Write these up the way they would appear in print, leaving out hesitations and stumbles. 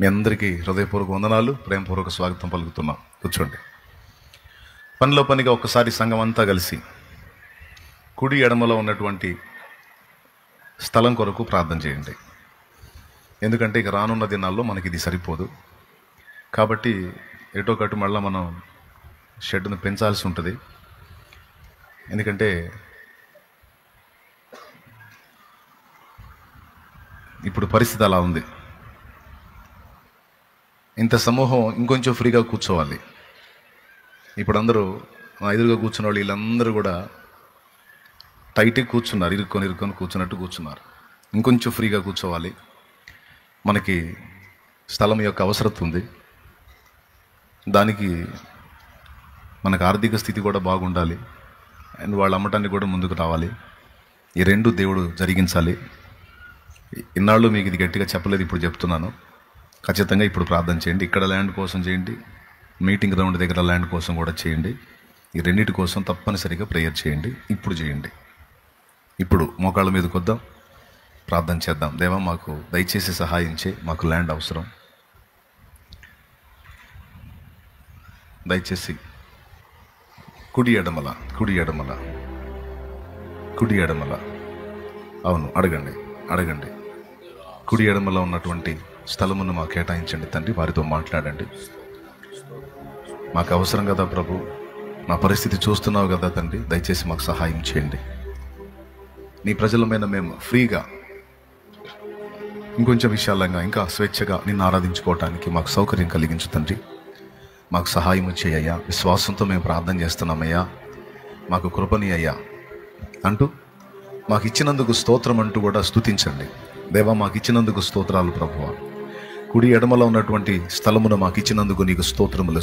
మీ అందరికీ హృదయపూర్వక వందనాలు, ప్రేమపూర్వక స్వాగతం పలుకుతున్నాం. కూర్చోండి. పనిలో పనిగా ఒక్కసారి సంఘం అంతా కలిసి కుడి ఎడమలో ఉన్నటువంటి స్థలం కొరకు ప్రార్థన చేయండి. ఎందుకంటే ఇక రానున్న దినాల్లో మనకి ఇది సరిపోదు. కాబట్టి ఎటో కట్టు మళ్ళీ మనం షెడ్ను పెంచాల్సి ఉంటుంది. ఎందుకంటే ఇప్పుడు పరిస్థితి అలా ఉంది. ఇంత సమూహం ఇంకొంచెం ఫ్రీగా కూర్చోవాలి. ఇప్పుడు అందరూ ఎదురుగా కూర్చున్న వాళ్ళు వీళ్ళందరూ కూడా టైట్గా కూర్చున్నారు, ఇరుక్కొని కూర్చున్నట్టు కూర్చున్నారు. ఇంకొంచెం ఫ్రీగా కూర్చోవాలి. మనకి స్థలం యొక్క అవసరం ఉంది. దానికి మనకు ఆర్థిక స్థితి కూడా బాగుండాలి. అండ్ వాళ్ళు అమ్మటానికి కూడా ముందుకు రావాలి. ఈ రెండు దేవుడు జరిగించాలి. ఇన్నాళ్ళు మీకు ఇది గట్టిగా చెప్పలేదు, ఇప్పుడు చెప్తున్నాను. ఖచ్చితంగా ఇప్పుడు ప్రార్థన చేయండి. ఇక్కడ ల్యాండ్ కోసం చేయండి, మీటింగ్ గ్రౌండ్ దగ్గర ల్యాండ్ కోసం కూడా చేయండి. ఈ రెండింటి కోసం తప్పనిసరిగా ప్రేయర్ చేయండి. ఇప్పుడు చేయండి. ఇప్పుడు మోకాళ్ళ మీదకి వద్దాం, ప్రార్థన చేద్దాం. దేవా, మాకు దయచేసి సహాయం చేయి, మాకు ల్యాండ్ అవసరం. దయచేసి కుడి ఎడమల అవును, అడగండి. కుడి ఎడమలో ఉన్నటువంటి స్థలమును మాకు కేటాయించండి తండ్రి. వారితో మాట్లాడండి. మాకు అవసరం కదా ప్రభు, మా పరిస్థితి చూస్తున్నావు కదా తండ్రి. దయచేసి మాకు సహాయం చేయండి. నీ ప్రజలమైన మేము ఫ్రీగా ఇంకొంచెం విశాలంగా ఇంకా స్వేచ్ఛగా నిన్ను ఆరాధించుకోవటానికి మాకు సౌకర్యం కలిగించు తండ్రి. మాకు సహాయం చేయ్యా. విశ్వాసంతో మేము ప్రార్థన చేస్తున్నామయ్యా, మాకు కృపని అయ్యా అంటూ మాకు ఇచ్చినందుకు స్తోత్రం అంటూ కూడా స్తుతించండి. దేవా, మాకు ఇచ్చినందుకు స్తోత్రాలు ప్రభువా. కుడి ఎడమలో ఉన్నటువంటి స్థలమును మాకు ఇచ్చినందుకు నీకు స్తోత్రములు.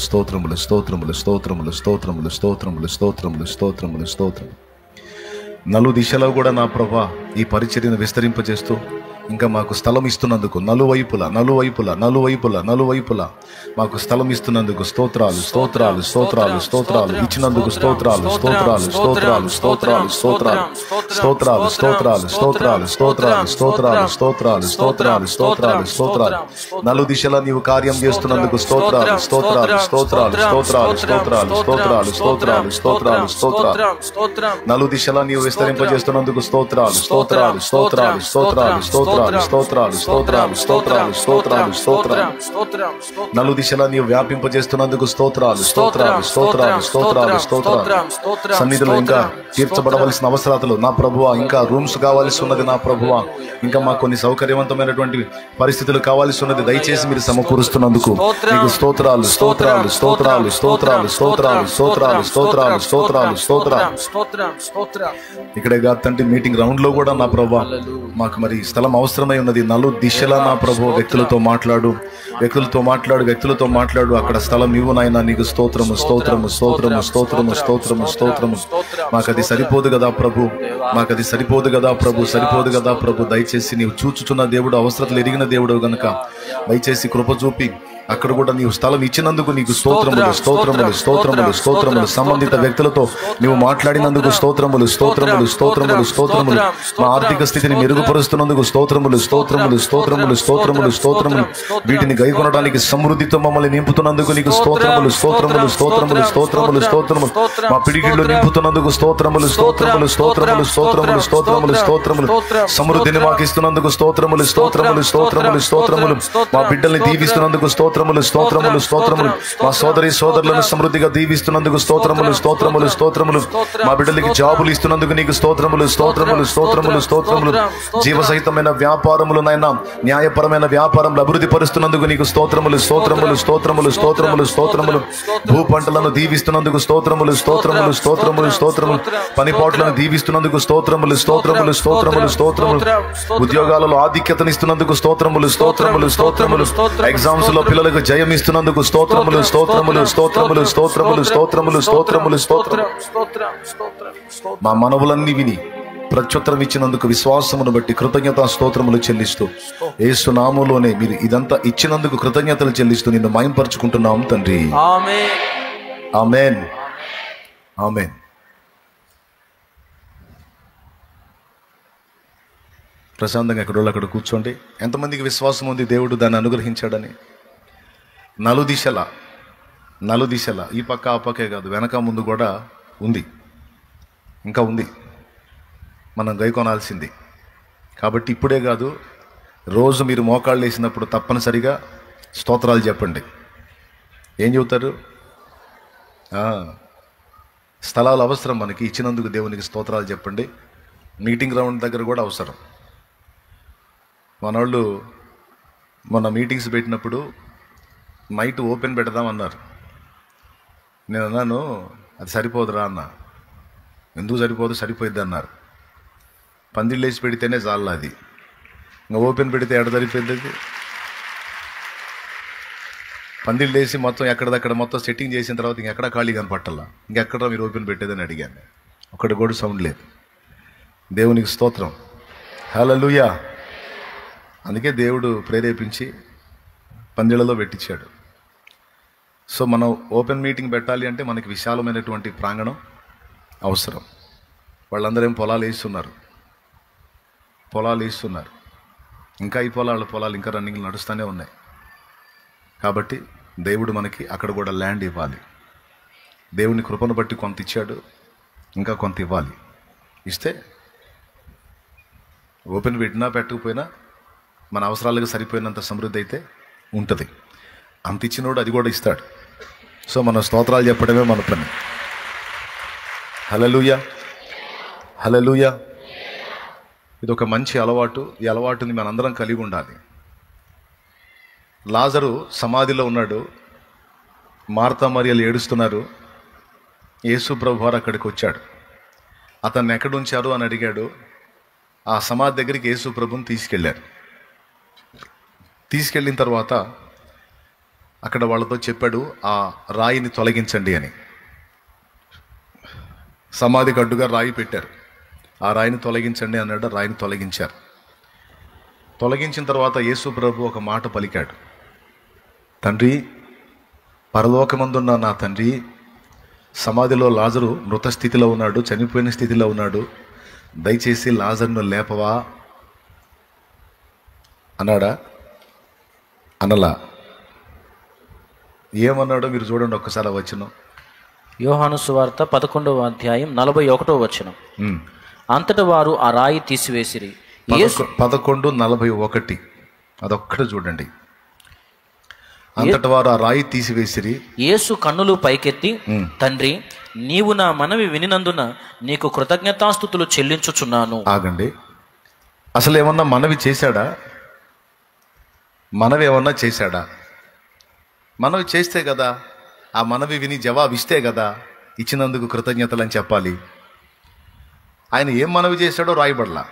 నలు దిశలో కూడా నా ప్రభా ఈ పరిచర్యను విస్తరింపజేస్తూ ఇంకా మాకు స్థలం ఇస్తున్నందుకు నలువైపులా మాకు స్థలం ఇస్తున్నందుకు స్తోత్రాలు. ఇచ్చినందుకు స్తోత్రాలు. నలు దిశలా నీవు కార్యం చేస్తున్నందుకు స్తోత్రాలు. నలు దిశలా నీవు విస్తరింపజేస్తున్నందుకు స్తోత్రాలు. నలు దిశలా నీవు వ్యాపింపజేస్తున్నందుకు స్తోత్రాలు. సన్నిధిలో ఇంకా తీర్చబడవలసిన అవసరాలు నా ప్రభువా, ఇంకా రూమ్స్ కావాల్సి ఉన్నది నా ప్రభువా, ఇంకా మాకు కొన్ని సౌకర్యవంతమైనటువంటి పరిస్థితులు కావాల్సి ఉన్నది. దయచేసి మీరు సమకూరుస్తున్నందుకు నీకు స్తోత్రాలు. ఇక్కడే కాదు తండ్రి, మీటింగ్ రౌండ్ లో కూడా నా ప్రభువా మాకు మరి స్థలం అవసరమై ఉన్నది. నలు దిశలా నా ప్రభు వ్యక్తులతో మాట్లాడు. అక్కడ స్థలం ఇవ్వు నాయనా. నీకు స్తోత్రము. మాకు అది సరిపోదు కదా ప్రభు. దయచేసి నీవు చూచుచున్న దేవుడు, అవసరతలు ఎరిగిన దేవుడు గనుక దయచేసి కృప చూపి అక్కడ కూడా నీవు స్థలం ఇచ్చినందుకు నీకు స్తోత్రములు. సంబంధిత వ్యక్తులతో నీవు మాట్లాడినందుకు స్తోత్రములు. మా ఆర్థిక స్థితిని మెరుగుపరుస్తున్నందుకు స్తోత్రములు. వీటిని గైకొనడానికి సమృద్ధితో మమ్మల్ని నింపుతున్నందుకు నీకు స్తోత్రములు. మా పిడికిళ్ళు నింపుతున్నందుకు స్తోత్రములు. సమృద్ధిని మాకు ఇస్తున్నందుకు స్తోత్రములు. మా బిడ్డల్ని దీవిస్తున్నందుకు స్తోత్రములు. మా సోదరులను సమృద్ధిగా దీవిస్తున్నందుకు స్తోత్రములు. మా బిడ్డలకి జాబులు ఇస్తున్నందుకు నీకు స్తోత్రములు. జీవసహితమైన వ్యాపారములు నైనా, న్యాయపరమైన వ్యాపారంలో అభివృద్ధి పరుస్తున్నందుకు నీకు స్తోత్రములు. భూ పంటలను దీవిస్తున్నందుకు స్తోత్రములు. పనిపాట్లను దీవిస్తున్నందుకు స్తోత్రములు. ఉద్యోగాలలో ఆధిక్యతనిస్తున్నందుకు స్తోత్రములు. ఎగ్జామ్స్ లో పిల్లలకు జయం ఇస్తున్నందుకు స్తోత్రములు. మా మనవులన్నీ విని ప్రత్యుత్తరం ఇచ్చినందుకు విశ్వాసమును బట్టి కృతజ్ఞతా స్తోత్రములు చెల్లిస్తూ యేసు నామములోనే మీరు ఇదంతా ఇచ్చినందుకు కృతజ్ఞతలు చెల్లిస్తూ నిన్ను మహింపరచుకుంటున్నాం తండ్రి. ఆమేన్. ప్రశాంతంగా ఎక్కడోళ్ళు అక్కడ కూర్చోండి. ఎంతమందికి విశ్వాసం ఉంది దేవుడు దాన్ని అనుగ్రహించాడని? నలుదిశల ఈ పక్క ఆ పక్కే కాదు, వెనక ముందు కూడా ఉంది, ఇంకా ఉంది, మనం గైకొనాల్సింది. కాబట్టి ఇప్పుడే కాదు, రోజు మీరు మోకాళ్ళు వేసినప్పుడు తప్పనిసరిగా స్తోత్రాలు చెప్పండి. ఏం చెబుతారు? స్థలాలు అవసరం మనకి, ఇచ్చినందుకు దేవునికి స్తోత్రాలు చెప్పండి. మీటింగ్ గ్రౌండ్ దగ్గర కూడా అవసరం. మనోళ్ళు మొన్న మీటింగ్స్ పెట్టినప్పుడు నైట్ ఓపెన్ పెడదామన్నారు. నేను అన్నాను, అది సరిపోదురా అన్న. ఎందుకు సరిపోదు? సరిపోయిద్ది అన్నారు. పందిళ్ళు వేసి పెడితేనే చాలా, అది ఇంకా ఓపెన్ పెడితే ఎక్కడ సరిపోయింది? అది పందిళ్ళు వేసి మొత్తం ఎక్కడదక్కడ మొత్తం సెట్టింగ్ చేసిన తర్వాత ఇంకెక్కడ ఖాళీ కనపట్టాల, ఇంకెక్కడ మీరు ఓపెన్ పెట్టేదని అడిగాను. ఒకటి కూడా సౌండ్ లేదు. దేవునికి స్తోత్రం, హల్లెలూయా. అందుకే దేవుడు ప్రేరేపించి పందిళ్ళలో పెట్టించాడు. సో మనం ఓపెన్ మీటింగ్ పెట్టాలి అంటే మనకి విశాలమైనటువంటి ప్రాంగణం అవసరం. వాళ్ళందరూ ఏం పొలాలు వేస్తున్నారు, ఇంకా ఈ పొలాలు ఇంకా రన్నింగ్ నడుస్తూనే ఉన్నాయి. కాబట్టి దేవుడు మనకి అక్కడ కూడా ల్యాండ్ ఇవ్వాలి. దేవుని కృపను బట్టి కొంత ఇచ్చాడు, ఇంకా కొంత ఇవ్వాలి. ఇస్తే ఓపెన్ పెట్టినా పెట్టకపోయినా మన అవసరాలకు సరిపోయినంత సమృద్ధి అయితే ఉంటుంది. అంత ఇచ్చినోడు అది కూడా ఇస్తాడు. సో మన స్తోత్రాలు చెప్పడమే మన పని. హల్లెలూయా, హల్లెలూయా. ఇది ఒక మంచి అలవాటు. ఈ అలవాటుని మనందరం కలిగి ఉండాలి. లాజరు సమాధిలో ఉన్నాడు, మార్తా మరియలు ఏడుస్తున్నారు. యేసు ప్రభువారు అక్కడికి వచ్చాడు. అతన్ని ఎక్కడ ఉంచారు అని అడిగాడు. ఆ సమాధి దగ్గరికి యేసు ప్రభుని తీసుకెళ్ళారు. తీసుకెళ్ళిన తర్వాత అక్కడ వాళ్ళతో చెప్పాడు, ఆ రాయిని తొలగించండి అని. సమాధికి అడ్డుగా రాయి పెట్టారు. ఆ రాయిని తొలగించండి అన్నాడు. రాయిని తొలగించారు. తొలగించిన తర్వాత యేసు ప్రభు ఒక మాట పలికాడు, తండ్రి, పరలోకమందున్న నా తండ్రి, సమాధిలో లాజరు మృత స్థితిలో ఉన్నాడు, చనిపోయిన స్థితిలో ఉన్నాడు, దయచేసి లాజరును లేపవా అన్నాడా? అనలా. ఏమన్నాడో మీరు చూడండి ఒక్కసారి వచనం. యోహాను సువార్త 11వ అధ్యాయం 41వ వచనం. అంతట వారు ఆ రాయి తీసివేసిరి. 11:41 అదొక్కటి చూడండి. అంతట వారు ఆ రాయి తీసివేసిరి. యేసు కన్నులు పైకెత్తి, తండ్రి, నీవు నా మనవి వినినందున నీకు కృతజ్ఞతాస్తుతులు చెల్లించుచున్నాను. ఆగండి, అసలు ఏమన్నా మనవి చేశాడా? మనవి ఏమన్నా చేశాడా? మనవి చేస్తే కదా, ఆ మనవి విని జవాబు ఇస్తే కదా ఇచ్చినందుకు కృతజ్ఞతలు అని చెప్పాలి. ఆయన ఏం మనవి చేశాడో రాయబడలా.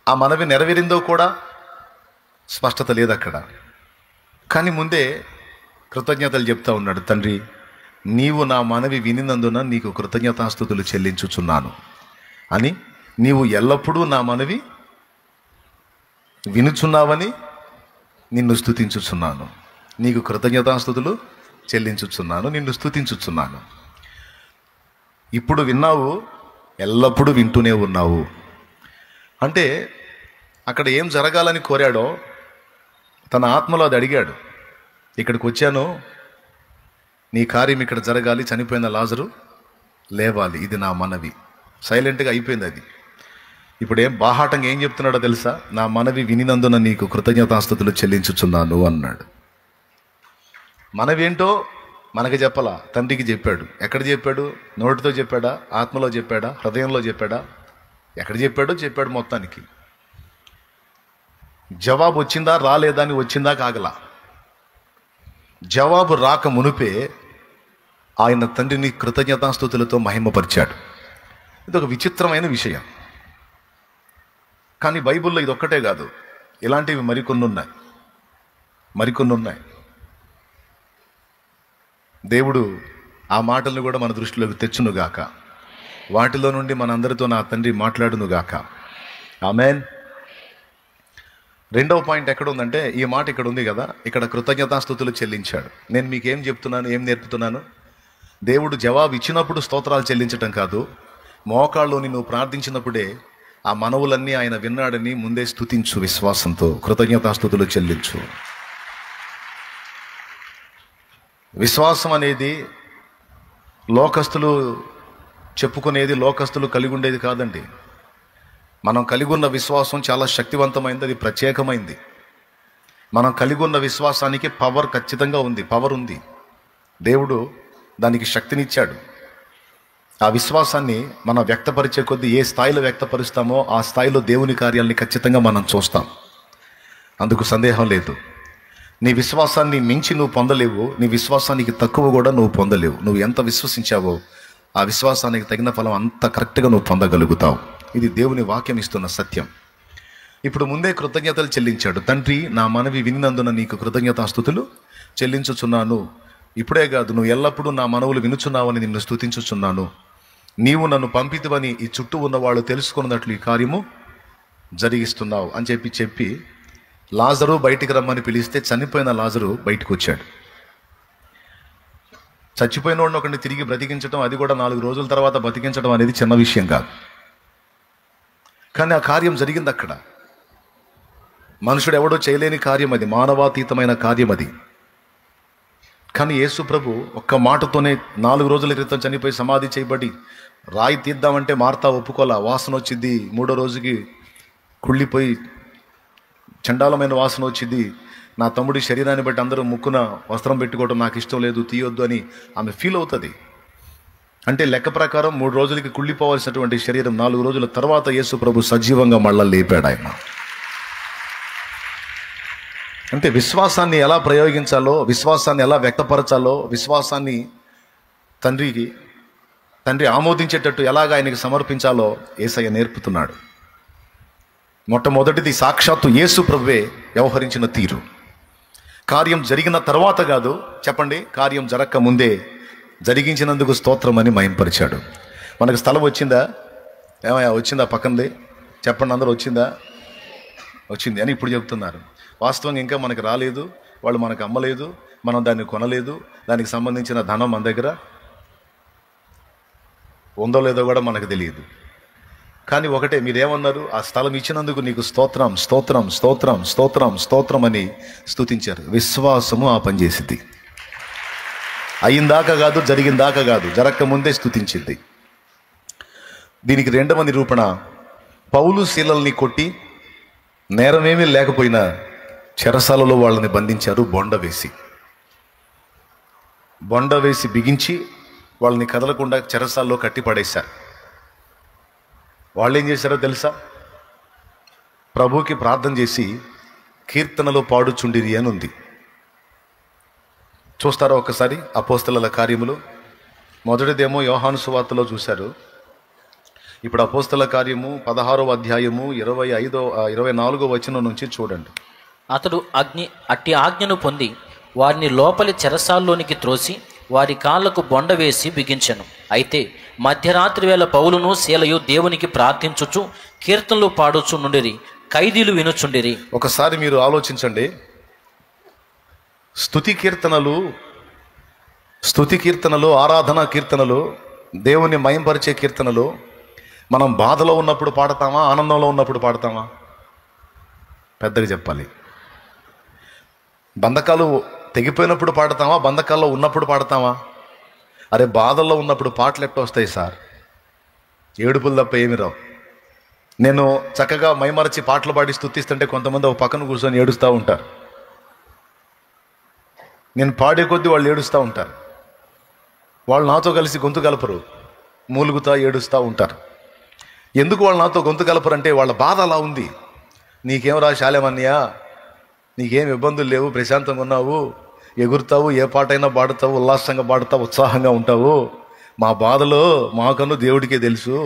ఆ మనవి నెరవేరిందో కూడా స్పష్టత లేదు అక్కడ. కానీ ముందే కృతజ్ఞతలు చెప్తా ఉన్నాడు. తండ్రి, నీవు నా మనవి వినినందున నీకు కృతజ్ఞతాస్తుతులు చెల్లించుచున్నాను అని, నీవు ఎల్లప్పుడూ నా మనవి వినుచున్నావని నిన్ను స్తుతించుచున్నాను, నీకు కృతజ్ఞతాస్తుతులు చెల్లించుచున్నాను, నిన్ను స్తుతించుచున్నాను. ఇప్పుడు విన్నావు, ఎల్లప్పుడూ వింటూనే ఉన్నావు. అంటే అక్కడ ఏం జరగాలని కోరాడో తన ఆత్మలో అది అడిగాడు. ఇక్కడికి వచ్చాను, నీ కార్యం ఇక్కడ జరగాలి, చనిపోయిన లాజరు లేవాలి, ఇది నా మనవి. సైలెంట్గా అయిపోయింది అది. ఇప్పుడు బాహాటంగా ఏం చెప్తున్నాడో తెలుసా? నా మనవి వినినందున నీకు కృతజ్ఞతాస్తుతులు చెల్లించుచున్నాను అన్నాడు. మనవేంటో మనకి చెప్పాలా, తండ్రికి చెప్పాడు. ఎక్కడ చెప్పాడు? నోటితో చెప్పాడా? ఆత్మలో చెప్పాడా? హృదయంలో చెప్పాడా? ఎక్కడ చెప్పాడు మొత్తానికి. జవాబు వచ్చిందా రాలేదా అని వచ్చిందా కాగల. జవాబు రాక మునుపే ఆయన తండ్రిని కృతజ్ఞతాస్తుతులతో మహిమపరిచాడు. ఇది ఒక విచిత్రమైన విషయం. కానీ బైబిల్లో ఇది ఒక్కటే కాదు, ఇలాంటివి మరికొన్ని ఉన్నాయి. దేవుడు ఆ మాటలను కూడా మన దృష్టిలోకి తెచ్చునుగాక. వాటిలో నుండి మనందరితో నా తండ్రి మాట్లాడునుగాక. ఆమేన్. రెండవ పాయింట్ ఎక్కడ ఉందంటే, ఈ మాట ఇక్కడ ఉంది కదా, ఇక్కడ కృతజ్ఞతాస్తుతులు చెల్లించాడు. నేను మీకేం చెప్తున్నాను, ఏం నేర్పుతున్నాను? దేవుడు జవాబు ఇచ్చినప్పుడు స్తోత్రాలు చెల్లించటం కాదు, మోకాళ్ళలోని నువ్వు ప్రార్థించినప్పుడే ఆ మనవులన్నీ ఆయన విన్నాడని ముందే స్తుతించు, విశ్వాసంతో కృతజ్ఞతాస్తుతులు చెల్లించు. విశ్వాసం అనేది లోకస్తులు చెప్పుకునేది, లోకస్తులు కలిగి ఉండేది కాదండి. మనం కలిగి ఉన్న విశ్వాసం చాలా శక్తివంతమైంది, అది ప్రత్యేకమైంది. మనం కలిగి ఉన్న విశ్వాసానికి పవర్ ఖచ్చితంగా ఉంది, పవర్ ఉంది. దేవుడు దానికి శక్తినిచ్చాడు. ఆ విశ్వాసాన్ని మనం వ్యక్తపరిచే కొద్దీ ఏ స్థాయిలో వ్యక్తపరుస్తామో ఆ స్థాయిలో దేవుని కార్యాలని ఖచ్చితంగా మనం చూస్తాం. అందుకు సందేహం లేదు. నీ విశ్వాసాన్ని మించి నువ్వు పొందలేవు, నీ విశ్వాసానికి తక్కువ కూడా నువ్వు పొందలేవు. నువ్వు ఎంత విశ్వసించావో ఆ విశ్వాసానికి తగిన ఫలం అంత కరెక్ట్గా నువ్వు పొందగలుగుతావు. ఇది దేవుని వాక్యం ఇస్తున్న సత్యం. ఇప్పుడు ముందే కృతజ్ఞతలు చెల్లించాడు. తండ్రి, నా మనవి వినినందున నీకు కృతజ్ఞతాస్తుతులు చెల్లించుచున్నాను. ఇప్పుడే కాదు, నువ్వు ఎల్లప్పుడూ నా మనవులు వినుచున్నావని నిన్ను స్తుతించుచున్నాను. నీవు నన్ను పంపితివని ఈ చుట్టూ ఉన్న వాళ్ళు తెలుసుకున్నట్లు ఈ కార్యము జరిగిస్తున్నావు అని చెప్పి లాజరు బయటికి రమ్మని పిలిస్తే చనిపోయిన లాజరు బయటకు వచ్చాడు. చచ్చిపోయిన వాడిని ఒకరిని తిరిగి బ్రతికించడం, అది కూడా 4 రోజుల తర్వాత బ్రతికించడం అనేది చిన్న విషయం కాదు. కానీ ఆ కార్యం జరిగింది అక్కడ. మనుషుడు ఎవడో చేయలేని కార్యం అది, మానవాతీతమైన కార్యం అది. కానీ యేసు ప్రభు ఒక్క మాటతోనే 4 రోజుల క్రితం చనిపోయి సమాధి చేయబడి రాయి తీద్దామంటే మార్తా ఒప్పుకోలా. వాసన వచ్చింది, 3వ రోజుకి కుళ్ళిపోయి చండాలమైన వాసన వచ్చింది. నా తమ్ముడి శరీరాన్ని బట్టి అందరూ ముక్కున వస్త్రం పెట్టుకోవడం నాకు ఇష్టం లేదు, తీయొద్దు అని ఆమె ఫీల్ అవుతుంది. అంటే లెక్క ప్రకారం 3 రోజులకి కుళ్ళిపోవాల్సినటువంటి శరీరం 4 రోజుల తర్వాత యేసు ప్రభు సజీవంగా మళ్ళా లేపాడు ఆయన. అంటే విశ్వాసాన్ని ఎలా ప్రయోగించాలో, విశ్వాసాన్ని ఎలా వ్యక్తపరచాలో, విశ్వాసాన్ని తండ్రి ఆమోదించేటట్టు ఎలాగ ఆయనకి సమర్పించాలో యేసయ్య నేర్పుతున్నాడు. మొట్టమొదటిది సాక్షాత్తు యేసు ప్రభువే వ్యవహరించిన తీరు. కార్యం జరిగిన తర్వాత కాదు, చెప్పండి, కార్యం జరగక ముందే జరిగించినందుకు స్తోత్రం అని మహింపరిచాడు. మనకు స్థలం వచ్చిందా? ఏమయ్యా వచ్చిందా? పక్కనది చెప్పండి, అందరూ వచ్చింది అని ఇప్పుడు చెప్తున్నారు. వాస్తవంగా ఇంకా మనకు రాలేదు, వాళ్ళు మనకు అమ్మలేదు, మనం దాన్ని కొనలేదు, దానికి సంబంధించిన ధనం మన దగ్గర ఉందో లేదో కూడా మనకు తెలియదు. కానీ ఒకటే, మీరేమన్నారు? ఆ స్థలం ఇచ్చినందుకు నీకు స్తోత్రం, స్తోత్రం, స్తోత్రం, స్తోత్రం, స్తోత్రం అని స్తుతించారు. విశ్వాసము ఆ పని చేసింది. అయిందాకా కాదు, జరిగిందాకా కాదు, జరగక ముందే స్తుతించింది. దీనికి 2వ నిరూపణ, పౌలు శీలల్ని కొట్టి నేరమేమీ లేకపోయినా చెరసాలలో వాళ్ళని బంధించారు. బొండ వేసి బిగించి వాళ్ళని కదలకుండా చెరసాల్లో కట్టిపడేశారు. వాళ్ళు ఏం చేశారో తెలుసా? ప్రభువుకి ప్రార్థన చేసి కీర్తనలో పాడుచుండిరి అని ఉంది. చూస్తారా ఒకసారి అపోస్తలుల కార్యములు? మొదటిదేమో యోహాను సువార్తలో చూశారు. ఇప్పుడు అపోస్తలుల కార్యము 16వ అధ్యాయము 24వ వచనం నుంచి చూడండి. అతడు అట్టి ఆజ్ఞను పొంది వారిని లోపలి చెరసాల్లోనికి త్రోసి వారి కాళ్లకు బొండ వేసి బిగించెను. అయితే మధ్యరాత్రి వేళ పౌలును శీలయు దేవునికి ప్రార్థించుచు కీర్తనలు పాడుచు నుండిరి, ఖైదీలు వినుచుండిరి. ఒకసారి మీరు ఆలోచించండి. స్తుతి కీర్తనలు, ఆరాధనా కీర్తనలు, దేవుని మయంపరిచే కీర్తనలు మనం బాధలో ఉన్నప్పుడు పాడతామా, ఆనందంలో ఉన్నప్పుడు పాడతామా? పెద్దగా చెప్పాలి. బంధకాలు తెగిపోయినప్పుడు పాడతామా, బంధకాల్లో ఉన్నప్పుడు పాడతామా? అరే, బాధల్లో ఉన్నప్పుడు పాటలు ఎట్లా వస్తాయి సార్? ఏడుపులు తప్ప ఏమి రావు. నేను చక్కగా మైమరచి పాటలు పాడి స్తుతిస్తుంటే కొంతమంది ఒక పక్కన కూర్చొని ఏడుస్తూ ఉంటారు. నేను పాడే కొద్దీ వాళ్ళు ఏడుస్తూ ఉంటారు. వాళ్ళు నాతో కలిసి గొంతు కలపరు, మూలుగుతా ఏడుస్తూ ఉంటారు. ఎందుకు వాళ్ళు నాతో గొంతు కలపరు అంటే వాళ్ళ బాధ అలా ఉంది. నీకేం రా శాలేమన్నయ్యా, నీకేం ఇబ్బందులు లేవు, ప్రశాంతంగా ఉన్నావు, ఎగురుతావు, ఏ పాటైనా పాడుతావు, ఉల్లాసంగా పాడుతావు, ఉత్సాహంగా ఉంటావు. మా బాధలో మాకన్ను దేవుడికే తెలుసు.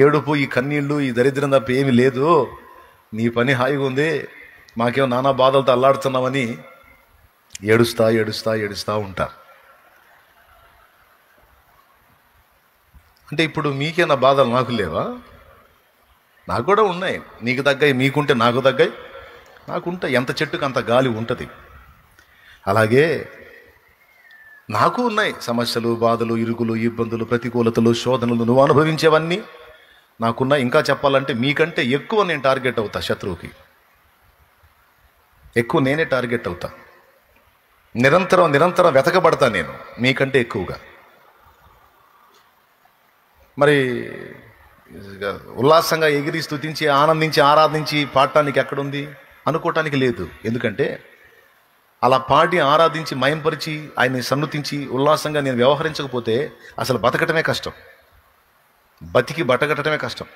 ఏడుపు, ఈ కన్నీళ్ళు, ఈ దరిద్రం తప్ప ఏమీ లేదు. నీ పని హాయిగా ఉంది, మాకేమో నానా బాధలతో అల్లాడుతున్నామని ఏడుస్తా ఉంటారు. అంటే ఇప్పుడు మీకేనా బాధలు నాకు లేవా? నాకు కూడా ఉన్నాయి. నీకు తగ్గాయి, మీకుంటే నాకు తగ్గాయి, నాకుంటాయి. ఎంత చెట్టుకు అంత గాలి ఉంటుంది. అలాగే నాకు ఉన్నాయి సమస్యలు, బాధలు, ఇరుకులు, ఇబ్బందులు, ప్రతికూలతలు, శోధనలు. నువ్వు అనుభవించేవన్నీ నాకున్న, ఇంకా చెప్పాలంటే మీకంటే ఎక్కువ నేను టార్గెట్ అవుతా. శత్రువుకి ఎక్కువ నేనే టార్గెట్ అవుతా. నిరంతరం వెతకబడతా నేను మీకంటే ఎక్కువగా. మరి ఉల్లాసంగా ఎగిరి స్తుతించి ఆనందించి ఆరాధించి పాడటానికి ఎక్కడుంది అనుకోవటానికి లేదు. ఎందుకంటే అలా పాడి ఆరాధించి మయంపరిచి ఆయన్ని సన్నుతించి ఉల్లాసంగా నేను వ్యవహరించకపోతే అసలు బతకటమే కష్టం, బతకటమే కష్టం.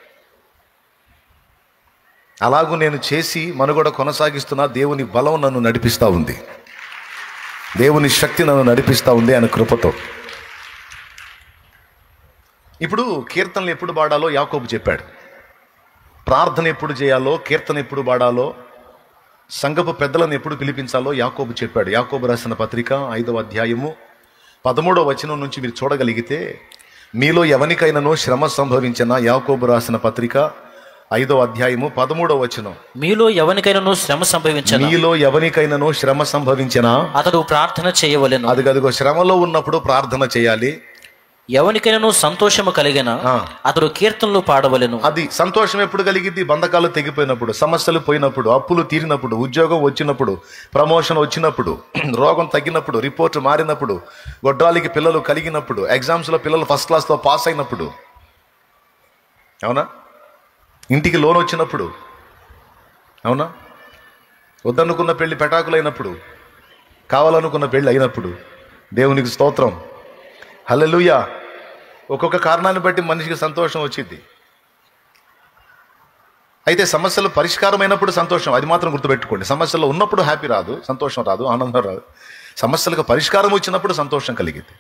అలాగూ నేను చేసి మనుగడ కొనసాగిస్తున్నా. దేవుని బలం నన్ను నడిపిస్తూ ఉంది, దేవుని శక్తి నన్ను నడిపిస్తూ ఉంది ఆయన కృపతో. ఇప్పుడు కీర్తనలు ఎప్పుడు పాడాలో యాకోబు చెప్పాడు. ప్రార్థన ఎప్పుడు చేయాలో, కీర్తన ఎప్పుడు పాడాలో, సంఘపు పెద్దలను ఎప్పుడు పిలిపించాలో యాకోబు చెప్పాడు. యాకోబు రాసిన పత్రిక 5వ అధ్యాయము 13వ వచనం నుంచి మీరు చూడగలిగితే, మీలో ఎవనికైనానో శ్రమ సంభవించిన, యాకోబు రాసిన పత్రిక 5వ అధ్యాయము 13వ వచనం, మీలో ఎవరికైనాను శ్రమ సంభవించిన అతడు ప్రార్థన చేయవలెను. అదిగో శ్రమలో ఉన్నప్పుడు ప్రార్థన చేయాలి. ఎవరికైనాను సంతోషము కలిగిన అతడు కీర్తనలు పాడవలెను. అది సంతోషం ఎప్పుడు కలిగిద్ది? బంధకాలు తెగిపోయినప్పుడు, సమస్యలు పోయినప్పుడు, అప్పులు తీరినప్పుడు, ఉద్యోగం వచ్చినప్పుడు, ప్రమోషన్ వచ్చినప్పుడు, రోగం తగ్గినప్పుడు, రిపోర్ట్ మారినప్పుడు, గొడ్రాలికి పిల్లలు కలిగినప్పుడు, ఎగ్జామ్స్లో పిల్లలు ఫస్ట్ క్లాస్లో పాస్ అయినప్పుడు, అవునా? ఇంటికి లోన్ వచ్చినప్పుడు, అవునా? వద్దనుకున్న పెళ్లి పెటాకులైనప్పుడు, కావాలనుకున్న పెళ్లి అయినప్పుడు, దేవునికి స్తోత్రం, హల్లెలూయా. ఒక్కొక్క కారణాన్ని బట్టి మనిషికి సంతోషం వచ్చింది. అయితే సమస్యలు పరిష్కారమైనప్పుడు సంతోషం, అది మాత్రం గుర్తుపెట్టుకోండి. సమస్యలు ఉన్నప్పుడు హ్యాపీ రాదు, సంతోషం రాదు, ఆనందం రాదు. సమస్యలకు పరిష్కారం వచ్చినప్పుడు సంతోషం కలిగింది.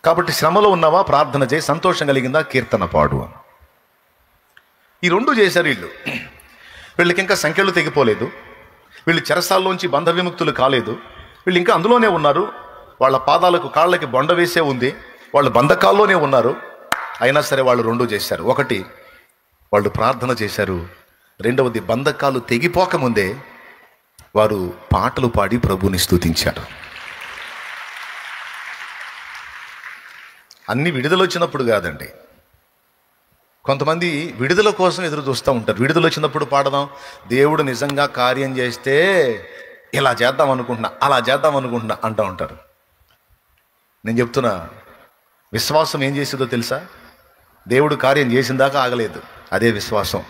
కాబట్టి శ్రమలో ఉన్నావా, ప్రార్థన చేయి. సంతోషం కలిగిందా, కీర్తన పాడు. ఈ రెండు చేశారు వీళ్ళు. వీళ్ళకి ఇంకా సంఖ్యలు తెగిపోలేదు, వీళ్ళు చెరసాల్లోంచి బంధ విముక్తులు కాలేదు, వీళ్ళు ఇంకా అందులోనే ఉన్నారు. వాళ్ళ పాదాలకు కాళ్ళకి బొండ వేసే ఉంది, వాళ్ళు బంధకాల్లోనే ఉన్నారు. అయినా సరే వాళ్ళు రెండు చేశారు. ఒకటి, వాళ్ళు ప్రార్థన చేశారు. రెండవది, బంధకాలు తెగిపోకముందే వారు పాటలు పాడి ప్రభువుని స్తుతించారు. అన్ని విడుదల వచ్చినప్పుడు కాదండి. కొంతమంది విడుదల కోసం ఎదురు చూస్తూ ఉంటారు. విడుదల వచ్చినప్పుడు పాడదాం, దేవుడు నిజంగా కార్యం చేస్తే ఇలా చేద్దాం అనుకుంటున్నా, అలా చేద్దాం అనుకుంటున్నా అంటూ ఉంటారు. నేను చెప్తున్నా, విశ్వాసం ఏం చేసిందో తెలుసా? దేవుడు కార్యం చేసిన దాకా ఆగలేదు, అదే విశ్వాసం.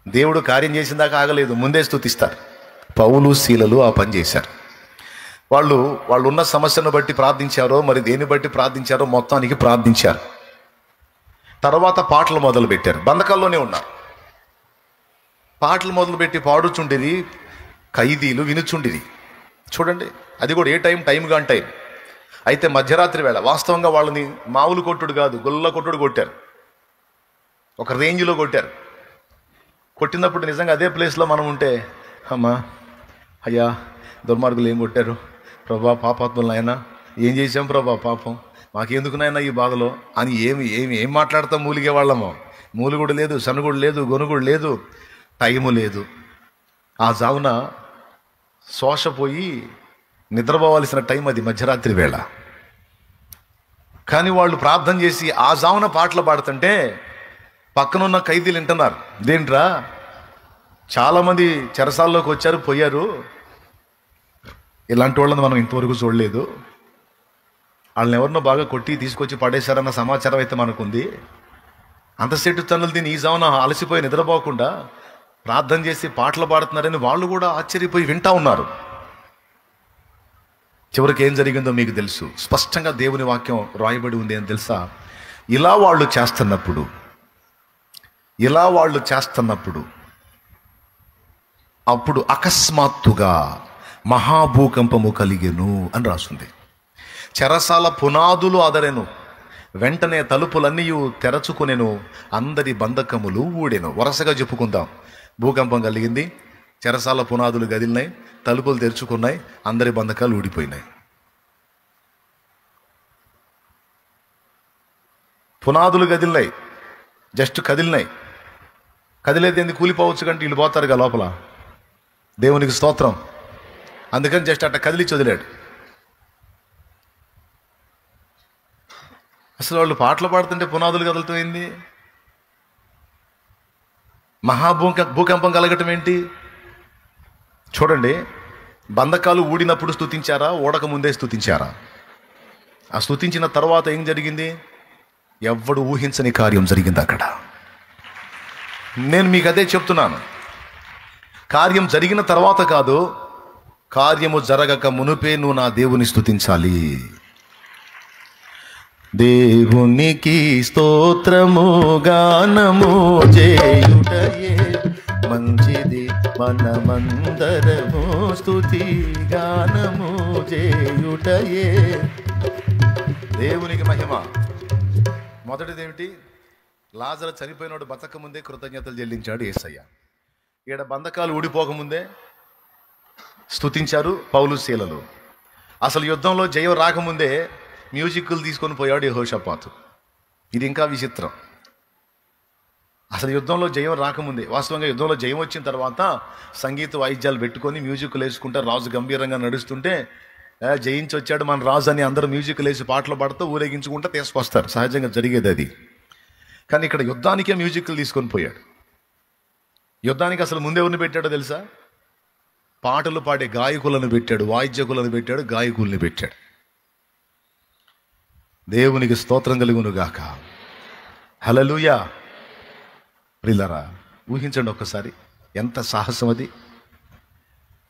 దేవుడు కార్యం చేసిన దాకా ఆగలేదు, ముందే స్తుతిస్తారు. పౌలు శీలలు ఆ పని చేశారు. వాళ్ళు ఉన్న సమస్యను బట్టి ప్రార్థించారో, మరి దేన్ని బట్టి ప్రార్థించారో, మొత్తానికి ప్రార్థించారు. తర్వాత పాటలు మొదలుపెట్టారు. బంధకాల్లోనే ఉన్నారు. పాటలు మొదలుపెట్టి పాడుచుండిరి, ఖైదీలు వినుచుండిరి. చూడండి, అది కూడా ఏ టైం కాని టైం. అయితే మధ్యరాత్రి వేళ వాస్తవంగా వాళ్ళని మామూలు కొట్టుడు కాదు, గొల్ల కొట్టుడు కొట్టారు. ఒక రేంజ్లో కొట్టారు. కొట్టినప్పుడు నిజంగా అదే ప్లేస్లో మనం ఉంటే, అమ్మా అయ్యా దుర్మార్గులు ఏం కొట్టారు ప్రభా, పాపాత్ములు అయినా ఏం చేశాం ప్రభా, పాపం మాకెందుకునైనా ఈ బాధలో అని ఏం మాట్లాడతాం? మూలిగే వాళ్ళము. మూలుగుడు లేదు, సనుగుడు లేదు, గొనుగుడు లేదు, టైము లేదు. ఆ జామున శోషపోయి నిద్రపోవాల్సిన టైం అది, మధ్యరాత్రి వేళ. కానీ వాళ్ళు ప్రార్థన చేసి ఆ జామున పాటలు పాడుతుంటే పక్కనున్న ఖైదీలు వింటున్నారు. ఇదేంట్రా, చాలామంది చెరసాల్లోకి వచ్చారు, పోయారు, ఇలాంటి వాళ్ళని మనం ఇంతవరకు చూడలేదు, వాళ్ళని ఎవరినో బాగా కొట్టి తీసుకొచ్చి పడేశారన్న సమాచారం అయితే మనకుంది. అంతసేటు తన్నులు తిని ఈ జామున అలసిపోయి నిద్రపోకుండా ప్రార్థన చేసి పాటలు పాడుతున్నారని వాళ్ళు కూడా ఆశ్చర్యపోయి వింటా ఉన్నారు. చివరికి ఏం జరిగిందో మీకు తెలుసు. స్పష్టంగా దేవుని వాక్యం రాయబడి ఉంది. అని తెలుసా? ఇలా వాళ్ళు చేస్తున్నప్పుడు అప్పుడు అకస్మాత్తుగా మహాభూకంపము కలిగెను అని రాస్తుంది. చెరసాల పునాదులు అదరెను, వెంటనే తలుపులన్నీ తెరచుకొనెను, అందరి బంధకములు ఊడెను. వరుసగా చెప్పుకుందాం. భూకంపం కలిగింది, చెరసాల పునాదులు కదిలినాయి, తలుపులు తెరుచుకున్నాయి, అందరి బంధకాలు ఊడిపోయినాయి. పునాదులు కదిలినాయి, జస్ట్ కదిలినాయి. కదిలేది ఎందుకు? కూలిపోవచ్చు కంటే వీళ్ళు పోతారుగా లోపల. దేవునికి స్తోత్రం. అందుకని జస్ట్ అట్లా కదిలిచ్చి వదిలాడు. అసలు వాళ్ళు పాటలు పాడుతుంటే పునాదులు కదులుతుంది. భూకంపం కలగటం ఏంటి? చూడండి, బంధకాలు ఊడినప్పుడు స్తుతించారా, ఓడక ముందే స్తుతించారా? ఆ స్తుతించిన తర్వాత ఏం జరిగింది? ఎవ్వడు ఊహించని కార్యం జరిగింది అక్కడ. నేను మీకు అదే చెప్తున్నాను. కార్యం జరిగిన తర్వాత కాదు, కార్యము జరగక మునుపే నువ్వు నా దేవుని స్తుతించాలి. దేవునికి స్తోత్రము గానము చేయుటయే మంచిది, మనమందరము స్తుతి గానము చేయుటయే. దేవునికి మహిమ. మొదటిదేమిటి? లాజరు చనిపోయినోడు బతక ముందే కృతజ్ఞతలు చెల్లించాడు యేసయ్య. ఈడ బంధకాలు ఊడిపోకముందే స్తుతించారు పౌలు శీలలు. అసలు యుద్ధంలో జయం రాకముందే మ్యూజిక్లు తీసుకొని పోయాడు యెహోషాపాతు. ఇది ఇంకా విచిత్రం. అసలు యుద్ధంలో జయం రాకముందే, వాస్తవంగా యుద్ధంలో జయం వచ్చిన తర్వాత సంగీత వాయిద్యాలు పెట్టుకొని మ్యూజిక్లు వేసుకుంటే రాజు గంభీరంగా నడుస్తుంటే జయించి వచ్చాడు మన రాజు అని అందరూ మ్యూజిక్లు వేసి పాటలు పాడుతూ ఊరేగించుకుంటూ తీసుకొస్తారు. సహజంగా జరిగేది అది. కానీ ఇక్కడ యుద్ధానికే మ్యూజిక్లు తీసుకొని పోయాడు. యుద్ధానికి అసలు ముందెవరిని పెట్టాడో తెలుసా? పాటలు పాడే గాయకులను పెట్టాడు, వాయిద్యకులను పెట్టాడు, గాయకుల్ని పెట్టాడు. దేవునికి స్తోత్రం కలుగునుగాక. హల్లెలూయా. ప్రియులారా, ఊహించండి ఒక్కసారి, ఎంత సాహసం అది,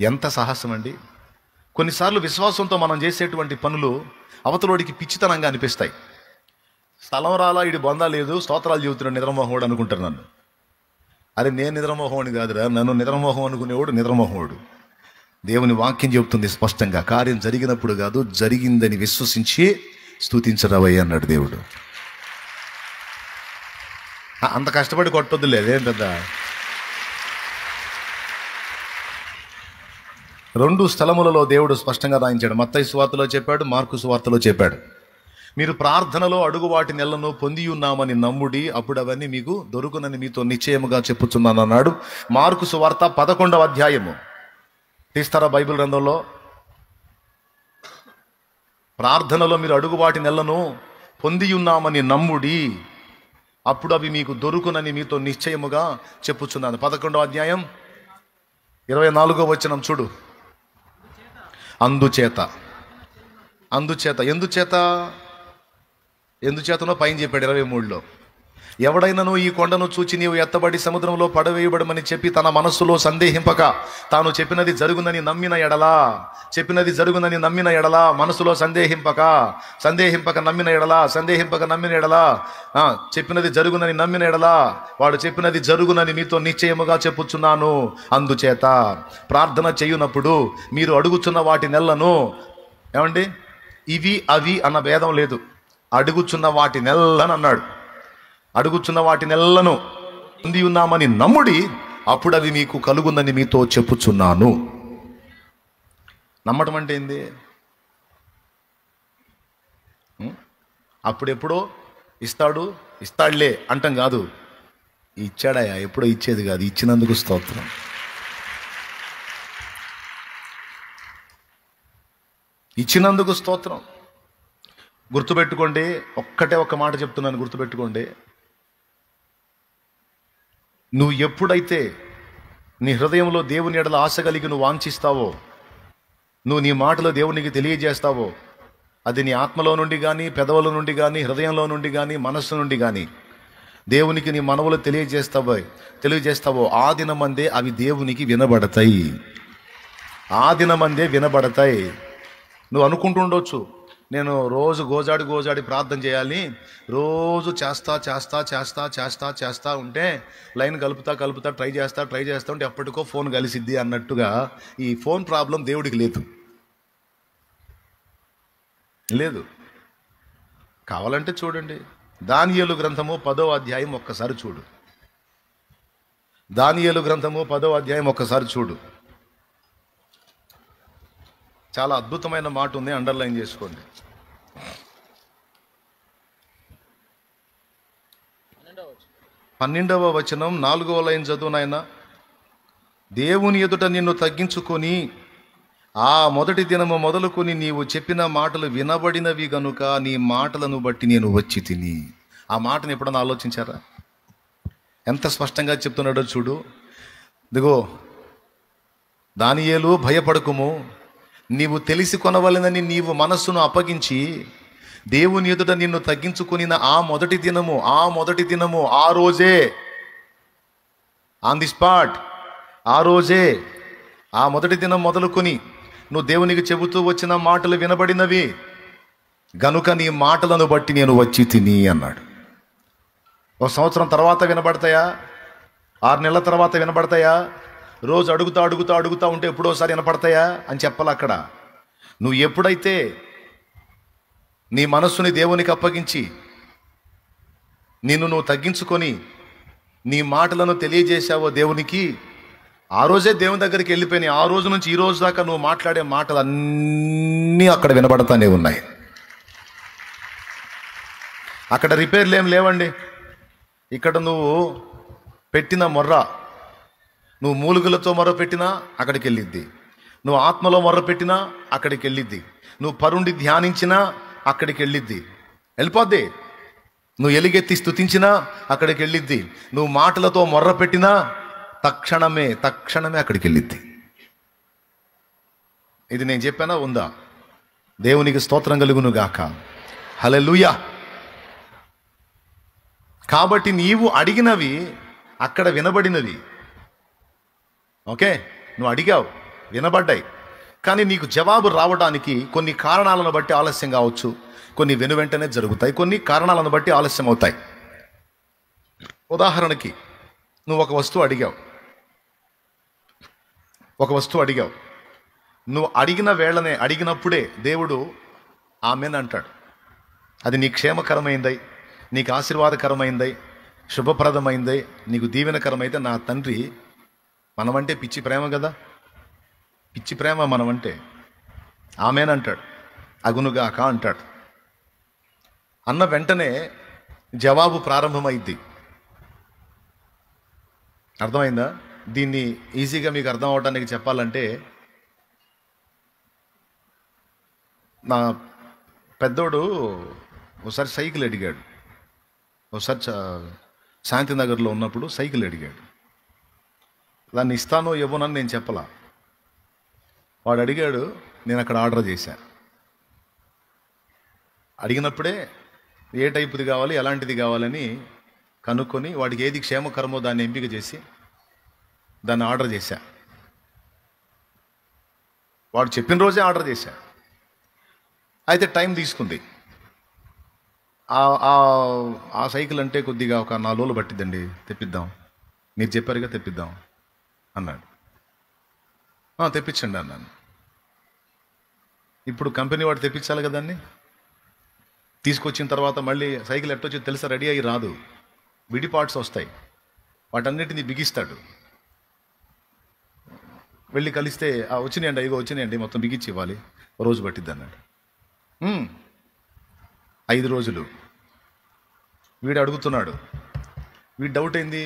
ఎంత సాహసం అండి. కొన్నిసార్లు విశ్వాసంతో మనం చేసేటువంటి పనులు అవతలోడికి పిచ్చితనంగా అనిపిస్తాయి. స్థలం రాలా, ఇడి బొందా లేదు, స్తోత్రాలు చెబుతున్నాడు నిద్రమోహముడు అనుకుంటారు నన్ను. అరే నేను నిద్రమోహముని కాదురా, నన్ను నిద్రమోహం అనుకునేవాడు నిద్రమోహముడు. దేవుని వాక్యం చెబుతుంది స్పష్టంగా, కార్యం జరిగినప్పుడు కాదు, జరిగిందని విశ్వసించి స్తుతించరావయ్య అన్నాడు దేవుడు. అంత కష్టపడి కొట్టొద్దులే, అదేం పెద్ద. 2 స్థలములలో దేవుడు స్పష్టంగా రాయించాడు. మత్తయి సువార్తలో చెప్పాడు, మార్కు సువార్తలో చెప్పాడు. మీరు ప్రార్థనలో అడుగు వాటి నెలను పొంది ఉన్నామని నమ్ముడి, అప్పుడు అవన్నీ మీకు దొరుకునని మీతో నిశ్చయముగా చెప్పుచున్నాను అన్నాడు. మార్కు సువార్త 11వ అధ్యాయము తీస్తారా బైబిల్ గ్రంథంలో? ప్రార్థనలో మీరు అడుగు వాటి నెలను పొంది ఉన్నామని నమ్ముడి, అప్పుడు అవి మీకు దొరుకునని మీతో నిశ్చయముగా చెప్పుచున్నాను. 11వ అధ్యాయం 24వ వచనం చూడు. అందుచేత ఎందుచేతనో పైన చెప్పాడు 23లో. ఎవడైనాను ఈ కొండను చూచి నీవు ఎత్తబడి సముద్రంలో పడవేయబడమని చెప్పి తన మనస్సులో సందేహింపక తాను చెప్పినది జరుగునని నమ్మిన ఎడలా, మనసులో సందేహింపక నమ్మిన ఎడలా, చెప్పినది జరుగునని నమ్మిన ఎడలా, వాడు చెప్పినది జరుగునని మీతో నిశ్చయముగా చెప్పుచున్నాను. అందుచేత ప్రార్థన చేయునప్పుడు మీరు అడుగుచున్న వాటి నెలను, ఏమండి, ఇవి అవి అన్న భేదం లేదు, అడుగుచున్న వాటి నెల్లని అన్నాడు. అడుగుచున్న వాటి నెల్లను పొంది ఉన్నామని నమ్ముడి, అప్పుడు అవి మీకు కలుగుందని మీతో చెప్పుచున్నాను. నమ్మటం అంటే ఏంది? అప్పుడెప్పుడో ఇస్తాడులే అంటాం కాదు. ఇచ్చాడయా, ఎప్పుడో ఇచ్చేది కాదు, ఇచ్చినందుకు స్తోత్రం. ఇచ్చినందుకు స్తోత్రం. గుర్తుపెట్టుకోండి, ఒక్క మాట చెప్తున్నాను, గుర్తుపెట్టుకోండి. నువ్వు ఎప్పుడైతే నీ హృదయంలో దేవుని ఎడల ఆశ కలిగి నువ్వు వాంఛిస్తావో, నువ్వు నీ మాటలో దేవునికి తెలియజేస్తావో, అది నీ ఆత్మలో నుండి కానీ, పెదవుల నుండి కానీ, హృదయంలో నుండి కానీ, మనస్సు నుండి కానీ దేవునికి నీ మనవులు తెలియజేస్తావో ఆ దినమందే అవి దేవునికి వినబడతాయి. నువ్వు అనుకుంటుండొచ్చు, నేను రోజు గోజాడి ప్రార్థన చేయాలి, రోజు చేస్తా ఉంటే లైన్ కలుపుతా ట్రై చేస్తా ఉంటే ఎప్పటికో ఫోన్ కలిసిద్ది అన్నట్టుగా ఈ ఫోన్ ప్రాబ్లం దేవుడికి లేదు. కావాలంటే చూడండి, దానియేలు గ్రంథము 10వ అధ్యాయం ఒక్కసారి చూడు. దానియేలు గ్రంథము 10వ అధ్యాయం ఒక్కసారి చూడు. చాలా అద్భుతమైన మాట ఉంది, అండర్లైన్ చేసుకోండి. 12వ వచనం 4వ లైన్ చదువు నాయన. దేవుని ఎదుట నిన్ను తగ్గించుకొని ఆ మొదటి దినము మొదలుకొని నీవు చెప్పిన మాటలు వినబడినవి గనుక నీ మాటలను బట్టి నేను వచ్చి తిని. ఆ మాటను ఎప్పుడన్నా ఆలోచించారా? ఎంత స్పష్టంగా చెప్తున్నాడో చూడు. ఇదిగో దానియేలు, భయపడకుము, నీవు తెలిసి కొనవలెనని నీవు మనస్సును అప్పగించి దేవుని ఎదుట నిన్ను తగ్గించుకునిన ఆ మొదటి దినము ఆ రోజే, ఆన్ ది స్పాట్, ఆ రోజే, ఆ మొదటి దినం మొదలుకొని నువ్వు దేవునికి చెబుతూ వచ్చిన మాటలు వినబడినవి గనుక నీ మాటలను బట్టి నేను వచ్చి తిని అన్నాడు. ఒక సంవత్సరం తర్వాత వినబడతాయా? 6 నెలల తర్వాత వినబడతాయా? రోజు అడుగుతా ఉంటే ఎప్పుడోసారి వినపడతాయా అని చెప్పాలి. అక్కడ నువ్వు ఎప్పుడైతే నీ మనస్సుని దేవునికి అప్పగించి నిన్ను నువ్వు తగ్గించుకొని నీ మాటలను తెలియజేశావో దేవునికి, ఆ రోజే దేవుని దగ్గరికి వెళ్ళిపోయినాయి. ఆ రోజు నుంచి ఈ రోజు దాకా నువ్వు మాట్లాడే మాటలు అన్నీ అక్కడ వినబడతానే ఉన్నాయి. అక్కడ రిపేర్లు ఏం లేవండి. ఇక్కడ నువ్వు పెట్టిన మొర్ర, నువ్వు మూలుగులతో మొర్ర పెట్టినా అక్కడికి వెళ్ళిద్ది, నువ్వు ఆత్మలో మొర్ర పెట్టినా అక్కడికి వెళ్ళిద్ది, నువ్వు పరుండి ధ్యానించినా అక్కడికి వెళ్ళిద్ది, వెళ్ళిపోద్ది. నువ్వు ఎలుగెత్తి స్తుతించినా అక్కడికి వెళ్ళిద్ది, నువ్వు మాటలతో మొర్ర పెట్టినా తక్షణమే అక్కడికి వెళ్ళిద్ది. ఇది నేను చెప్పానా? ఉందా? దేవునికి స్తోత్రం కలుగును గాక. హల్లెలూయా. కాబట్టి నీవు అడిగినవి అక్కడ వినబడినవి. ఓకే, నువ్వు అడిగావు, వినబడ్డాయి. కానీ నీకు జవాబు రావడానికి కొన్ని కారణాలను బట్టి ఆలస్యం కావచ్చు, కొన్ని వెనువెంటనే జరుగుతాయి, కొన్ని కారణాలను బట్టి ఆలస్యం అవుతాయి. ఉదాహరణకి నువ్వు ఒక వస్తువు అడిగావు, నువ్వు అడిగిన వేళనే, అడిగినప్పుడే దేవుడు ఆమెన్ అంటాడు. అది నీ క్షేమకరమైందై, నీకు ఆశీర్వాదకరమైందై, శుభప్రదమైందై, నీకు దీవెనకరమైతే నా తండ్రి, మనమంటే పిచ్చి ప్రేమ కదా, పిచ్చి ప్రేమ మనమంటే, ఆమెన్ అంటాడు, అగునుగాక అంటాడు. అన్న వెంటనే జవాబు ప్రారంభమైద్ది. అర్థమైందా? దీన్ని ఈజీగా మీకు అర్థం అవడానికి చెప్పాలంటే, నా పెద్దోడు ఒకసారి సైకిల్ అడిగాడు. ఒకసారి శాంతినగర్లో ఉన్నప్పుడు సైకిల్ అడిగాడు. దాన్ని ఇస్తానో ఇవ్వనని నేను చెప్పలా. వాడు అడిగాడు, నేను అక్కడ ఆర్డర్ చేశాను. అడిగినప్పుడే ఏ టైపుది కావాలి, ఎలాంటిది కావాలని కనుక్కొని వాడికి ఏది క్షేమకరమో దాన్ని ఎంపిక చేసి దాన్ని ఆర్డర్ చేశా. వాడు చెప్పిన రోజే ఆర్డర్ చేశా. అయితే టైం తీసుకుంది. ఆ సైకిల్ అంటే కొద్దిగా ఒక 4 రోజులు పట్టిద్దండి, తెప్పిద్దాం, మీరు చెప్పారుగా తెప్పిద్దాం అన్నాడు. తెప్పించండి అన్నాను. ఇప్పుడు కంపెనీ వాడు తెప్పించాలి కదా దాన్ని. తీసుకొచ్చిన తర్వాత మళ్ళీ సైకిల్ ఎట్టొచ్చి తెలుసా? రెడీ అయ్యి రాదు, విడి పార్ట్స్ వస్తాయి, వాటన్నిటిని బిగిస్తాడు. వెళ్ళి కలిస్తే వచ్చినాయండి మొత్తం బిగించి ఇవ్వాలి, రోజు పట్టిద్ది అన్నాడు. 5 రోజులు వీడు అడుగుతున్నాడు. వీడు డౌట్ ఏంది,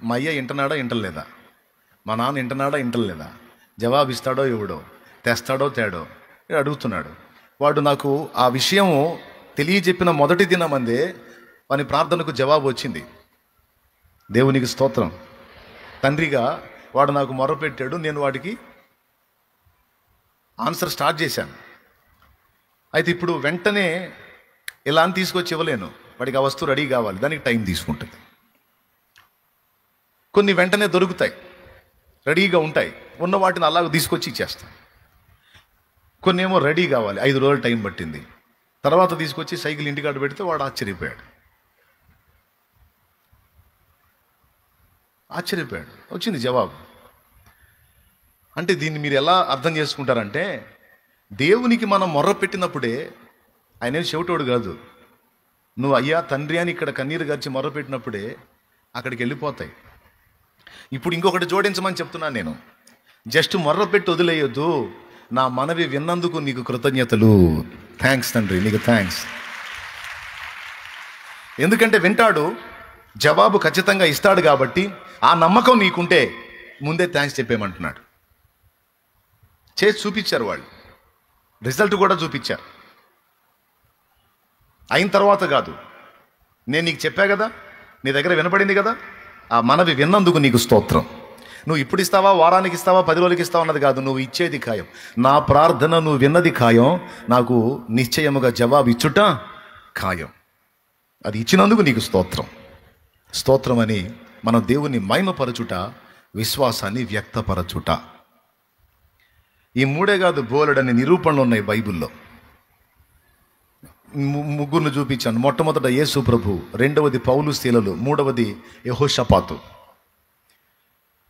మా అయ్య ఇంటనాడా ఇంటలేదా, మా నాన్న ఇంటనాడా ఇంటలేదా, జవాబు ఇస్తాడో ఇవ్వడో, తెస్తాడో తేడో వీడు అడుగుతున్నాడు. వాడు నాకు ఆ విషయం తెలియజెప్పిన మొదటి దినమందే వాని ప్రార్థనకు జవాబు వచ్చింది. దేవునికి స్తోత్రం. తండ్రిగా వాడు నాకు మొరపెట్టాడు, నేను వాడికి ఆన్సర్ స్టార్ట్ చేశాను. అయితే ఇప్పుడు వెంటనే ఇలా అని తీసుకొచ్చి ఇవ్వలేను, వాడికి ఆ వస్తువు రెడీ కావాలి, దానికి టైం తీసుకుంటుంది. కొన్ని వెంటనే దొరుకుతాయి, రెడీగా ఉంటాయి, ఉన్న వాటిని అలాగ తీసుకొచ్చి ఇచ్చేస్తాను. కొన్ని ఏమో రెడీ కావాలి, 5 రోజులు టైం పట్టింది. తర్వాత తీసుకొచ్చి సైకిల్ ఇంటికాడ పెడితే వాడు ఆశ్చర్యపోయాడు. వచ్చింది జవాబు. అంటే దీన్ని మీరు ఎలా అర్థం చేసుకుంటారంటే, దేవునికి మనం మొర్ర పెట్టినప్పుడే, ఆయన చెవిటోడు కాదు, నువ్వు అయ్యా తండ్రి అని ఇక్కడ కన్నీరు గర్చి మొర్ర పెట్టినప్పుడే అక్కడికి వెళ్ళిపోతాయి. ఇప్పుడు ఇంకొకటి జోడించమని చెప్తున్నాను నేను. జస్ట్ మొర్ర పెట్టి వదిలేయొద్దు, నా మనవి విన్నందుకు నీకు కృతజ్ఞతలు, థ్యాంక్స్ తండ్రి, నీకు థ్యాంక్స్. ఎందుకంటే వింటాడు, జవాబు ఖచ్చితంగా ఇస్తాడు కాబట్టి ఆ నమ్మకం నీకుంటే ముందే థ్యాంక్స్ చెప్పేయమంటున్నాడు. చేసి చూపించారు వాళ్ళు, రిజల్ట్ కూడా చూపించారు. అయిన తర్వాత కాదు, నేను నీకు చెప్పా కదా, నీ దగ్గర వినపడింది కదా, ఆ మనవి విన్నందుకు నీకు స్తోత్రం. నువ్వు ఇప్పుడు ఇస్తావా, వారానికి ఇస్తావా, 10 రోజులకి ఇస్తావా అన్నది కాదు, నువ్వు ఇచ్చేది ఖాయం. నా ప్రార్థన నువ్వు విన్నది ఖాయం, నాకు నిశ్చయముగా జవాబు ఇచ్చుట ఖాయం. అది ఇచ్చినందుకు నీకు స్తోత్రం. స్తోత్రం అని మనం దేవుని మహిమపరచుట, విశ్వాసాన్ని వ్యక్తపరచుట. ఈ మూడే కాదు, బోలెడని నిరూపణలు ఉన్నాయి బైబిల్లో. ముగ్గురును చూపించాను. మొట్టమొదట యేసు ప్రభు, రెండవది పౌలు శీలలు, మూడవది యెహోషాపాతు.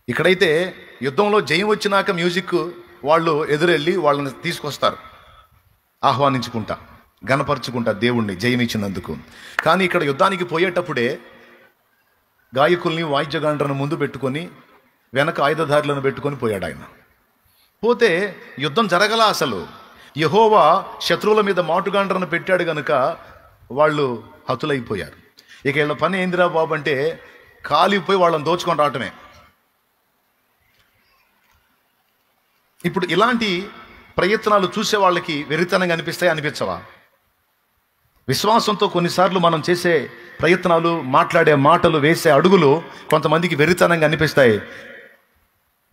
ఇక్కడైతే యుద్ధంలో జయం వచ్చినాక మ్యూజిక్ వాళ్ళు ఎదురెళ్ళి వాళ్ళని తీసుకొస్తారు, ఆహ్వానించుకుంటా, గణపరుచుకుంటా దేవుణ్ణి జయం ఇచ్చినందుకు. కానీ ఇక్కడ యుద్ధానికి పోయేటప్పుడే గాయకుల్ని, వాయిద్యగాండ్రను ముందు పెట్టుకొని వెనక ఆయుధధారులను పెట్టుకొని పోయాడు ఆయన. పోతే యుద్ధం జరగల. అసలు యెహోవా శత్రువుల మీద మాటుగాండ్రను పెట్టాడు గనుక వాళ్ళు హతులైపోయారు. ఇక వీళ్ళ పని ఏందిరా బాబు అంటే కాలిపోయి వాళ్ళని దోచుకొని రావటమే. ఇప్పుడు ఇలాంటి ప్రయత్నాలు చూసే వాళ్ళకి వెరితనంగా అనిపిస్తాయి, అనిపించవా? విశ్వాసంతో కొన్నిసార్లు మనం చేసే ప్రయత్నాలు, మాట్లాడే మాటలు, వేసే అడుగులు కొంతమందికి వెరితనంగా అనిపిస్తాయి.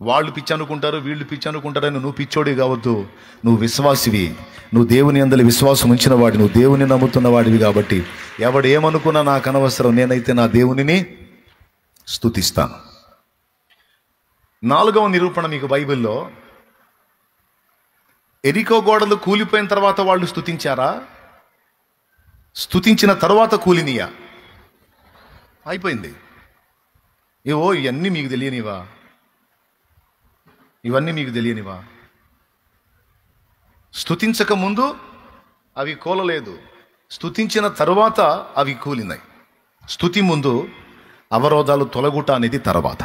వాళ్ళు పిచ్చి అనుకుంటారు, వీళ్ళు పిచ్చి అనుకుంటారని నువ్వు పిచ్చోడి కావద్దు. నువ్వు విశ్వాసివి, నువ్వు దేవుని యందలి విశ్వాసం ఉంచిన వాడి, నువ్వు దేవుని నమ్ముతున్న వాడివి. కాబట్టి ఎవడు ఏమనుకున్నా నాకు అనవసరం, నేనైతే నా దేవునిని స్తుతిస్తాను. 4వ నిరూపణ మీకు బైబిల్లో, ఎరికో గోడలు కూలిపోయిన తర్వాత వాళ్ళు స్తుతించారా? స్తుతించిన తర్వాత కూలినియా? అయిపోయింది. ఇవన్నీ మీకు తెలియనివా? ఇవన్నీ మీకు తెలియనివా? స్తుతించక ముందు అవి కూలలేదు, స్తుతించిన తరువాత అవి కూలినాయి. స్తుతి ముందు, అవరోధాలు తొలగుట అనేది తర్వాత.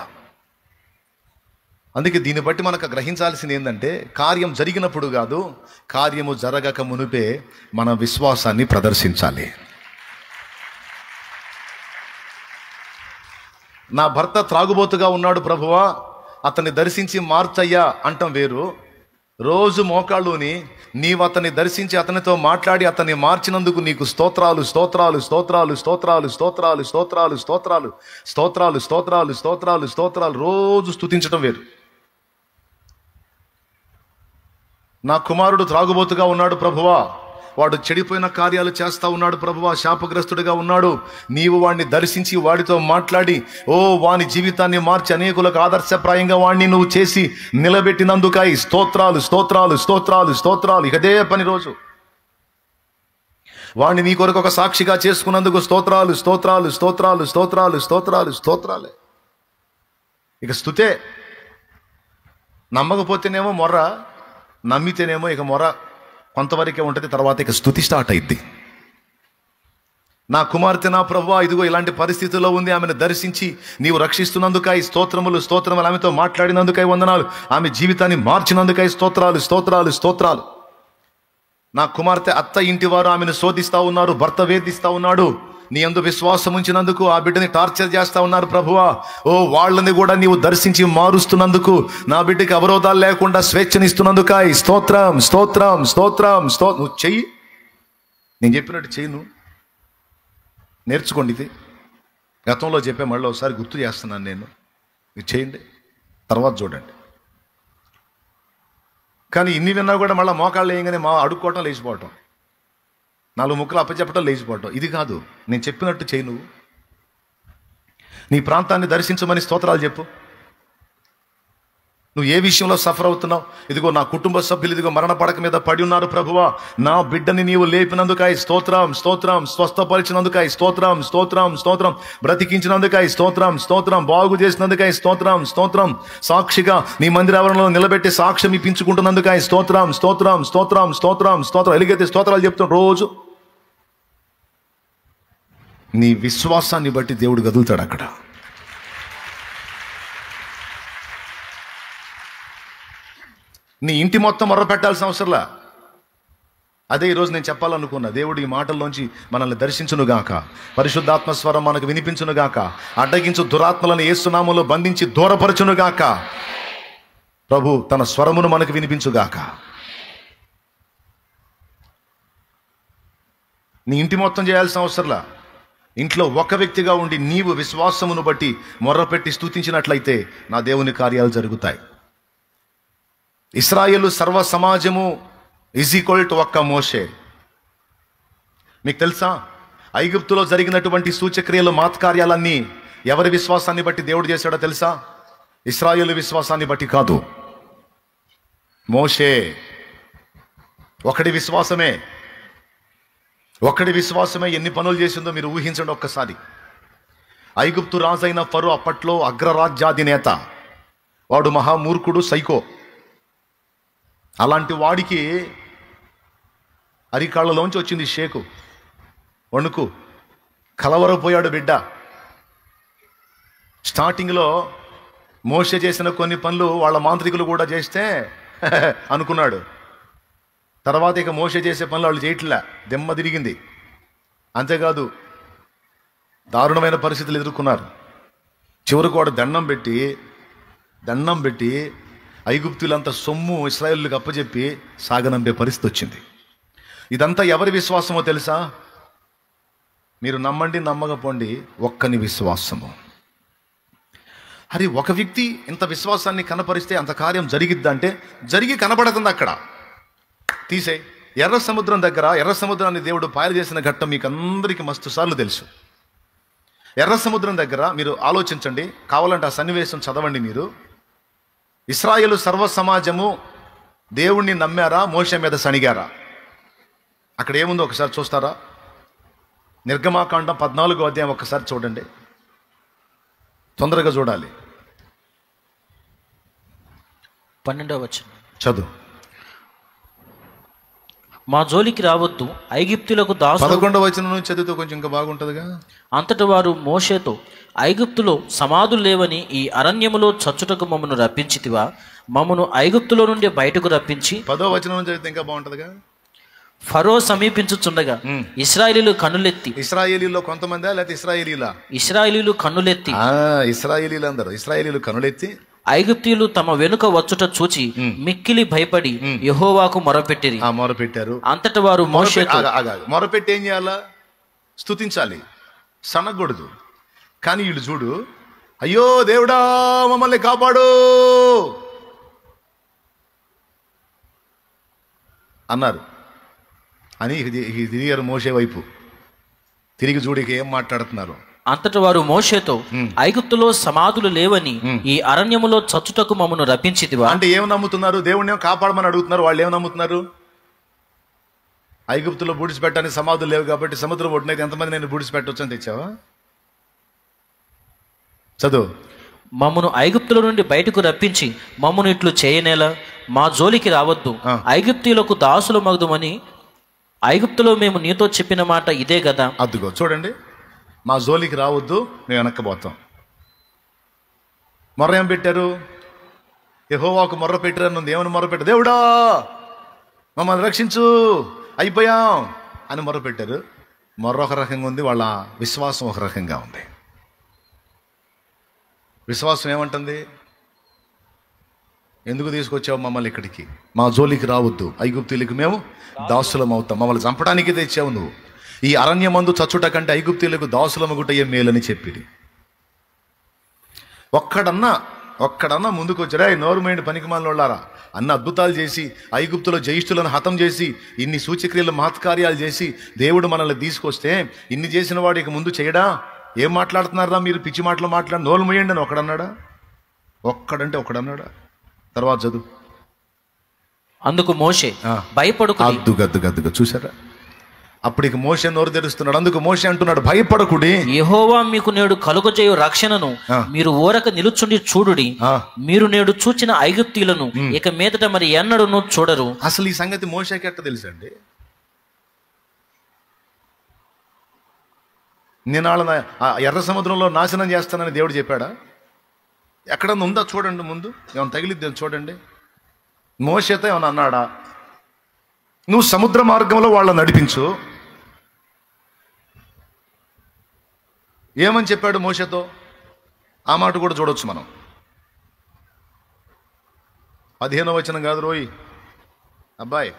అందుకే దీన్ని బట్టి మనకు గ్రహించాల్సింది ఏంటంటే, కార్యం జరిగినప్పుడు కాదు, కార్యము జరగక మునుపే మన విశ్వాసాన్ని ప్రదర్శించాలి. నా భర్త త్రాగుబోతుగా ఉన్నాడు ప్రభువా, అతన్ని దర్శించి మార్చయ్యా అంటాం వేరు. రోజు మోకాళ్ళుని నీవు అతన్ని దర్శించి అతనితో మాట్లాడి అతన్ని మార్చినందుకు నీకు స్తోత్రాలు, స్తోత్రాలు, స్తోత్రాలు, స్తోత్రాలు, స్తోత్రాలు, స్తోత్రాలు, స్తోత్రాలు, స్తోత్రాలు, స్తోత్రాలు, స్తోత్రాలు, స్తోత్రాలు, రోజు స్తుతించడం వేరు. నా కుమారుడు త్రాగుబోతుగా ఉన్నాడు ప్రభువా, వాడు చెడిపోయిన కార్యాలు చేస్తా ఉన్నాడు ప్రభువా, శాపగ్రస్తుడిగా ఉన్నాడు, నీవు వాడిని దర్శించి వాడితో మాట్లాడి వాని జీవితాన్ని మార్చి అనేకులకు ఆదర్శప్రాయంగా వాడిని నువ్వు చేసి నిలబెట్టినందుకై స్తోత్రాలు, స్తోత్రాలు, స్తోత్రాలు, స్తోత్రాలు. ఇకదే పని రోజు. వాడిని నీ కొరకు ఒక సాక్షిగా చేసుకున్నందుకు స్తోత్రాలు, స్తోత్రాలు, స్తోత్రాలు, స్తోత్రాలు, స్తోత్రాలు, స్తోత్రాలే. ఇక స్తుతే. నమ్మకపోతేనేమో మొర్ర, నమ్మితేనేమో ఇక మొర కొంతవరకే ఉంటుంది, తర్వాత ఇక స్తుతి స్టార్ట్ అయింది. నా కుమార్తె నా ప్రభువా ఇదిగో ఇలాంటి పరిస్థితుల్లో ఉంది, ఆమెను దర్శించి నీవు రక్షిస్తున్నందుకై స్తోత్రములు, స్తోత్రములు, ఆమెతో మాట్లాడినందుకై వందనాలు, ఆమె జీవితాన్ని మార్చినందుకై స్తోత్రాలు, స్తోత్రాలు, స్తోత్రాలు. నా కుమార్తె అత్త ఇంటి వారు ఆమెను శోధిస్తా ఉన్నారు, భర్త వేధిస్తా ఉన్నాడు, నీ యందు విశ్వాసం ఉంచినందుకు ఆ బిడ్డని టార్చర్ చేస్తా ఉన్నారు ప్రభువా, వాళ్ళని కూడా నీవు దర్శించి మారుస్తున్నందుకు, నా బిడ్డకి అవరోధాలు లేకుండా స్వేచ్ఛనిస్తున్నందుకై స్తోత్రం, స్తోత్రం, స్తోత్రం, నువ్వు చెయ్యి, నేను చెప్పినట్టు చెయ్యి, నువ్వు నేర్చుకోండి. ఇది గతంలో చెప్పే, మళ్ళీ ఒకసారి గుర్తు చేస్తున్నాను నేను. ఇది చేయండి, తర్వాత చూడండి. కానీ ఇన్ని విన్నా కూడా మళ్ళీ మోకాళ్ళు వేయగానే అడుక్కోవటం, లేచిపోవటం, 4 ముక్కలు అప్పచెప్పటం, లేచిపోవటం. ఇది కాదు, నేను చెప్పినట్టు చేయి. నువ్వు నీ ప్రాంతాన్ని దర్శించమని స్తోత్రాలు చెప్పు. నువ్వు ఏ విషయంలో సఫర్ అవుతున్నావు? ఇదిగో నా కుటుంబ సభ్యులు ఇదిగో మరణ పడక మీద పడి ఉన్నారు ప్రభువా, నా బిడ్డని నీవు లేపినందుకై స్తోత్రం, స్తోత్రం, స్వస్థపరిచినందుకై స్తోత్రం, స్తోత్రం, స్తోత్రం, బ్రతికించినందుకై స్తోత్రం, స్తోత్రం, బాగు చేసినందుకై స్తోత్రం, స్తోత్రం, సాక్షిగా నీ మందిరావరణలో నిలబెట్టి సాక్ష్యం ఇప్పించుకుంటున్నందుకై స్తోత్రం, స్తోత్రం, స్తోత్రం, స్తోత్రం, స్తోత్రం. ఎలుగైతే స్తోత్రాలు చెప్తాం రోజు. నీ విశ్వాసాన్ని బట్టి దేవుడు కదులుతాడు అక్కడ. నీ ఇంటి మొత్తం మొర్ర పెట్టాల్సిన అవసరంలా. అదే ఈరోజు నేను చెప్పాలనుకున్నా. దేవుడు ఈ మాటల్లోంచి మనల్ని దర్శించునుగాక, పరిశుద్ధాత్మ స్వరం మనకు వినిపించునుగాక, అడ్డగించు దురాత్మలను యేసు నామములో బంధించి దూరపరచునుగాక, ప్రభు తన స్వరమును మనకు వినిపించుగాక. నీ ఇంటి మొత్తం చేయాల్సిన అవసరంలా. ఇంట్లో ఒక వ్యక్తిగా ఉండి నీవు విశ్వాసమును బట్టి మొర్రపెట్టి స్తుతించినట్లయితే నా దేవుని కార్యాలు జరుగుతాయి. ఇశ్రాయేలు సర్వ సమాజము ఈజ్ ఈక్వల్ టు ఒక్క మోషే. మీకు తెలుసా, ఐగుప్తులో జరిగినటువంటి సూచక్రియలు మాత్కార్యాలన్నీ ఎవరి విశ్వాసాన్ని బట్టి దేవుడు చేశాడో తెలుసా? ఇశ్రాయేలు విశ్వాసాన్ని బట్టి కాదు. మోషే ఒకడి విశ్వాసమే ఎన్ని పనులు చేసిందో మీరు ఊహించండి ఒక్కసారి. ఐగుప్తు రాజైన ఫరో అప్పట్లో అగ్రరాజ్యాధినేత, వాడు మహామూర్ఖుడు, సైకో. అలాంటి వాడికి అరికాళ్ళలోంచి వచ్చింది షేకు, వణుకు, కలవరపోయాడు బిడ్డ. స్టార్టింగ్లో మోషే చేసిన కొన్ని పనులు వాళ్ళ మాంత్రికులు కూడా చేస్తే అనుకున్నాడు. తర్వాత ఇక మోషే చేసే పనులు వాళ్ళు చేయట్లే, దెమ్మ తిరిగింది. అంతేకాదు, దారుణమైన పరిస్థితులు ఎదుర్కొన్నారు. చివరికి వాడు దండం పెట్టి ఐగుప్తులంతా సొమ్ము ఇశ్రాయేలులకు అప్పచెప్పి సాగనంపే పరిస్థితి వచ్చింది. ఇదంతా ఎవరి విశ్వాసమో తెలుసా? మీరు నమ్మండి నమ్మకపోండి, ఒక్కని విశ్వాసము. అరే, ఒక వ్యక్తి ఇంత విశ్వాసాన్ని కనపరిస్తే అంత కార్యం జరిగిద్దంటే జరిగి కనపడుతుంది. అక్కడ తీసే ఎర్ర సముద్రాన్ని దేవుడు పాయలు చేసిన ఘట్టం మీకు అందరికీ మస్తు సార్లు తెలుసు. ఎర్ర సముద్రం దగ్గర మీరు ఆలోచించండి, కావాలంటే ఆ సన్నివేశం చదవండి మీరు. ఇశ్రాయేలు సర్వ సమాజము దేవుణ్ణి నమ్మారా, మోషే మీద సణిగారా? అక్కడ ఏముందో ఒకసారి చూస్తారా? నిర్గమాకాండం 14వ అధ్యాయం ఒక్కసారి చూడండి, తొందరగా చూడాలి. 12వ వచనం చదువు. మా జోలికి రావద్దు, ఐగుప్తులకు దాసు. 11వ వచనం నుంచి చదివితే కొంచెం ఇంకా బాగుంటుందిగా. అంతటి వారు మోషేతో, ఐగుప్తులో సమాధులు లేవని ఈ అరణ్యములో చచ్చుటకు మమ్మను రప్పించితివా? మమ్మను ఐగుప్తులో నుండి బయటకు రప్పించి. 10వ వచనం నుంచి చదివితే ఇంకా బాగుంటుందిగా. ఫరో సమీపించుచుండగా ఇశ్రాయేలీలు కన్నులెత్తి. ఇశ్రాయేలీలో కొంతమంది లేకపోతే ఇశ్రాయేలీలు కన్నులెత్తి. ఇశ్రాయేలీలు కన్నులెత్తి ఐగుప్తీయులు తమ వెనుక వచ్చుట చూచి మిక్కిలి భయపడి యెహోవాకు మొరపెట్టిరి. మొరపెట్టారు. అంతట వారు మోషేతో, మొరపెట్టి ఏం చేయాలా? స్తుతించాలి, సనగకూడదు. కానీ వీళ్ళు చూడు, అయ్యో దేవుడా మమ్మల్ని కాపాడు అన్నారు అని తిరిగారు మోషే వైపు. తిరిగి చూడికి ఏం మాట్లాడుతున్నారు. అంతట వారు మోషేతో, ఐగుప్తులో సమాధులు లేవని ఈ అరణ్యములో చచ్చుటకు మమ్మను రప్పించితివా? అంటే ఏం నమ్ముతున్నారు? దేవుణ్ణి కాపాడమని అడుగుతున్నారు. వాళ్ళు ఏం నమ్ముతున్నారు? ఐగుప్తులో బూడిసిపెట్టడానికి సమాధులు లేవు కాబట్టి సముద్రం ఒడ్డునైతే ఎంతమంది నేను బూడిసిపెట్టవచ్చు అని తెచ్చావా? చదువు. మమ్మను ఐగుప్తుల నుండి బయటకు రప్పించి మమ్మను ఇట్లు చేయనేలా? మా జోలికి రావద్దు, ఐగుప్తీయులకు దాసులు మగుదుమని ఐగుప్తులో మేము నీతో చెప్పిన మాట ఇదే కదా. అద్దుగో చూడండి, మా జోలికి రావద్దు, మేము వెనక్కిపోతాం. మొర్ర ఏం పెట్టారు? యెహోవాకు మొర్ర పెట్టారు. ఏమని మొర్ర పెట్టారు? దేవుడా మమ్మల్ని రక్షించు, అయిపోయాం అని మొర్ర పెట్టారు. మొర్ర ఒక రకంగా ఉంది, వాళ్ళ విశ్వాసం ఒక రకంగా ఉంది. విశ్వాసం ఏమంటుంది? ఎందుకు తీసుకొచ్చావు మమ్మల్ని ఇక్కడికి? మా జోలికి రావద్దు, ఐగుప్తీయులకు మేము దాసులం అవుతాం, మమ్మల్ని చంపడానికి తెచ్చావు నువ్వు. ఈ అరణ్యమందు చచ్చుట కంటే ఐగుప్తీయులకు దాసులమగుటయ్యే మేలని చెప్పిడి. ఒక్కడన్నా ముందుకు వచ్చారా? నోరుమైండి పనికిమాలినోళ్ళారా, అన్న అద్భుతాలు చేసి ఐగుప్తులో జయిష్ఠులను హతం చేసి ఇన్ని సూచక్రియలు మహత్కార్యాలు చేసి దేవుడు మనల్ని తీసుకొస్తే ఇన్ని చేసిన వాడికి ముందు చేయడా? ఏం మాట్లాడుతున్నారా మీరు? పిచ్చి మాటలు మాట్లాడి నోరు మూయండి అని ఒకడన్నాడా? ఒక్కడన్నాడా? తర్వాత చదువు. అందుకు మోషే భయపడకు. అద్దుగద్దుగా చూసారా? అప్పటికి మోషే నోరు తెరుస్తున్నాడు. అందుకు మోషే అంటున్నాడు, భయపడకుడి, యెహోవా మీకు నేడు కలుగజేయు రక్షణను మీరు ఊరక నిలుచుండి చూడుడి. మీరు నేడు చూచిన ఐగుప్తీయులను ఇక మీదట మరి ఎన్నడూను చూడరు. అసలు ఈ సంగతి మోషేకి ఎట్ట తెలుసండి? నేను వాళ్ళ ఎర్ర సముద్రంలో నాశనం చేస్తానని దేవుడు చెప్పాడా? ఎక్కడన్నా ఉందా చూడండి, ముందు ఏమైనా తగిలిద్దాం చూడండి. మోషేతో ఏమైనా అన్నాడా? నువ్వు సముద్ర మార్గంలో వాళ్ళని నడిపించు. ఏమని చెప్పాడు మోషేతో? ఆ మాట కూడా చూడొచ్చు మనం. 15వ వచనం కాదు రోయ్ అబ్బాయి,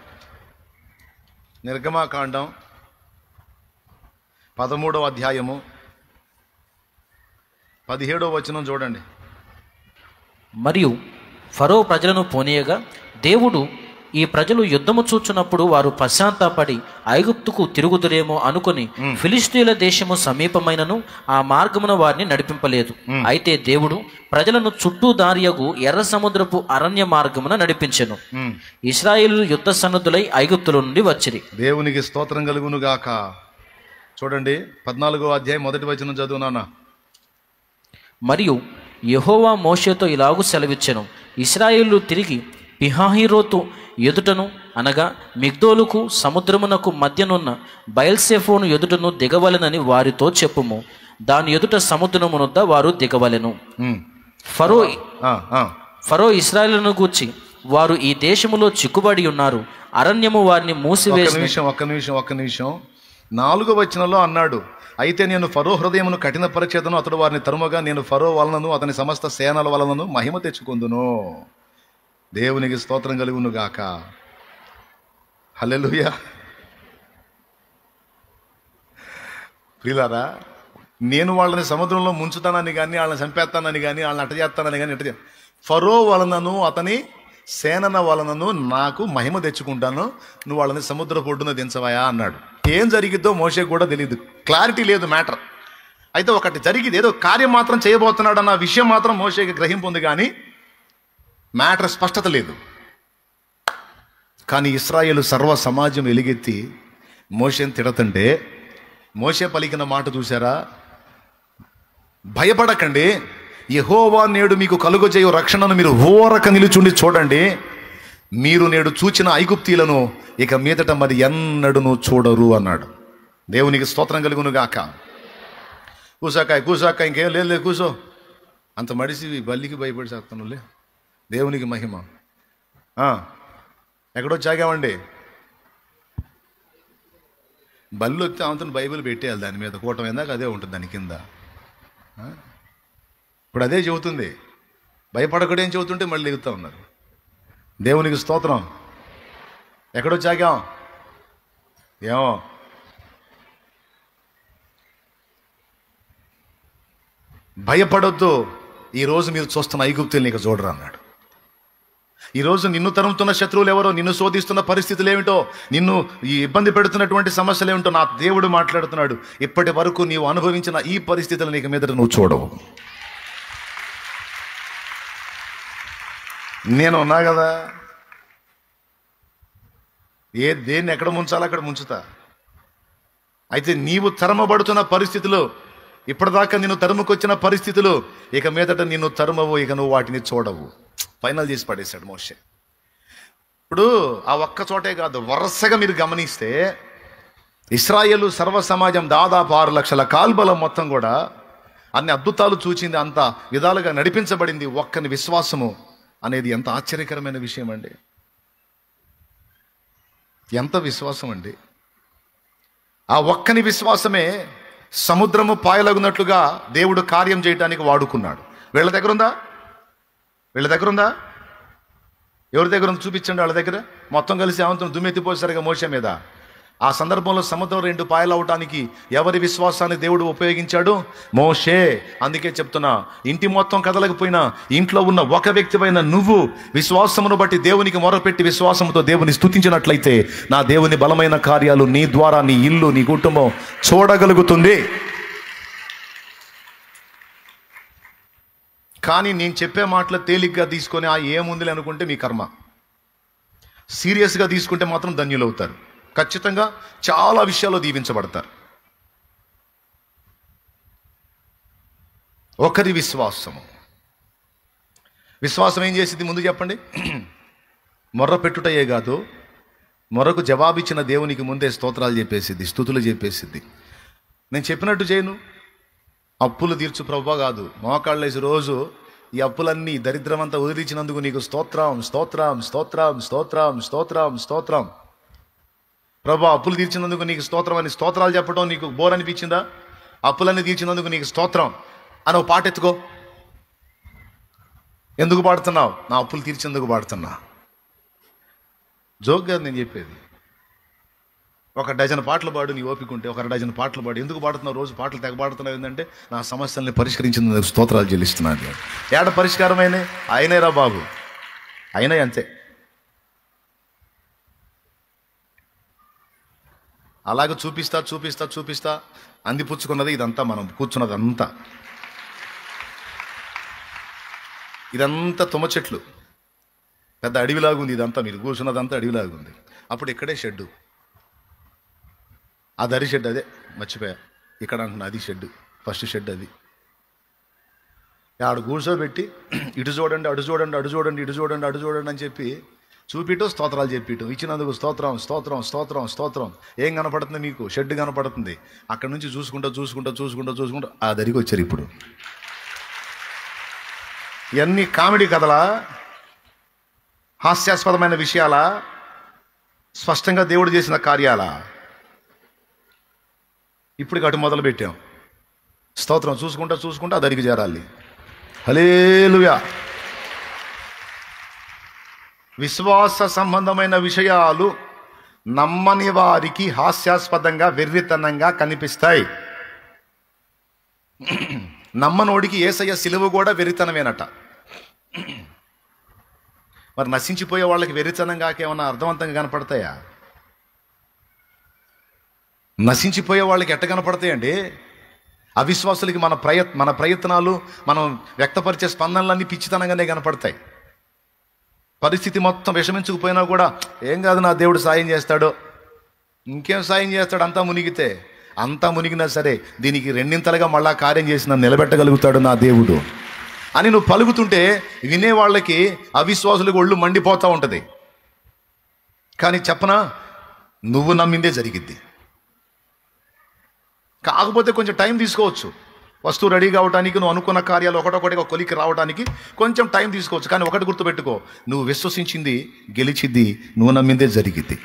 నిర్గమాకాండం 13వ అధ్యాయము 17వ వచనం చూడండి. మరియు ఫరో ప్రజలను పోనీయగా దేవుడు, ఈ ప్రజలు యుద్ధము చూచున్నప్పుడు వారు పశ్చాత్తాపడి ఐగుప్తుకు తిరుగుదురేమో అనుకుని ఫిలిష్తీయుల దేశము సమీపమైనను ఆ మార్గమున వారిని నడిపింపలేదు. అయితే దేవుడు ప్రజలను చుట్టూ దారియగు ఎర్ర సముద్రపు అరణ్య మార్గమున నడిపించెను. ఇశ్రాయేలు యుద్ధ సన్నద్ధులై ఐగుప్తుల నుండి వచ్చిరి. దేవునికి స్తోత్రం కలుగును గాక. చూడండి 14వ అధ్యాయం 1వ వచనం చదువునానా. మరియు యెహోవా మోషేతో ఇలాగు సెలవిచ్చెను, ఇశ్రాయేలు తిరిగి పిహాహిరోతు ఎదుటను అనగా మిగ్దోలుకు సముద్రమునకు మధ్యనున్న బయల్సెఫోను ఎదుటను దిగవలెనని వారితో చెప్పుము. దాని ఎదుట సముద్రమునొద్ద వారు దిగవలెను. ఫరో ఇశ్రాయేలును గూర్చి, వారు ఈ దేశములో చిక్కుబడి ఉన్నారు, అరణ్యము వారిని మూసివేసి. ఒక్క నిమిషం 4వ వచనంలో అన్నాడు, అయితే నేను ఫరో హృదయమును కఠినపరిచేదను, అతడు వారిని తరుమగా నేను ఫరో వలనను అతని సమస్త సేనల వలనను మహిమ తెచ్చుకుందును. దేవునికి స్తోత్రం కలుగును గాక. హల్లెలూయా. ప్రియులారా, నేను వాళ్ళని సముద్రంలో ముంచుతానని కానీ, వాళ్ళని చంపేస్తానని కానీ, వాళ్ళని అట్ట చేస్తానని కానీ, ఫరో వలనను అతని సేనన వలనను నాకు మహిమ తెచ్చుకుంటాను, నువ్వు వాళ్ళని సముద్ర పొడ్డున దించవాయా అన్నాడు. ఏం జరిగిద్దో మోషేకు కూడా తెలియదు, క్లారిటీ లేదు మ్యాటర్. అయితే ఒకటి జరిగింది, ఏదో కార్యం మాత్రం చేయబోతున్నాడు అన్న విషయం మాత్రం మోషేకి గ్రహింపు ఉంది, కానీ మ్యాటర్ స్పష్టత లేదు. కానీ ఇశ్రాయేలు సర్వ సమాజం ఎలుగెత్తి మోషేని తిడతంటే మోషే పలికిన మాట చూసారా? భయపడకండి, యెహోవా నేడు మీకు కలుగజేయు రక్షణను మీరు ఓరక నిలుచుండి చూడండి. మీరు నేడు చూచిన ఐగుప్తీలను ఇక మీదట మరి ఎన్నడూ చూడరు అన్నాడు. దేవునికి స్తోత్రం కలుగును గాక. కూసాక ఇంకేం లేదు, కూసో. అంత మడిసి బల్లికి భయపడి చేస్తానులే. దేవునికి మహిమ. ఎక్కడో చాగామండి, బల్లి వస్తే ఆమెతో బైబిల్ పెట్టేయాలి, దాని మీద కూటం ఏందాక అదే ఉంటుంది దాని కింద. ఇప్పుడు అదే చెబుతుంది, భయపడకూడేం చెబుతుంటే మళ్ళీ ఎగుతూ ఉన్నారు. దేవునికి స్తోత్రం. ఎక్కడో చాగాం, ఏమో భయపడొద్దు, ఈరోజు మీరు చూస్తున్న ఐగుప్తుల్ని ఇక చూడరు అన్నాడు. ఈరోజు నిన్ను తరుముతున్న శత్రువులు ఎవరో, నిన్ను శోధిస్తున్న పరిస్థితులు ఏమిటో, నిన్ను ఈ ఇబ్బంది పెడుతున్నటువంటి సమస్యలు ఏమిటో నా దేవుడు మాట్లాడుతున్నాడు. ఇప్పటి వరకు నీవు అనుభవించిన ఈ పరిస్థితులు నీకు మీదట నువ్వు చూడవు. నేను ఉన్నా కదా, దేన్ని ఎక్కడ ముంచాలో అక్కడ ముంచుతా. అయితే నీవు తరమబడుతున్న పరిస్థితులు, ఇప్పటిదాకా నిన్ను తరుముకొచ్చిన పరిస్థితులు ఇక మీదట నిన్ను తరుమవు, ఇక నువ్వు వాటిని చూడవు. ఫైనల్ చేసి పడేశాడు మోషే. ఇప్పుడు ఆ ఒక్క చోటే కాదు, వరుసగా మీరు గమనిస్తే ఇశ్రాయేలు సర్వ సమాజం దాదాపు 6 లక్షల కాల్బలం మొత్తం కూడా అన్ని అద్భుతాలు చూచింది, అంత విధాలుగా నడిపించబడింది. ఒక్కని విశ్వాసము అనేది ఎంత ఆశ్చర్యకరమైన విషయం అండి. ఎంత విశ్వాసం అండి. ఆ ఒక్కని విశ్వాసమే సముద్రము పాయలగునట్లుగా దేవుడు కార్యం చేయడానికి వాడుకున్నాడు. వీళ్ళ దగ్గర ఉందా? ఎవరి దగ్గర ఉంది? చూపించండి. వాళ్ళ దగ్గర మొత్తం కలిసి ఆవంతం దుమ్మెత్తిపోసారుగా మోషే మీద. ఆ సందర్భంలో సముద్రం 2 పాయలు అవటానికి ఎవరి విశ్వాసాన్ని దేవుడు ఉపయోగించాడు? మోషే. అందుకే చెప్తున్నా, ఇంటి మొత్తం కదలకపోయినా ఇంట్లో ఉన్న ఒక వ్యక్తి పైన నువ్వు విశ్వాసమును బట్టి దేవునికి మొరపెట్టి విశ్వాసముతో దేవుని స్తుతించినట్లయితే నా దేవుని బలమైన కార్యాలు నీ ద్వారా నీ ఇల్లు, నీ కుటుంబం చూడగలుగుతుంది. కానీ నేను చెప్పే మాటలు తేలిగ్గా తీసుకొని ఏముందిలే అనుకుంటే మీ కర్మ. సీరియస్గా తీసుకుంటే మాత్రం ధన్యులవుతారు. ఖచ్చితంగా చాలా విషయాల్లో దీవించబడతారు. ఒకరి విశ్వాసం ఏం చేసింది ముందు చెప్పండి? మొర్ర పెట్టుటయే కాదు, మొరకు జవాబిచ్చిన దేవునికి ముందే స్తోత్రాలు చెప్పేసిద్ది, స్తుతులు చెప్పేసిద్ది. నేను చెప్పినట్టు చేయను, అప్పులు తీర్చు ప్రభువా కాదు, మోకాళ్ళు వేసి రోజు ఈ అప్పులన్నీ దరిద్రమంతా వదిలించినందుకు నీకు స్తోత్రం స్తోత్రం స్తోత్రం స్తోత్రం స్తోత్రం స్తోత్రం. ప్రభా అప్పులు తీర్చినందుకు నీకు స్తోత్రం అని స్తోత్రాలు చెప్పడం నీకు బోర్ అనిపించిందా? అప్పులన్నీ తీర్చినందుకు నీకు స్తోత్రం అని ఒక పాట ఎత్తుకో. ఎందుకు పాడుతున్నావు? నా అప్పులు తీర్చేందుకు పాడుతున్నా. జోక్గా నేను చెప్పేది. ఒక డజన్ పాటలు పాడు నీ ఓపిక ఉంటే, ఒక డజన్ పాటలు పాడు. ఎందుకు పాడుతున్నావు? రోజు పాటలు తెగ పాడుతున్నావు ఏంటంటే, నా సమస్యల్ని పరిష్కరించిన స్తోత్రాలు చెల్లిస్తున్నాను. ఏడ పరిష్కారమైనా ఆయనేరా బాబు, అయినా అంతే. అలాగే చూపిస్తా చూపిస్తా చూపిస్తా అందిపుచ్చుకున్నది ఇదంతా, మనం కూర్చున్నది అంతా, ఇదంతా తుమ్మ చెట్లు, పెద్ద అడవిలాగుంది ఇదంతా. మీరు కూర్చున్నదంతా అడవిలాగుంది. అప్పుడు ఇక్కడే షెడ్డు, అది అరి షెడ్, అదే మర్చిపోయా, ఇక్కడ అంటున్నా, అది షెడ్, ఫస్ట్ షెడ్ అది. ఆడు కూర్చోబెట్టి ఇటు చూడండి, అటు చూడండి, అటు చూడండి, ఇటు చూడండి, అటు చూడండి అని చెప్పి చూపిటూ స్తోత్రాలు చెప్పిటూ, ఇచ్చినందుకు స్తోత్రం స్తోత్రం స్తోత్రం స్తోత్రం. ఏం కనపడుతుంది మీకు? షెడ్ కనపడుతుంది. అక్కడ నుంచి చూసుకుంటూ చూసుకుంటూ చూసుకుంటూ చూసుకుంటూ ఆ దరికి వచ్చారు. ఇప్పుడు ఇవన్నీ కామెడీ కథలా, హాస్యాస్పదమైన విషయాలా, స్పష్టంగా దేవుడు చేసిన కార్యాలా? ఇప్పుడు అటు మొదలు పెట్టాం. స్తోత్రం చూసుకుంటా చూసుకుంటా ఆ దరికి చేరాలి. హల్లెలూయా. విశ్వాస సంబంధమైన విషయాలు నమ్మని వారికి హాస్యాస్పదంగా, వెర్రితనంగా కనిపిస్తాయి. నమ్మనోడికి యేసయ్య సిలువ కూడా వెర్రితనమేనట. మరి నశించిపోయే వాళ్ళకి వెర్రితనంగా ఏమన్నా అర్థవంతంగా కనపడతాయా? నశించిపోయే వాళ్ళకి ఎట్ట కనపడతాయండి? అవిశ్వాసులకి మన ప్రయత్నాలు, మనం వ్యక్తపరిచే స్పందనలన్నీ పిచ్చితనంగానే కనపడతాయి. పరిస్థితి మొత్తం విషమించుకుపోయినా కూడా ఏం కాదు, నా దేవుడు సాయం చేస్తాడు. ఇంకేం సాయం చేస్తాడు? అంతా మునిగినా సరే దీనికి రెండింతలుగా మళ్ళా కార్యం చేసి నన్ను నిలబెట్టగలుగుతాడు నా దేవుడు అని నువ్వు పలుకుతుంటే వినేవాళ్ళకి, అవిశ్వాసులకు ఒళ్ళు మండిపోతూ ఉంటుంది. కానీ చెప్పనా, నువ్వు నమ్మిందే జరిగిద్ది. కాకపోతే కొంచెం టైం తీసుకోవచ్చు. వస్తువు రెడీ కావడానికి, నువ్వు అనుకున్న కార్యాలు ఒకటొకటిగా కొలికి రావడానికి కొంచెం టైం తీసుకోవచ్చు. కానీ ఒకటి గుర్తుపెట్టుకో, నువ్వు విశ్వసించింది గెలిచిద్ది, నువ్వు నమ్మిందే జరిగిద్ది.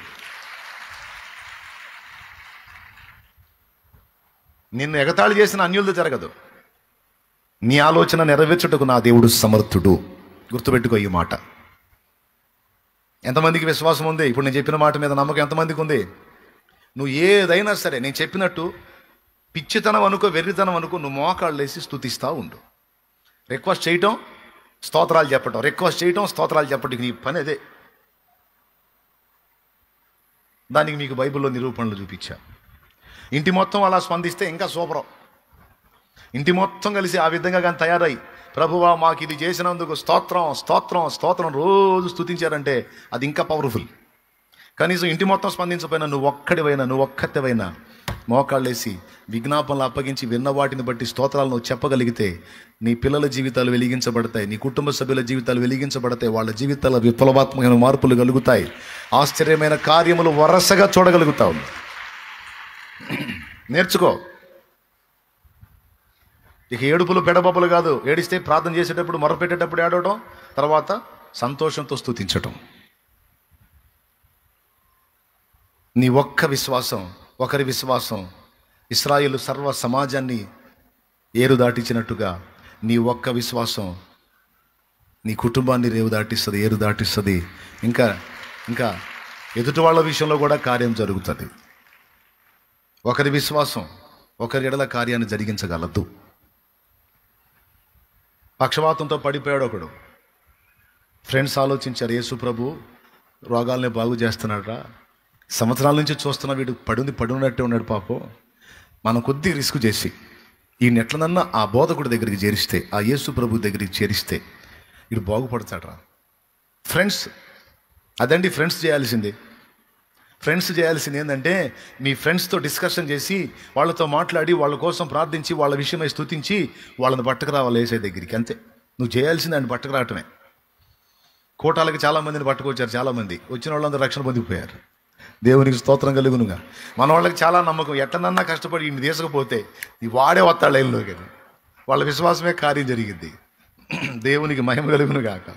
నిన్ను ఎగతాళి చేసిన అన్యులతో జరగదు. నీ ఆలోచన నెరవేర్చుటకు నా దేవుడు సమర్థుడు. గుర్తుపెట్టుకో ఈ మాట. ఎంతమందికి విశ్వాసం ఉంది? ఇప్పుడు నేను చెప్పిన మాట మీద నమ్మకం ఎంతమందికి ఉంది? నువ్వు ఏదైనా సరే నేను చెప్పినట్టు పిచ్చితనం అనుకో, వెర్రితనం అనుకో, నువ్వు మోకాళ్ళు వేసి స్తుతిస్తూ ఉండు. రిక్వెస్ట్ చేయటం, స్తోత్రాలు చెప్పటం, రిక్వెస్ట్ చేయటం, స్తోత్రాలు చెప్పటం, నీ పని అదే. దానికి మీకు బైబిల్లో నిరూపణలు చూపించా. ఇంటి మొత్తం అలా స్పందిస్తే ఇంకా సూపరం. ఇంటి మొత్తం కలిసి ఆ విధంగా కానీ తయారై, ప్రభువా మాకు ఇది చేసినందుకు స్తోత్రం స్తోత్రం స్తోత్రం రోజు స్తుతించారంటే అది ఇంకా పవర్ఫుల్. కనీసం ఇంటి మొత్తం స్పందించకపోయినా నువ్వు ఒక్కటివైనా మోకాళ్ళేసి విజ్ఞాపనలు అప్పగించి విన్న వాటిని బట్టి స్తోత్రాలు నువ్వు చెప్పగలిగితే నీ పిల్లల జీవితాలు వెలిగించబడతాయి, నీ కుటుంబ సభ్యుల జీవితాలు వెలిగించబడతాయి, వాళ్ళ జీవితాల విప్లవాత్మకమైన మార్పులు కలుగుతాయి, ఆశ్చర్యమైన కార్యములు వరసగా చూడగలుగుతావు. నేర్చుకో. ఇక ఏడుపులు పెడబొబ్బలు కాదు. ఏడిస్తే ప్రార్థన చేసేటప్పుడు, మొరపెట్టేటప్పుడు ఏడవడం, తర్వాత సంతోషంతో స్తుతించటం. నీ ఒక్క విశ్వాసం, ఒకరి విశ్వాసం ఇశ్రాయేలు సర్వ సమాజాన్ని ఏరు దాటించినట్టుగా నీ ఒక్క విశ్వాసం నీ కుటుంబాన్ని ఏరు దాటిస్తుంది. ఇంకా ఎదుటి వాళ్ళ విషయంలో కూడా కార్యం జరుగుతుంది. ఒకరి విశ్వాసం ఒకరి ఎడల కార్యాన్ని జరిగించగలదు. పక్షవాతంతో పడిపోయాడు ఒకడు. ఫ్రెండ్స్ ఆలోచించారు, యేసు ప్రభు రోగాల్ని బాగు చేస్తున్నాడా, సంవత్సరాల నుంచి చూస్తున్న వీడు పడున్నట్టే ఉన్నాడు పాపం, మనం కొద్ది రిస్క్ చేసి ఈ నెట్లనన్నా ఆ బోధకుడి దగ్గరికి చేరిస్తే, ఆ యేసు ప్రభు దగ్గరికి చేరిస్తే వీడు బాగుపడతాడరా. ఫ్రెండ్స్ అదండి ఫ్రెండ్స్ చేయాల్సింది. ఫ్రెండ్స్ చేయాల్సింది ఏంటంటే, మీ ఫ్రెండ్స్తో డిస్కషన్ చేసి, వాళ్ళతో మాట్లాడి, వాళ్ళ కోసం ప్రార్థించి, వాళ్ళ విషయమై స్తుతించి వాళ్ళని పట్టుకురావాలి వేసే దగ్గరికి. అంతే నువ్వు చేయాల్సింది, ఆయన పట్టుకురావటమే. కోటాలకి చాలామందిని పట్టుకొచ్చారు, చాలామంది వచ్చిన వాళ్ళందరూ రక్షణ పొందిపోయారు. దేవునికి స్తోత్రం కలుగునుగా. మన వాళ్ళకి చాలా నమ్మకం, ఎట్టనన్నా కష్టపడి ఇన్ని తీసుకపోతే నీ వాడే వస్తాడు లైన్లో కదా, వాళ్ళ విశ్వాసమే కార్యం జరిగింది. దేవునికి మహిమ కలుగునుగాక.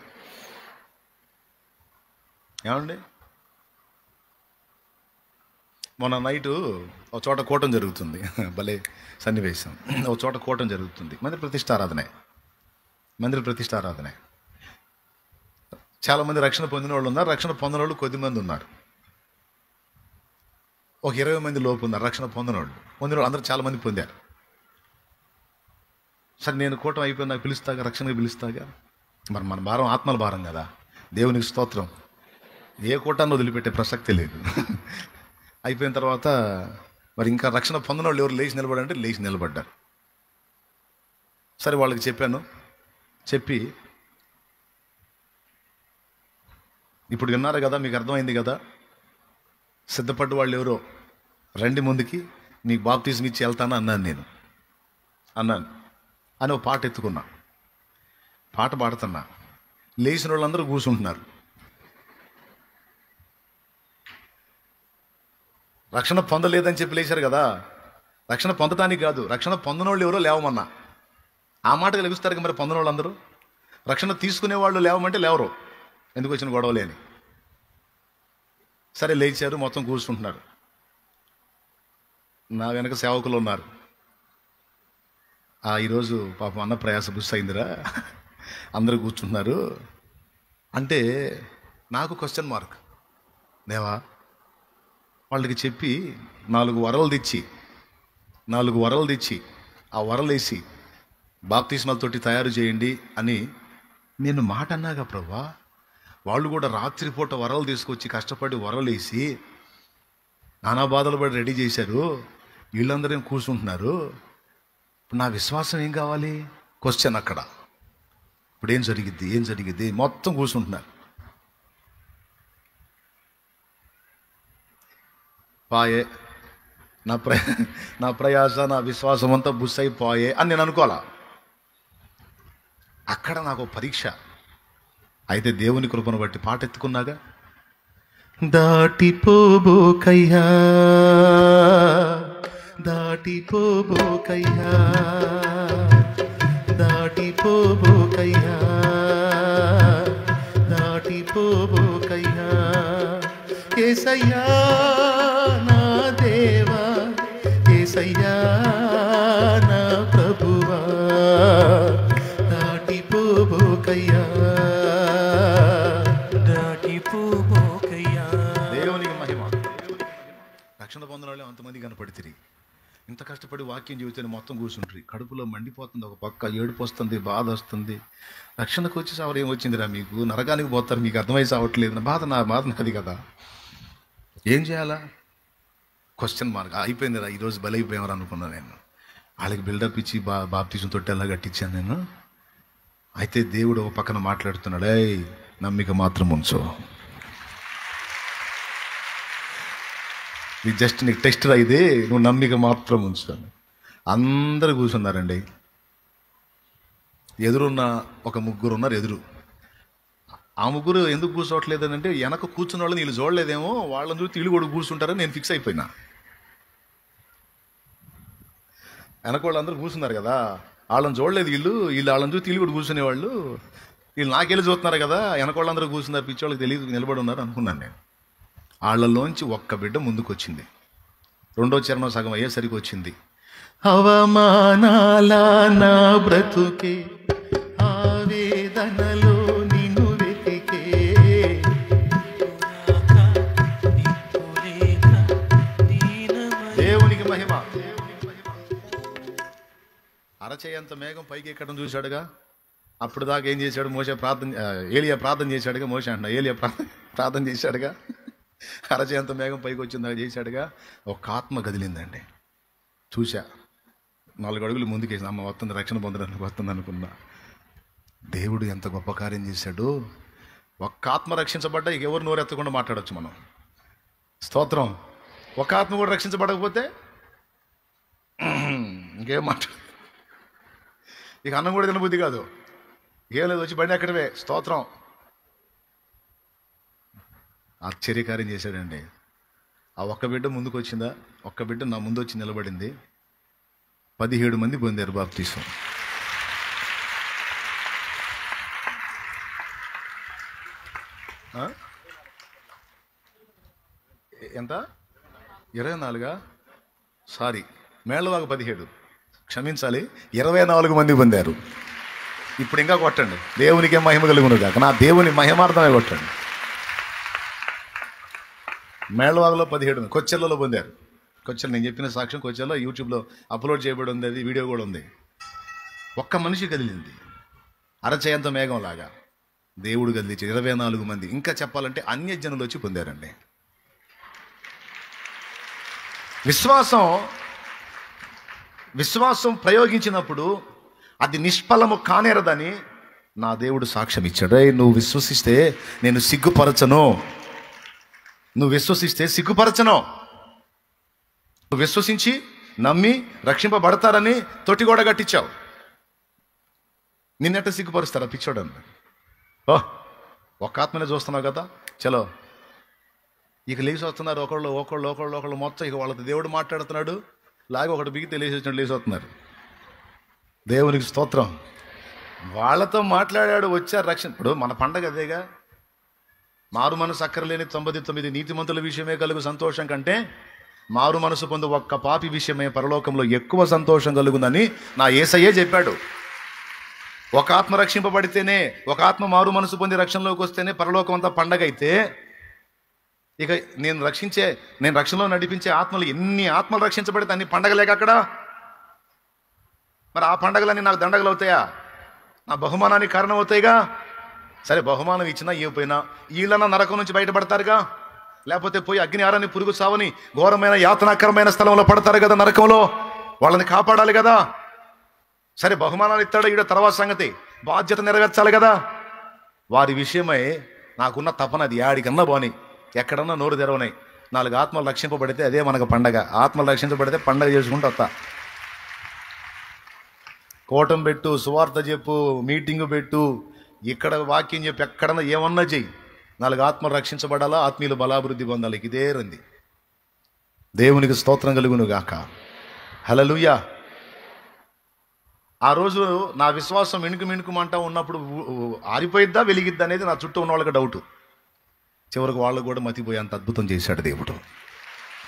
ఏమండి, మొన్న నైటు ఒక చోట కూటం జరుగుతుంది, భలే సన్నివేశం. ఒక చోట కూటం జరుగుతుంది, మందిర ప్రతిష్టారాధనే. చాలామంది రక్షణ పొందిన వాళ్ళు ఉన్నారు, రక్షణ పొందిన వాళ్ళు కొద్దిమంది ఉన్నారు. ఒక 20 మంది లోపు ఉన్నారు రక్షణ పొందిన అందరూ చాలామంది పొందారు. సరే నేను కూటమి అయిపోయి నాకు పిలుస్తాగా, రక్షణగా పిలుస్తాగా. మరి మన భారం ఆత్మల భారం కదా. దేవునికి స్తోత్రం. ఏ కూటాన్ని వదిలిపెట్టే ప్రసక్తే లేదు. అయిపోయిన తర్వాత మరి ఇంకా రక్షణ పొందిన వాళ్ళు ఎవరు లేచి నిలబడంటే లేచి నిలబడ్డారు. సరే వాళ్ళకి చెప్పాను. చెప్పి ఇప్పుడు విన్నారు కదా, మీకు అర్థమైంది కదా, సిద్ధపడ్డ వాళ్ళు ఎవరో రండి ముందుకి, మీకు బాప్తిజం ఇచ్చి వెళ్తాను అన్నాను అని ఒక పాట ఎత్తుకున్నా. పాట పాడుతున్నా. లేచిన వాళ్ళందరూ కూర్చుంటున్నారు. రక్షణ పొందలేదని చెప్పి లేచారు కదా. రక్షణ పొందటానికి కాదు, రక్షణ పొందిన వాళ్ళు ఎవరో లేవమన్నా. ఆ మాటగా లెగుస్తారు మరి పొందిన వాళ్ళందరూ. రక్షణ తీసుకునే వాళ్ళు లేవమంటే లేవరు, ఎందుకు వచ్చిన గొడవలే అని. సరే లేచారు, మొత్తం కూర్చుంటున్నారు. నా వెనక సేవకులు ఉన్నారు. ఈరోజు పాపం అన్న ప్రయాస బుస్ అయిందిరా, అందరూ కూర్చుంటున్నారు అంటే నాకు క్వశ్చన్ మార్క్. దేవా, వాళ్ళకి చెప్పి 4 వరలు తెచ్చి ఆ వరలేసి బాప్తిస్మాలతోటి తయారు చేయండి అని నేను మాట అన్నాగా ప్రభువా. వాళ్ళు కూడా రాత్రిపూట వరలు తీసుకొచ్చి కష్టపడి వరలేసి నానా బాధలు పడి రెడీ చేశారు. వీళ్ళందరూ ఏం కూర్చుంటున్నారు. ఇప్పుడు నా విశ్వాసం ఏం కావాలి? క్వశ్చన్ అక్కడ. ఇప్పుడు ఏం జరిగిద్ది? మొత్తం కూర్చుంటున్నారు. పాయే నా ప్రయాస, నా విశ్వాసం అంతా బుస్ అయిపోయే అని నేను అనుకోవాలా. అక్కడ నాకు పరీక్ష. అయితే దేవుని కృపను బట్టి పాట ఎత్తుకున్నాగా, దాటిపోబోకయ్యా దాటిపోబోకయ్యా దాటిపోబోకయ్యా దాటిపోబోకయ్యా యేసయ్యా నా దేవా, యేసయ్యా నా ప్రభువా, దాటిపోబోకయ్యా దాటిపోబోకయ్యా. దేవునికి మహిమ. రక్షణ పొందిన వాళ్ళు అంతమంది కనపడితిరి. ఇంత కష్టపడి వాక్యం చెబితే మొత్తం కూర్చుంటారు. కడుపులో మండిపోతుంది, ఒక పక్క ఏడుపు వస్తుంది, బాధ వస్తుంది. రక్షణకు వచ్చి సావరు ఏమొచ్చిందిరా మీకు, నరకానికి పోతారు, మీకు అర్థమై సావట్లేదు. నా బాధ నాది కదా. ఏం చేయాలా? Question mark. అయిపోయిందిరా, ఈరోజు బలైపోయామని అనుకున్నాను నేను. వాళ్ళకి బిల్డప్ ఇచ్చి బాప్తిజం తొట్టెల్లా కట్టించాను నేను. అయితే దేవుడు ఒక పక్కన మాట్లాడుతున్నాడు, ఏయ్ నమ్మిక మాత్రం ఉంచు, ఇది జస్ట్ నీకు టెస్ట్ రా, ఇది నువ్వు నమ్మిక మాత్రం ఉంచు. అందరూ కూర్చున్నారండి. ఎదురున్న ఒక 3 ఉన్నారు ఎదురు. ఆ 3 ఎందుకు కూర్చోవట్లేదు అంటే వెనక కూర్చున్న వాళ్ళని వీళ్ళు చూడలేదేమో, వాళ్ళని చూసి వీళ్ళు కూడా కూర్చుంటారని నేను ఫిక్స్ అయిపోయినా. వెనక వాళ్ళందరూ కూర్చున్నారు కదా, వాళ్ళని చూడలేదు వీళ్ళు వాళ్ళని చూసి వీళ్ళు కూడా కూర్చునేవాళ్ళు. వీళ్ళు నాకెళ్ళి చూస్తున్నారు కదా, వెనక వాళ్ళందరూ కూర్చున్నారు, పిచ్చి వాళ్ళకి తెలియదు నిలబడి ఉన్నారు అనుకున్నాను నేను. వాళ్ళలోంచి ఒక్క బిడ్డ ముందుకు వచ్చింది. 2వ చరణం సగం అయ్యేసరికి వచ్చింది. అవమానాల నా బ్రతుకే ఆవేదనలో నిన్ను వెతికే, దేవునికి మహిమ. అరచేయంత మేఘం పైకి ఎక్కడం చూశాడుగా. అప్పుడు దాకా ఏం చేశాడు మోషే? ఏలియా ప్రార్థన చేశాడుగా. మోషే అంటున్నా, ఏలియా ప్రార్థన చేశాడుగా. అరచేంత మేఘం పైకి వచ్చిందాక చేశాడుగా. ఒక ఆత్మ కదిలిందండి. చూశా, 4 అడుగులు ముందుకేసి అమ్మ వస్తుంది, రక్షణ పొందడానికి వస్తుంది అనుకున్నా. దేవుడు ఎంత గొప్ప కార్యం చేశాడు. ఒక్క ఆత్మ రక్షించబడ్డా ఇక ఎవరు నోరెత్తకుండా మాట్లాడచ్చు మనం. స్తోత్రం. ఒక ఆత్మ కూడా రక్షించబడకపోతే ఇంకేం మాట్లాడు. ఇక అన్నం కూడా తినబుద్ధి కాదు. ఏం లేదు, వచ్చి బండి ఎక్కడవే. స్తోత్రం. ఆశ్చర్యకార్యం చేశాడండి. ఆ ఒక్క బిడ్డ ముందుకు వచ్చిందా, ఒక్క బిడ్డ నా ముందు వచ్చి నిలబడింది. 17 మంది పొందారు బాప్తిసం. ఎంత? 24? సారీ, మేళ్ళవాగు 17, క్షమించాలి, 24 మంది పొందారు. ఇప్పుడు ఇంకా కొట్టండి, దేవునికే మహిమ కలుగును కాక. నా దేవుని మహిమార్థమే కొట్టండి. మేళవాగలో 17 కొచ్చెలలో పొందారు. కొచ్చెలు నేను చెప్పిన సాక్ష్యం కొచ్చెల్లో యూట్యూబ్లో అప్లోడ్ చేయబడి ఉంది, అది వీడియో కూడా ఉంది. ఒక్క మనిషి కదిలింది, అరచేయంత మేఘంలాగా దేవుడు కదిలించి 24 మంది. ఇంకా చెప్పాలంటే అన్యజనులు వచ్చి పొందారండి. విశ్వాసం ప్రయోగించినప్పుడు అది నిష్ఫలము కానేరదని నా దేవుడు సాక్ష్యం ఇచ్చాడు. నువ్వు విశ్వసిస్తే నేను సిగ్గుపరచను, నువ్వు విశ్వసిస్తే సిగ్గుపరచను. నువ్వు విశ్వసించి నమ్మి రక్షింపబడతారని తొట్టిగోడ కట్టించావు, నిన్నెట్ట సిగ్గుపరుస్తారా పిచ్చోడని? ఒక్క ఆత్మనే చూస్తున్నావు కదా, చలో ఇక లేచి వస్తున్నారు ఒకళ్ళు మొత్తం. ఇక వాళ్ళతో దేవుడు మాట్లాడుతున్నాడు, లాగా ఒకటి బిగితే లేచి వచ్చినట్టు లేచి వస్తున్నారు. దేవునికి స్తోత్రం. వాళ్ళతో మాట్లాడాడు, వచ్చారు రక్షణ. ఇప్పుడు మన పండగ అదేగా, మారు మనసు అక్కర్లేని 99 నీతిమంతుల విషయమే కలుగు సంతోషం కంటే మారు మనసు పొందు ఒక్క పాపి విషయమే పరలోకంలో ఎక్కువ సంతోషం కలుగుందని నా యేసయ్యే చెప్పాడు. ఒక ఆత్మ రక్షింపబడితేనే, ఒక ఆత్మ మారు మనసు పొంది రక్షణలోకి వస్తేనే పరలోకం అంతా పండగ అయితే, ఇక నేను రక్షణలో నడిపించే ఆత్మలు ఎన్ని ఆత్మలు రక్షించబడితే అన్ని పండగలేక అక్కడ. మరి ఆ పండగలన్నీ నాకు దండగలు అవుతాయా? నా బహుమానానికి కారణం అవుతాయిగా. సరే, బహుమానం ఇచ్చినా ఇవ్వపోయినా వీళ్ళన్నా నరకం నుంచి బయటపడతారుగా, లేకపోతే పోయి అగ్ని ఆరాన్ని పురుగు సావని ఘోరమైన యాతనాకరమైన స్థలంలో పడతారు కదా నరకంలో, వాళ్ళని కాపాడాలి కదా. సరే, బహుమానాలు ఇస్తాడు ఈడ, తర్వాత సంగతి, బాధ్యత నెరవేర్చాలి కదా. వారి విషయమై నాకున్న తపన అది యాడికన్నా పోని, ఎక్కడన్నా నోరు తెరవనాయి. 4 ఆత్మలు రక్షింపబడితే అదే మనకు పండగ. ఆత్మలు రక్షించబడితే పండగ చేసుకుంటూ వస్తా. కోటం పెట్టు, సువార్త చెప్పు, మీటింగు పెట్టు, ఇక్కడ వాక్యం చెప్పు, ఎక్కడన్నా ఏమన్నా చెయ్యి, 4 ఆత్మలు రక్షించబడాలా, ఆత్మీయులు బలాభివృద్ధి పొందాలి. ఇదే రంది. దేవునికి స్తోత్రం కలుగును గాక. హల్లెలూయా. ఆ రోజు నా విశ్వాసం మిణుకుమంటా ఉన్నప్పుడు ఆరిపోయిద్దా వెలిగిద్దా అనేది నా చుట్టూ ఉన్న వాళ్ళకి డౌటు. చివరికి వాళ్ళు కూడా మతిపోయేంత అద్భుతం చేశాడు దేవుడు.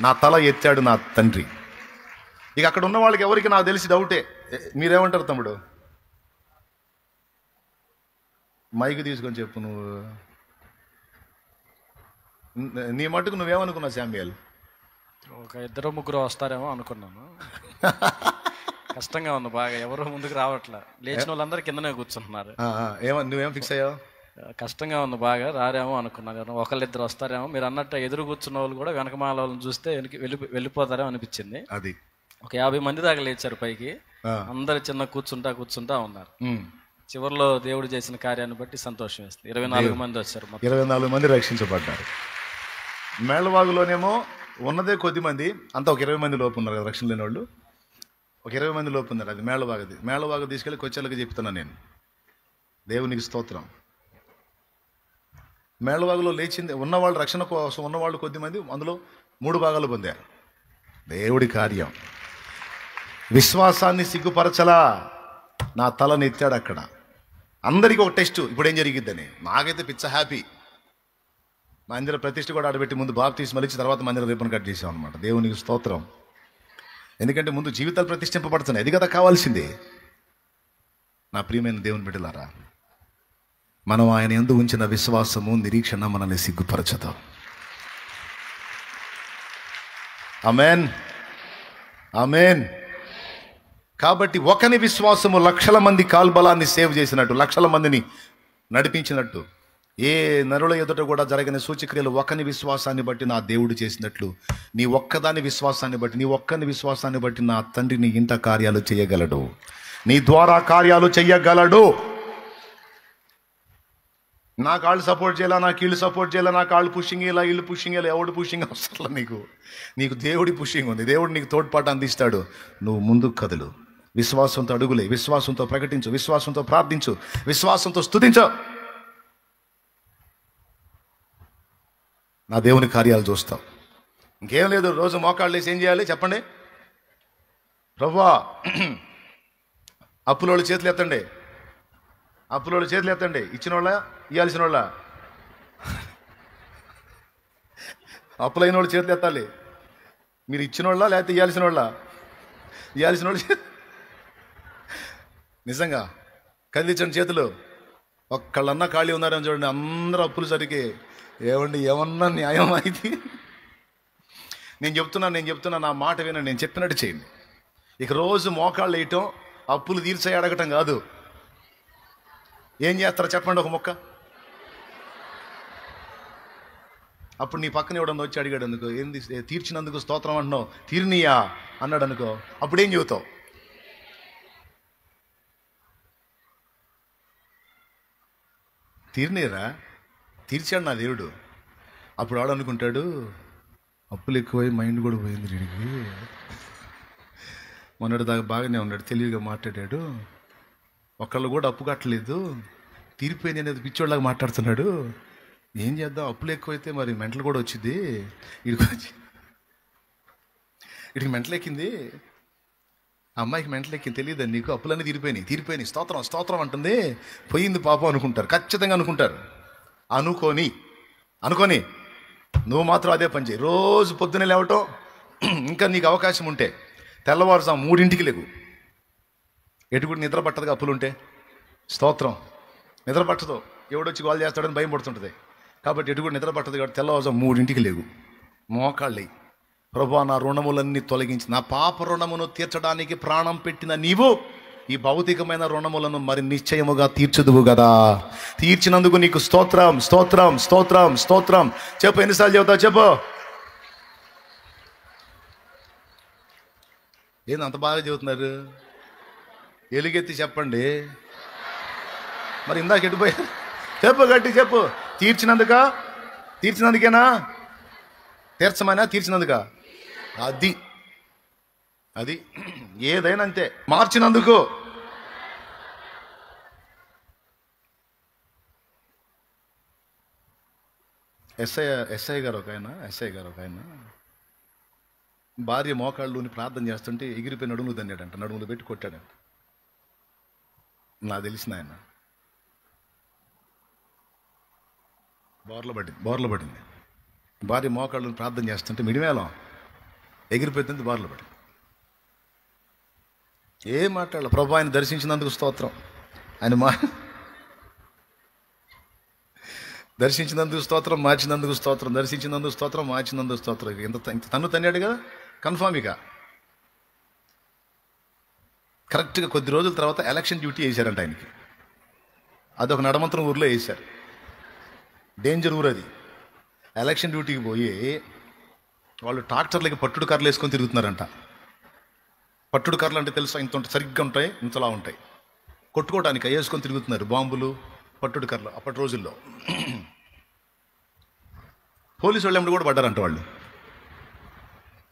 నా తల ఎత్తాడు నా తండ్రి. ఇక అక్కడ ఉన్న వాళ్ళకి ఎవరికి నాకు తెలిసి డౌటే. మీరేమంటారు తమ్ముడు? మైక్ తీసుకొని చెప్పు నువ్వు. నీ మటుకు నువ్వేమనుకున్నావు శామ్యూయల్? ఒక 2-3 వస్తారేమో అనుకున్నాను. కష్టంగా ఉంది బాగా, ఎవరు ముందుకు రావట్లే. లేచిన వాళ్ళందరూ కిందనే కూర్చుంటున్నారు. నువ్వేం ఫిక్స్ అయ్యావు? కష్టంగా ఉంది బాగా, రారేమో అనుకున్నాను. 1-2 వస్తారేమో. మీరు అన్నట్టు ఎదురు కూర్చున్న వాళ్ళు కూడా వెనకమాల వాళ్ళని చూస్తే వెళ్ళిపోతారేమో అనిపించింది. అది ఒక 50 మంది దాకా లేచారు పైకి. అందరు చిన్న కూర్చుంటా ఉన్నారు. చివరిలో దేవుడు చేసిన కార్యాన్ని బట్టి సంతోషం వేస్తుంది. 24 మంది వచ్చారు. 24 మంది రక్షించబడ్డారు. మేళవాగులోనేమో ఉన్నదే కొద్ది మంది, అంతా ఒక 20 మంది లోపు ఉన్నారు కదా రక్షణ లేని వాళ్ళు. ఒక 20 మంది లోపు ఉన్నారు. అది మేళవాగు తీసుకెళ్ళి కొచ్చెలకి చెప్తున్నాను నేను. దేవునికి స్తోత్రం. మేళవాగులో లేచింది ఉన్నవాళ్ళు, రక్షణ కోసం ఉన్నవాళ్ళు కొద్ది మంది, అందులో 3 భాగాలు పొందారు. దేవుడి కార్యం. విశ్వాసాన్ని సిగ్గుపరచలా, నా తలని ఎత్తాడు అక్కడ. అందరికీ ఒక టెస్ట్, ఇప్పుడు ఏం జరిగిద్దని. నాకైతే పిచ్చ హ్యాపీ. మందిర ప్రతిష్ఠ కూడా ఆడబెట్టి ముందు బాప్తిస్మా ఇచ్చి తర్వాత మందిర రిబ్బన్ కట్ చేసాం అనమాట. దేవునికి స్తోత్రం. ఎందుకంటే ముందు జీవితాలు ప్రతిష్ఠింపబడుతున్నాయి, అది కదా కావాల్సిందే. నా ప్రియమైన దేవుని బిడ్డలారా, మనం ఆయన యందు ఉంచిన విశ్వాసము, నిరీక్షణ మనల్ని సిగ్గుపరచదు. ఆమేన్, ఆమేన్. కాబట్టి ఒకని విశ్వాసము లక్షల మంది కాల్బలాన్ని సేవ్ చేసినట్టు, లక్షల మందిని నడిపించినట్టు, ఏ నరుల ఎదుట కూడా జరగని సూచక్రియలు ఒకని విశ్వాసాన్ని బట్టి నా దేవుడు చేసినట్లు, నీ ఒక్కదాని విశ్వాసాన్ని బట్టి, నీ ఒక్కని విశ్వాసాన్ని బట్టి నా తండ్రి నీ ఇంట కార్యాలు చేయగలడు, నీ ద్వారా కార్యాలు చెయ్యగలడు. నా కాళ్ళు సపోర్ట్ చేయాలా, నా కీళ్ళు సపోర్ట్ చేయాలా, నా కాళ్ళు పుషింగ్ ఇలా, ఇల్లు పుషింగ్ ఇలా, ఎవడు పుషింగ్ అవసరం. నీకు దేవుడి పుషింగ్ ఉంది. దేవుడు నీకు తోడ్పాటు అందిస్తాడు. నువ్వు ముందుకు కదులు. విశ్వాసంతో అడుగులే, విశ్వాసంతో ప్రకటించు, విశ్వాసంతో ప్రార్థించు, విశ్వాసంతో స్తుతించు. నా దేవుని కార్యాలు చూస్తావు. ఇంకేం లేదు. రోజు మోకాళ్ళు వేసి ఏం చేయాలి చెప్పండి? ప్రభువా, అప్పులోళ్ళు చేతులు ఎత్తండి, అప్పులోళ్ళు చేతులు ఎత్తండి. ఇచ్చిన వాళ్ళ, ఇవ్వాల్సిన వాళ్ళ? అప్పులైన వాళ్ళు చేతులు ఎత్తాలి. మీరు ఇచ్చిన వాళ్ళ లేకపోతే ఇవ్వాల్సిన వాళ్ళ? ఇవ్వాల్సిన వాళ్ళు. నిజంగా కదిలించండి చేతులు. ఒక్కళ్ళన్నా ఖాళీ ఉన్నారని చూడండి. అందరూ అప్పులు సరికి ఏమండి, ఏమన్నా న్యాయం అయితే నేను చెప్తున్నా, నా మాట వినండి, నేను చెప్పినట్టు చేయండి. ఇక రోజు మోకాళ్ళు వేయటం, అప్పులు తీర్చాయి అడగటం కాదు. ఏం చేస్తారో చెప్పండి ఒక మొక్క. అప్పుడు నీ పక్కన ఎవడన్నా వచ్చి అడిగాడు అనుకో, ఏంది తీర్చినందుకు స్తోత్రం అంటున్నావు, తీరినీయా అన్నాడు అనుకో, అప్పుడేం చెబుతావు? తీరినీరా, తీర్చాడు నా దేవుడు. అప్పుడు వాడు అనుకుంటాడు, అప్పులు ఎక్కువై మైండ్ కూడా పోయింది వీడికి. మొన్నటి దాకా బాగానే ఉన్నాడు, తెలివిగా మాట్లాడాడు, ఒకళ్ళు కూడా అప్పు కట్టలేదు, తీరిపోయింది అనేది పిచ్చోళ్ళగా మాట్లాడుతున్నాడు. ఏం చేద్దాం, అప్పులు ఎక్కువైతే మరి మెంటలు కూడా వచ్చింది వీడికి మెంటలు ఎక్కింది, అమ్మాయికి మెంటలు ఎక్కింది, తెలియదు నీకు, అప్పులన్నీ తీరిపోయినాయి, స్తోత్రం అంటుంది, పోయింది పాపం అనుకుంటారు, ఖచ్చితంగా అనుకుంటారు. అనుకొని నువ్వు మాత్రం అదే పని చేయి. రోజు పొద్దున్నే లేవటం, ఇంకా నీకు అవకాశం ఉంటే తెల్లవారుజాము 3 లేవు. ఎటు కూడా నిద్ర పట్టదుగా అప్పులుంటే, స్తోత్రం. నిద్ర పట్టదు, ఎవడొచ్చి గోల్ చేస్తాడని భయం పడుతుంటుంది. కాబట్టి ఎటు కూడా నిద్ర పట్టదు కాబట్టి తెల్లవారుజాము 3 లేవు, మోకాళ్ళి, ప్రభువా నా రుణములన్నీ తొలగించి నా పాప రుణమును తీర్చడానికి ప్రాణం పెట్టిన నీవు ఈ భౌతికమైన రుణములను మరి నిశ్చయముగా తీర్చదువు కదా. తీర్చినందుకు నీకు స్తోత్రం, స్తోత్రం, స్తోత్రం, స్తోత్రం. చెప్పు, ఎన్నిసార్లు చెబుతావు చెప్పు. ఏంది అంత బాగా చెబుతున్నారు? ఎలుగెత్తి చెప్పండి. మరి ఇందాక ఎటుపోయారు? చెప్పు, గట్టి చెప్పు. తీర్చినందుకేనా? తీర్చినందుకా? అది ఏదైనా అంతే. మార్చినందుకు ఎస్ఐ గారు ఒక ఆయన భార్య మోకాళ్ళుని ప్రార్థన చేస్తుంటే ఎగిరిపోయి నడుములు తన్నాడంట, నడుములు పెట్టి కొట్టాడంట. నాకు తెలిసిన ఆయన బోర్ల పడింది. భార్య మోకాళ్ళుని ప్రార్థన చేస్తుంటే మిడిమేళం ఎగిరిపోతుంది, బోర్ల పడింది. ఏం మాట్లాడాలి? ప్రభు ఆయన దర్శించినందుకు స్తోత్రం, దర్శించినందుకు స్తోత్రం, మార్చినందుకు స్తోత్రం, దర్శించినందుకు స్తోత్రం, మార్చినందుకు స్తోత్రం. ఇంత తన్ను తన్నాడు కదా, కన్ఫామ్. ఇక కరెక్ట్గా కొద్ది రోజుల తర్వాత ఎలక్షన్ డ్యూటీ వేశారంట ఆయనకి. అదొక నడమంత్రం ఊర్లో వేశారు, డేంజర్ ఊరు అది. ఎలక్షన్ డ్యూటీకి పోయి వాళ్ళు ట్రాక్టర్లకి పట్టుడు కర్రలు వేసుకొని తిరుగుతున్నారంట. పట్టుడు కర్రలు అంటే తెలుసా? ఇంత సరిగ్గా ఉంటాయి, ఇంతలా ఉంటాయి, కొట్టుకోవడానికి వేసుకొని తిరుగుతున్నారు. బాంబులు, పట్టుడు కర్రలు అప్పటి రోజుల్లో. పోలీసు వాళ్ళు కూడా పడ్డారంట.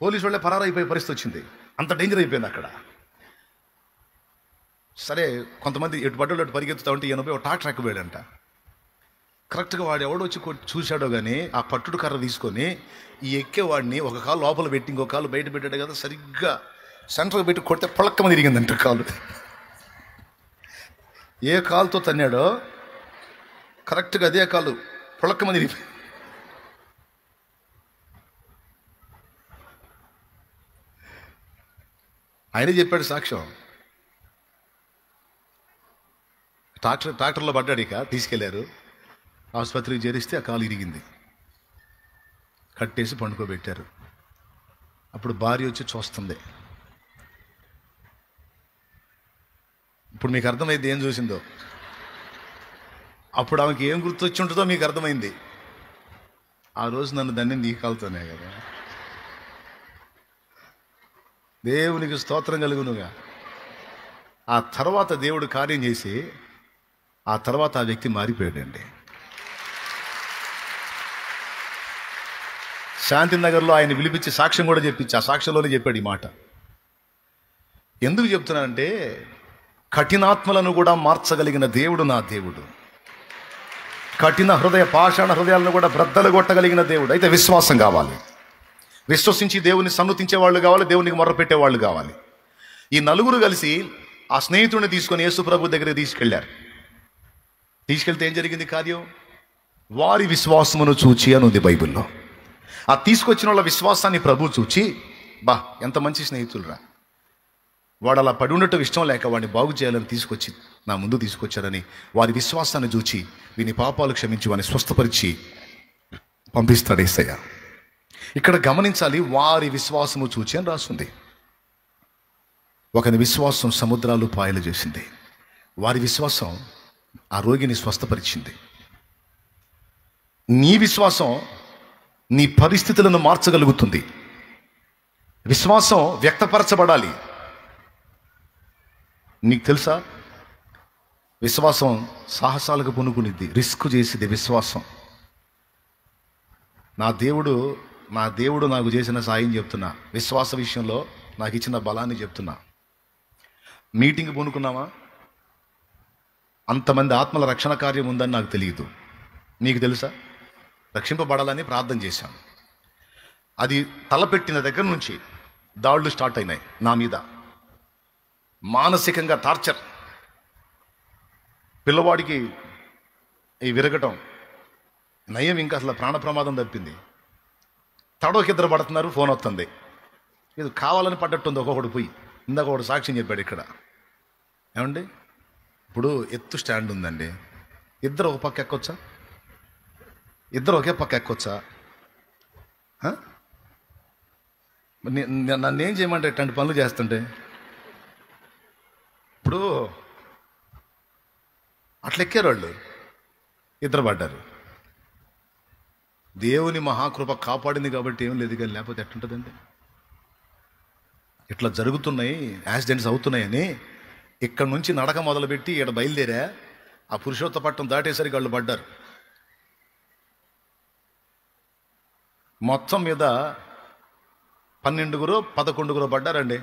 పోలీసు వాళ్ళే పరారైపోయే పరిస్థితి వచ్చింది, అంత డేంజర్ అయిపోయింది అక్కడ. సరే, కొంతమంది ఎటు పడ్డోళ్ళు అటు పరిగెత్తుతా ఉంటే 80 ట్రాక్టర్ ఎక్కబోయాడంట. కరెక్ట్గా వాడు ఎవడో వచ్చి చూశాడో కానీ ఆ పట్టుడు కర్ర తీసుకొని ఈ ఎక్కేవాడిని ఒక కాలు లోపల పెట్టి ఇంకో కాలు బయట పెట్టాడు కదా, సరిగ్గా సెంటర్కి పెట్టి కొడితే పొలక్కమని తిరిగిందంట కాలు. ఏ కాలుతో తన్నాడో కరెక్ట్గా అదే కాలు పొలక్కమని తిరిగి. ఆయనే చెప్పాడు సాక్ష్యం. ట్రాక్టర్లో పడ్డాడు. ఇక తీసుకెళ్లారు, ఆసుపత్రికి చేరిస్తే ఆ కాలు ఇరిగింది, కట్టేసి పండుకోబెట్టారు. అప్పుడు భార్య వచ్చి చూస్తుంది. ఇప్పుడు మీకు అర్థమైంది ఏం చూసిందో. అప్పుడు ఆమెకి ఏం గుర్తొచ్చి ఉంటుందో మీకు అర్థమైంది. ఆ రోజు నన్ను దండింది ఈ కాలుతోనే కదా. దేవునికి స్తోత్రం కలుగునుగా. ఆ తర్వాత దేవుడు కార్యం చేసి ఆ తర్వాత ఆ వ్యక్తి మారిపోయాడండి. శాంతినగర్లో ఆయన పిలిపించి సాక్ష్యం కూడా చెప్పించి ఆ సాక్ష్యంలోనే చెప్పాడు ఈ మాట. ఎందుకు చెప్తున్నానంటే, కఠినాత్మలను కూడా మార్చగలిగిన దేవుడు నా దేవుడు. కఠిన హృదయ పాషాణ హృదయాలను కూడా బ్రద్దలు కొట్టగలిగిన దేవుడు. అయితే విశ్వాసం కావాలి, విశ్వసించి దేవుని సన్నుతించే వాళ్ళు కావాలి, దేవునికి మొర్రపెట్టే వాళ్ళు కావాలి. ఈ నలుగురు కలిసి ఆ స్నేహితుడిని తీసుకొని యేసు ప్రభు దగ్గరికి తీసుకెళ్తే ఏం జరిగింది కార్యం? వారి విశ్వాసమును చూచి అని ఉంది బైబిల్లో. ఆ తీసుకొచ్చిన వాళ్ళ విశ్వాసాన్ని ప్రభు చూచి, బా ఎంత మంచి స్నేహితులురా, వాడు అలా పడి ఉండటం ఇష్టం లేక వాడిని బాగు చేయాలని తీసుకొచ్చి నా ముందు తీసుకొచ్చారని వారి విశ్వాసాన్ని చూచి వీని పాపాలు క్షమించి వాడిని స్వస్థపరిచి పంపిస్తాడు యేసయ్య. ఇక్కడ గమనించాలి, వారి విశ్వాసము చూచి అని రాస్తుంది. ఒకని విశ్వాసం సముద్రాలు పాయలు చేసింది. వారి విశ్వాసం ఆ రోగిని స్వస్థపరిచింది. నీ విశ్వాసం నీ పరిస్థితులను మార్చగలుగుతుంది. విశ్వాసం వ్యక్తపరచబడాలి. నీకు తెలుసా, విశ్వాసం సాహసాలకు పునుకునిద్ది, రిస్క్ చేసేది విశ్వాసం. నా దేవుడు నాకు చేసిన సాయం చెప్తున్నా, విశ్వాస విషయంలో నాకు ఇచ్చిన బలాన్ని చెప్తున్నా. మీటింగ్ పూనుకున్నామా? అంతమంది ఆత్మల రక్షణ కార్యం ఉందని నాకు తెలియదు. నీకు తెలుసా? రక్షింపబడాలని ప్రార్థన చేశాను. అది తలపెట్టిన దగ్గర నుంచి దాడులు స్టార్ట్ అయినాయి నా మీద. మానసికంగా టార్చర్, పిల్లవాడికి ఈ విరగటం నయం, ఇంకా అసలు ప్రాణ ప్రమాదం తప్పింది. తడోకిద్దరు పడుతున్నారు, ఫోన్ వస్తుంది. ఇది కావాలని పడ్డట్టుంది. ఒక్కొక్కడు పోయి ఇందాక ఒకడు సాక్ష్యం చెప్పాడు ఇక్కడ. ఏమండి, ఇప్పుడు ఎత్తు స్టాండ్ ఉందండి, ఇద్దరు ఒక పక్క ఎక్కొచ్చా? ఇద్దరు ఒకే పక్క ఎక్కొచ్చా? నన్ను ఏం చేయమంటే ఇట్లాంటి పనులు చేస్తుంటే? ఇప్పుడు అట్లా ఎక్కారు వాళ్ళు, ఇద్దరు పడ్డారు. దేవుని మహాకృప కాపాడింది కాబట్టి ఏం లేదు, కానీ లేకపోతే ఎట్లుంటుందండి? ఇట్లా జరుగుతున్నాయి, యాక్సిడెంట్స్ అవుతున్నాయని ఇక్కడ నుంచి నడక మొదలుపెట్టి ఇక్కడ బయలుదేరా, ఆ పురుషోత్తపట్నం దాటేసరికి వాళ్ళు పడ్డారు. మొత్తం మీద 12-11 పడ్డారండి.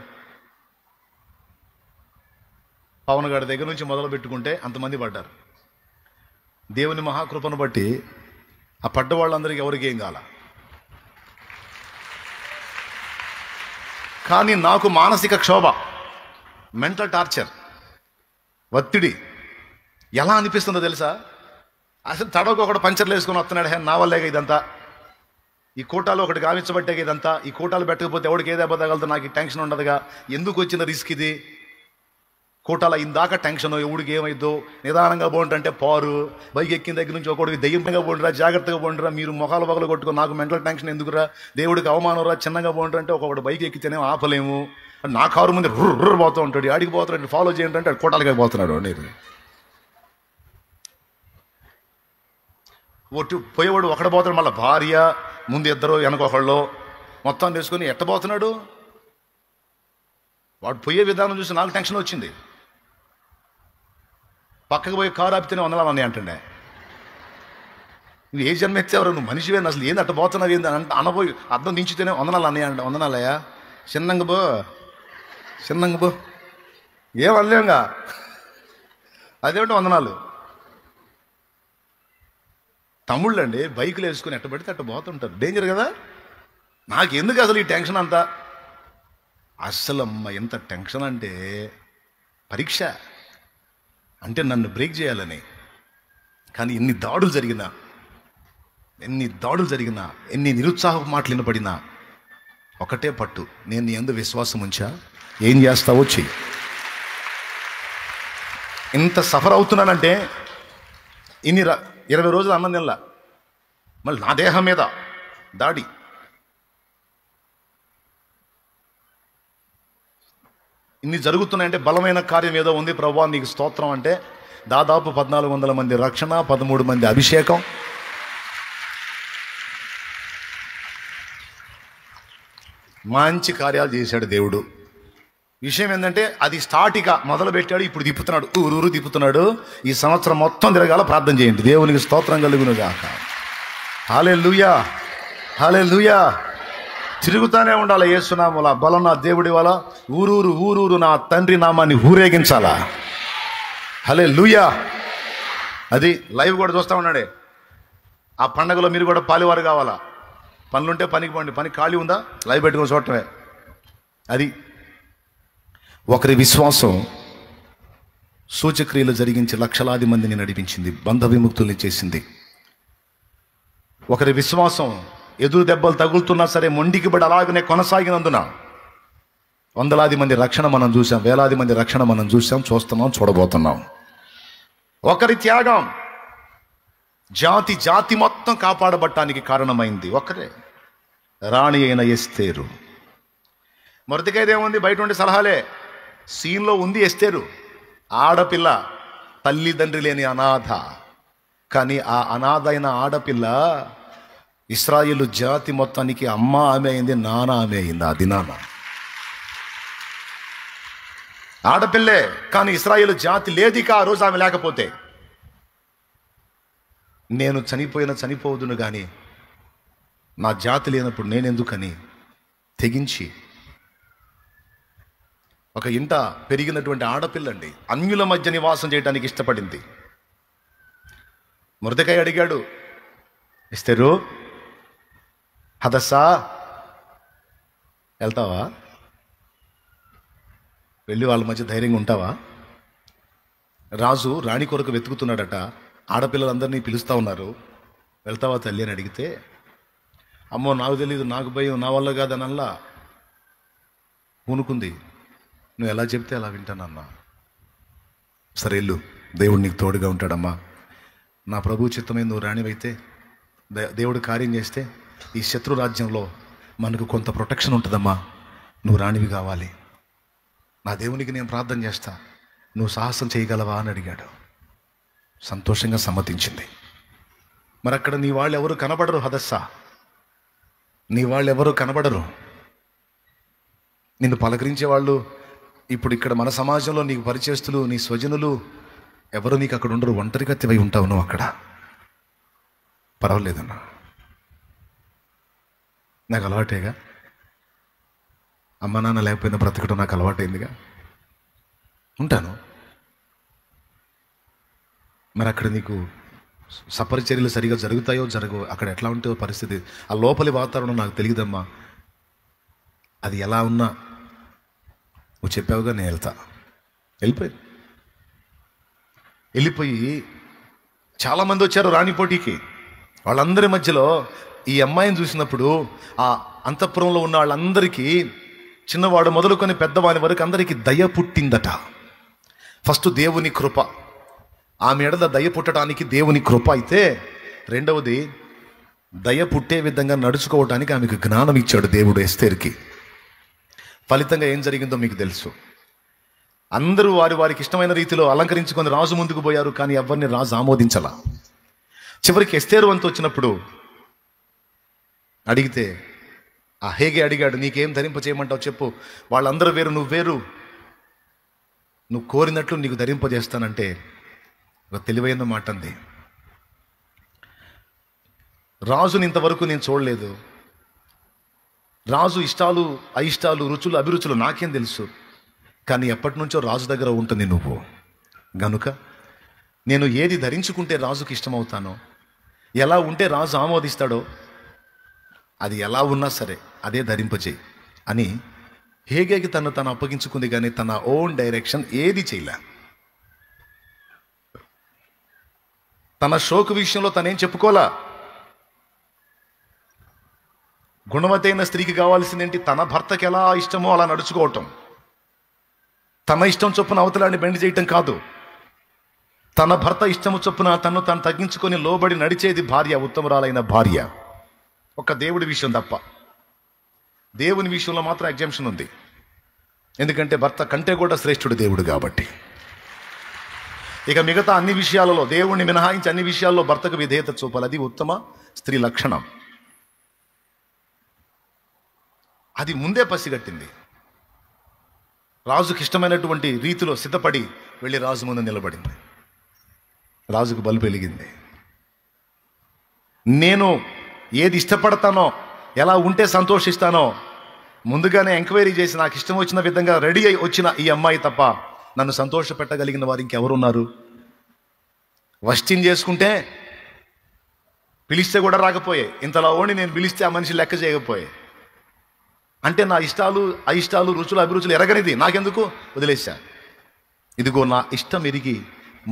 పవన్ గారి దగ్గర నుంచి మొదలు పెట్టుకుంటే అంతమంది పడ్డారు. దేవుని మహాకృపను బట్టి ఆ పడ్డ వాళ్ళందరికీ ఎవరికి ఏం కాల. కానీ నాకు మానసిక క్షోభ, మెంటల్ టార్చర్, ఒత్తిడి ఎలా అనిపిస్తుందో తెలుసా? అసలు తడవకు ఒకటి పంచర్లు వేసుకొని వస్తున్నాడు, నా వల్లేగా ఇదంతా, ఈ కోటాలు ఒకటి గావించబట్టే ఇదంతా, ఈ కోటాలు పెట్టకపోతే ఎవరికి ఏదో తగలతో నాకు టెన్షన్ ఉండదుగా, ఎందుకు వచ్చిన రిస్క్ ఇది? కోటాల ఇందాక టెన్షన్, ఎవడికి ఏమైద్దో, నిదానంగా పోంటే పారు, బైక్ ఎక్కిన దగ్గర నుంచి ఒకడికి దయ్యంగా పోండిరా, జాగ్రత్తగా పోండిరా, మీరు మొఖాలు పగలు కొట్టుకో, నాకు మెంటల్ టెన్షన్ ఎందుకురా, దేవుడికి అవమానంరా, చిన్నగా పోండి అంటే ఒకటి బైక్ ఎక్కితేనే ఆపలేము, నా కారు ముందు రుర్రు పోతూ ఉంటాడు, ఆడికి పోతున్నాడు, ఫాలో చేయండి అంటే కోటాలుగా పోతున్నాడు. నేను ఒట్టు పోయేవాడు ఒకడు పోతాడు, మళ్ళీ భార్య ముందు ఇద్దరు వెనకొకళ్ళు మొత్తం తీసుకొని ఎట్టబోతున్నాడు. వాడు పోయే విధానం చూసి నాకు టెన్షన్ వచ్చింది. పక్కకు పోయి కారు ఆపితేనే వందనాలు అన్నయ్య అంటుండే. నువ్వు ఏ జన్మ ఎత్తావు, నువ్వు మనిషివేనా, అసలు ఏంది అట్ట పోతున్నావు ఏంది అని అనబోయి అర్థం దించితేనే వందనాలు అన్నయ్య అంటే, వందనాలయ్యా చిన్నంగ బో ఏం అనలేంగా, అదేమిటి వందనాలు. తమ్ముళ్ళు అండి బైకులు వేసుకుని ఎట్టబడితే అట్ట పోతుంటారు, డేంజర్ కదా. నాకు ఎందుకు అసలు ఈ టెన్షన్ అంతా? అస్సలు అమ్మ ఎంత టెన్షన్ అంటే, పరీక్ష అంటే నన్ను బ్రేక్ చేయాలని. కానీ ఎన్ని దాడులు జరిగినా, ఎన్ని నిరుత్సాహ మాటలు వినపడినా ఒకటే పట్టు, నేను నీ యందు విశ్వాసం ఉంచా, ఏం చేస్తావో చెయ్యి. ఇంత సఫర్ అవుతున్నానంటే, 20 రోజులు అన్నం తినలా, మళ్ళీ నా దేహం మీద దాడి. ఇన్ని జరుగుతున్నాయంటే బలమైన కార్యం ఏదో ఉంది ప్రభువా నీకు స్తోత్రం అంటే, దాదాపు 1400 మంది రక్షణ, 13 మంది అభిషేకం. మంచి కార్యాలు చేశాడు దేవుడు. విషయం ఏంటంటే, అది స్టార్టిగా మొదలు పెట్టాడు, ఇప్పుడు తిప్పుతున్నాడు, ఊరు తిప్పుతున్నాడు. ఈ సంవత్సరం మొత్తం తిరగాల. ప్రార్థన చేయండి. దేవునికి స్తోత్రం కలుగును గాక. హల్లెలూయా, హల్లెలూయా. తిరుగుతానే ఉండాలి యేసునామములో. బలం నా దేవుడి వల్ల, ఊరూరు నా తండ్రి నామాన్ని ఊరేగించాలా. హల్లెలూయా. అది లైవ్ కూడా చూస్తూ ఉన్నాడే. ఆ పండగలో మీరు కూడా పాలివారు కావాలా. పనులుంటే పనికి పోండి, పని ఖాళీ ఉందా లైవ్ పెట్టుకొని చూడటమే. అది ఒకరి విశ్వాసం సూచక్రియలు జరిగించి లక్షలాది మందిని నడిపించింది, బంధ విముక్తుల్ని చేసింది. ఒకరి విశ్వాసం ఎదురు దెబ్బలు తగులుతున్నా సరే మొండికి బడి అలాగనే కొనసాగినందున వందలాది మంది రక్షణ మనం చూసాం, వేలాది మంది రక్షణ మనం చూసాం, చూస్తున్నాం, చూడబోతున్నాం. ఒకరి త్యాగం జాతి మొత్తం కాపాడబట్టానికి కారణమైంది. ఒకరే. రాణి అయిన ఎస్తేరు. మొర్దెకైదేముంది, బయట ఉండే సలహాలే. సీన్లో ఉంది ఎస్తేరు, ఆడపిల్ల, తల్లిదండ్రి లేని అనాథ. కానీ ఆ అనాథ అయిన ఆడపిల్ల ఇశ్రాయేలు జాతి మొత్తానికి అమ్మ ఆమె అయింది, నాన్న ఆమె అయింది. ఆ దినాన ఆడపిల్లే, కానీ ఇశ్రాయేలు జాతి లేదిక ఆ రోజు ఆమె లేకపోతే. నేను చనిపోవదును కానీ నా జాతి లేనప్పుడు నేనెందుకని తెగించి ఒక ఇంట పెరిగినటువంటి ఆడపిల్లండి, అన్యుల మధ్య నివాసం చేయడానికి ఇష్టపడింది. మొర్దెకై అడిగాడు, ఎస్తేరు, హదస్సా వెళ్తావా, వెళ్ళి వాళ్ళ మధ్య ధైర్యంగా ఉంటావా? రాజు రాణి కొరకు వెతుకుతున్నాడట, ఆడపిల్లలందరినీ పిలుస్తూ ఉన్నారు. వెళ్తావా తల్లి అని అడిగితే, అమ్మో నాకు తెలియదు, నాకు భయం, నా వల్ల కాదనల్లా పూనుకుంది. నువ్వు ఎలా చెప్తే అలా వింటానన్నా. సరే వెళ్ళు, దేవుడు నీకు తోడుగా ఉంటాడమ్మా. నా ప్రభు చిత్తమే నువ్వు రాణివైతే, దేవుడు కార్యం చేస్తే ఈ శత్రు రాజ్యంలో మనకు కొంత ప్రొటెక్షన్ ఉంటుందమ్మా. నువ్వు రాణివి కావాలి, నా దేవునికి నేను ప్రార్థన చేస్తా, నువ్వు సాహసం చేయగలవా అని అడిగాడు. సంతోషంగా సమ్మతించింది. మరి అక్కడ నీ వాళ్ళు ఎవరు కనబడరు హదస్సా, నీ వాళ్ళు ఎవరు కనబడరు. నిన్ను పలకరించే వాళ్ళు ఇప్పుడు ఇక్కడ మన సమాజంలో నీకు పరిచయస్తులు, నీ స్వజనులు ఎవరు నీకు అక్కడ ఉండరు. ఒంటరిగత్తివై ఉంటావు నువ్వు అక్కడ. పర్వాలేదన్నా, నాకు అలవాటేగా, అమ్మ నాన్న లేకపోయినా బ్రతకడం నాకు అలవాటైందిగా, ఉంటాను. మరి అక్కడ నీకు సపరిచర్యలు సరిగా జరుగుతాయో జరగవు, అక్కడ ఎట్లా ఉంటుందో పరిస్థితి, ఆ లోపలి వాతావరణం నాకు తెలియదమ్మా. అది ఎలా ఉన్నా నువ్వు చెప్పావుగా, నేను వెళ్తా. వెళ్ళిపోయి చాలామంది వచ్చారు రాణి పోటీకి. వాళ్ళందరి మధ్యలో ఈ అమ్మాయిని చూసినప్పుడు ఆ అంతఃపురంలో ఉన్న వాళ్ళందరికీ, చిన్నవాడు మొదలుకొని పెద్దవాని వరకు అందరికీ దయ పుట్టిందట. ఫస్ట్ దేవుని కృప, ఆమె ఎడల దయ పుట్టడానికి దేవుని కృప అయితే, రెండవది దయ పుట్టే విధంగా నడుచుకోవడానికి ఆమెకు జ్ఞానం ఇచ్చాడు దేవుడు ఎస్తేరుకి. ఫలితంగా ఏం జరిగిందో మీకు తెలుసు. అందరూ వారికి ఇష్టమైన రీతిలో అలంకరించుకొని రాజు ముందుకు పోయారు, కానీ ఎవరిని రాజు ఆమోదించాల. చివరికి ఎస్తేరు వంతు వచ్చినప్పుడు అడిగితే ఆ హేగే అడిగాడు, నీకేం ధరింప చేయమంటావు చెప్పు, వాళ్ళందరూ వేరు, నువ్వు వేరు, నువ్వు కోరినట్లు నీకు ధరింపజేస్తానంటే ఒక తెలివైన మాట అంది. రాజుని ఇంతవరకు నేను చూడలేదు, రాజు ఇష్టాలు అయిష్టాలు, రుచులు అభిరుచులు నాకేం తెలుసు, కానీ ఎప్పటి నుంచో రాజు దగ్గర ఉంటుంది నువ్వు, గనుక నేను ఏది ధరించుకుంటే రాజుకి ఇష్టమవుతానో, ఎలా ఉంటే రాజు ఆమోదిస్తాడో, అది ఎలా ఉన్నా సరే అదే ధరింపజేయి అని హేగేకి తను అప్పగించుకుంది. కానీ తన ఓన్ డైరెక్షన్ ఏది చేయలే. తన షోకు విషయంలో తనేం చెప్పుకోలా. గుణవతైన స్త్రీకి కావాల్సిందేంటి, తన భర్తకి ఎలా ఇష్టమో అలా నడుచుకోవటం, తన ఇష్టం చొప్పున అవతలాన్ని బెండ్ చేయటం కాదు. తన భర్త ఇష్టము చొప్పున తను తగ్గించుకొని లోబడి నడిచేది భార్య, ఉత్తమరాలైన భార్య. ఒక దేవుడి విషయం తప్ప, దేవుని విషయంలో మాత్రం ఎగ్జామ్షన్ ఉంది. ఎందుకంటే భర్త కంటే కూడా శ్రేష్ఠుడు దేవుడు కాబట్టి. ఇక మిగతా అన్ని విషయాలలో, దేవుణ్ణి మినహాయించి అన్ని విషయాల్లో భర్తకు విధేయత చూపాలి. అది ఉత్తమ స్త్రీ లక్షణం. అది ముందే పసిగట్టింది. రాజుకి ఇష్టమైనటువంటి రీతిలో సిద్ధపడి వెళ్ళి రాజు ముందు నిలబడింది. రాజుకు బల్బు వెలిగింది. నేను ఏది ఇష్టపడతానో, ఎలా ఉంటే సంతోషిస్తానో ముందుగానే ఎంక్వైరీ చేసి నాకు ఇష్టం వచ్చిన విధంగా రెడీ అయి వచ్చిన ఈ అమ్మాయి తప్ప నన్ను సంతోష పెట్టగలిగిన వారు ఇంకెవరున్నారు? వస్టిన్ చేసుకుంటే పిలిస్తే కూడా రాకపోయే, ఇంతలా ఓడి నేను పిలిస్తే ఆ మనిషి లెక్క చేయకపోయే. అంటే నా ఇష్టాలు అయిష్టాలు, రుచులు అభిరుచులు ఎరగనిది నాకెందుకు, వదిలేశా. ఇదిగో నా ఇష్టం ఎరిగి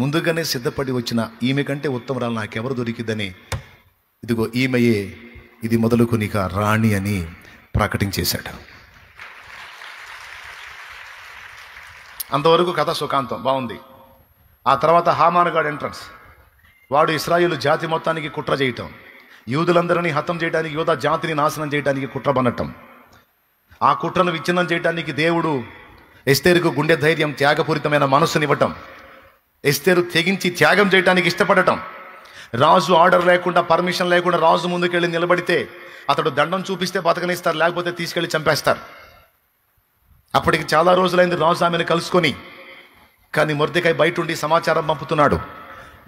ముందుగానే సిద్ధపడి వచ్చిన ఈమె కంటే ఉత్తమరాలు నాకెవరు దొరికిద్దని, ఇదిగో ఈమెయే ఇది మొదలుకొనిక రాణి అని ప్రకటించేశాడు. అంతవరకు కథ సుఖాంతం బాగుంది. ఆ తర్వాత హామానుగాడు ఎంట్రన్స్. వాడు ఇశ్రాయేలు జాతి మొత్తానికి కుట్ర చేయటం, యూదులందరినీ హతం చేయడానికి, యూదా జాతిని నాశనం చేయడానికి కుట్ర పన్నటం. ఆ కుట్రను విచ్ఛిన్నం చేయడానికి దేవుడు ఎస్తేరుకు గుండె ధైర్యం, త్యాగపూరితమైన మనస్సునివ్వటం. ఎస్తేరు తెగించి త్యాగం చేయడానికి ఇష్టపడటం. రాజు ఆర్డర్ లేకుండా, పర్మిషన్ లేకుండా రాజు ముందుకెళ్ళి నిలబడితే అతడు దండం చూపిస్తే బతకనిస్తారు, లేకపోతే తీసుకెళ్ళి చంపేస్తారు. అప్పటికి చాలా రోజులైంది రాజు ఆమెను కలుసుకొని. కానీ మొర్దెకాయ్ బయట ఉండి సమాచారం పంపుతున్నాడు.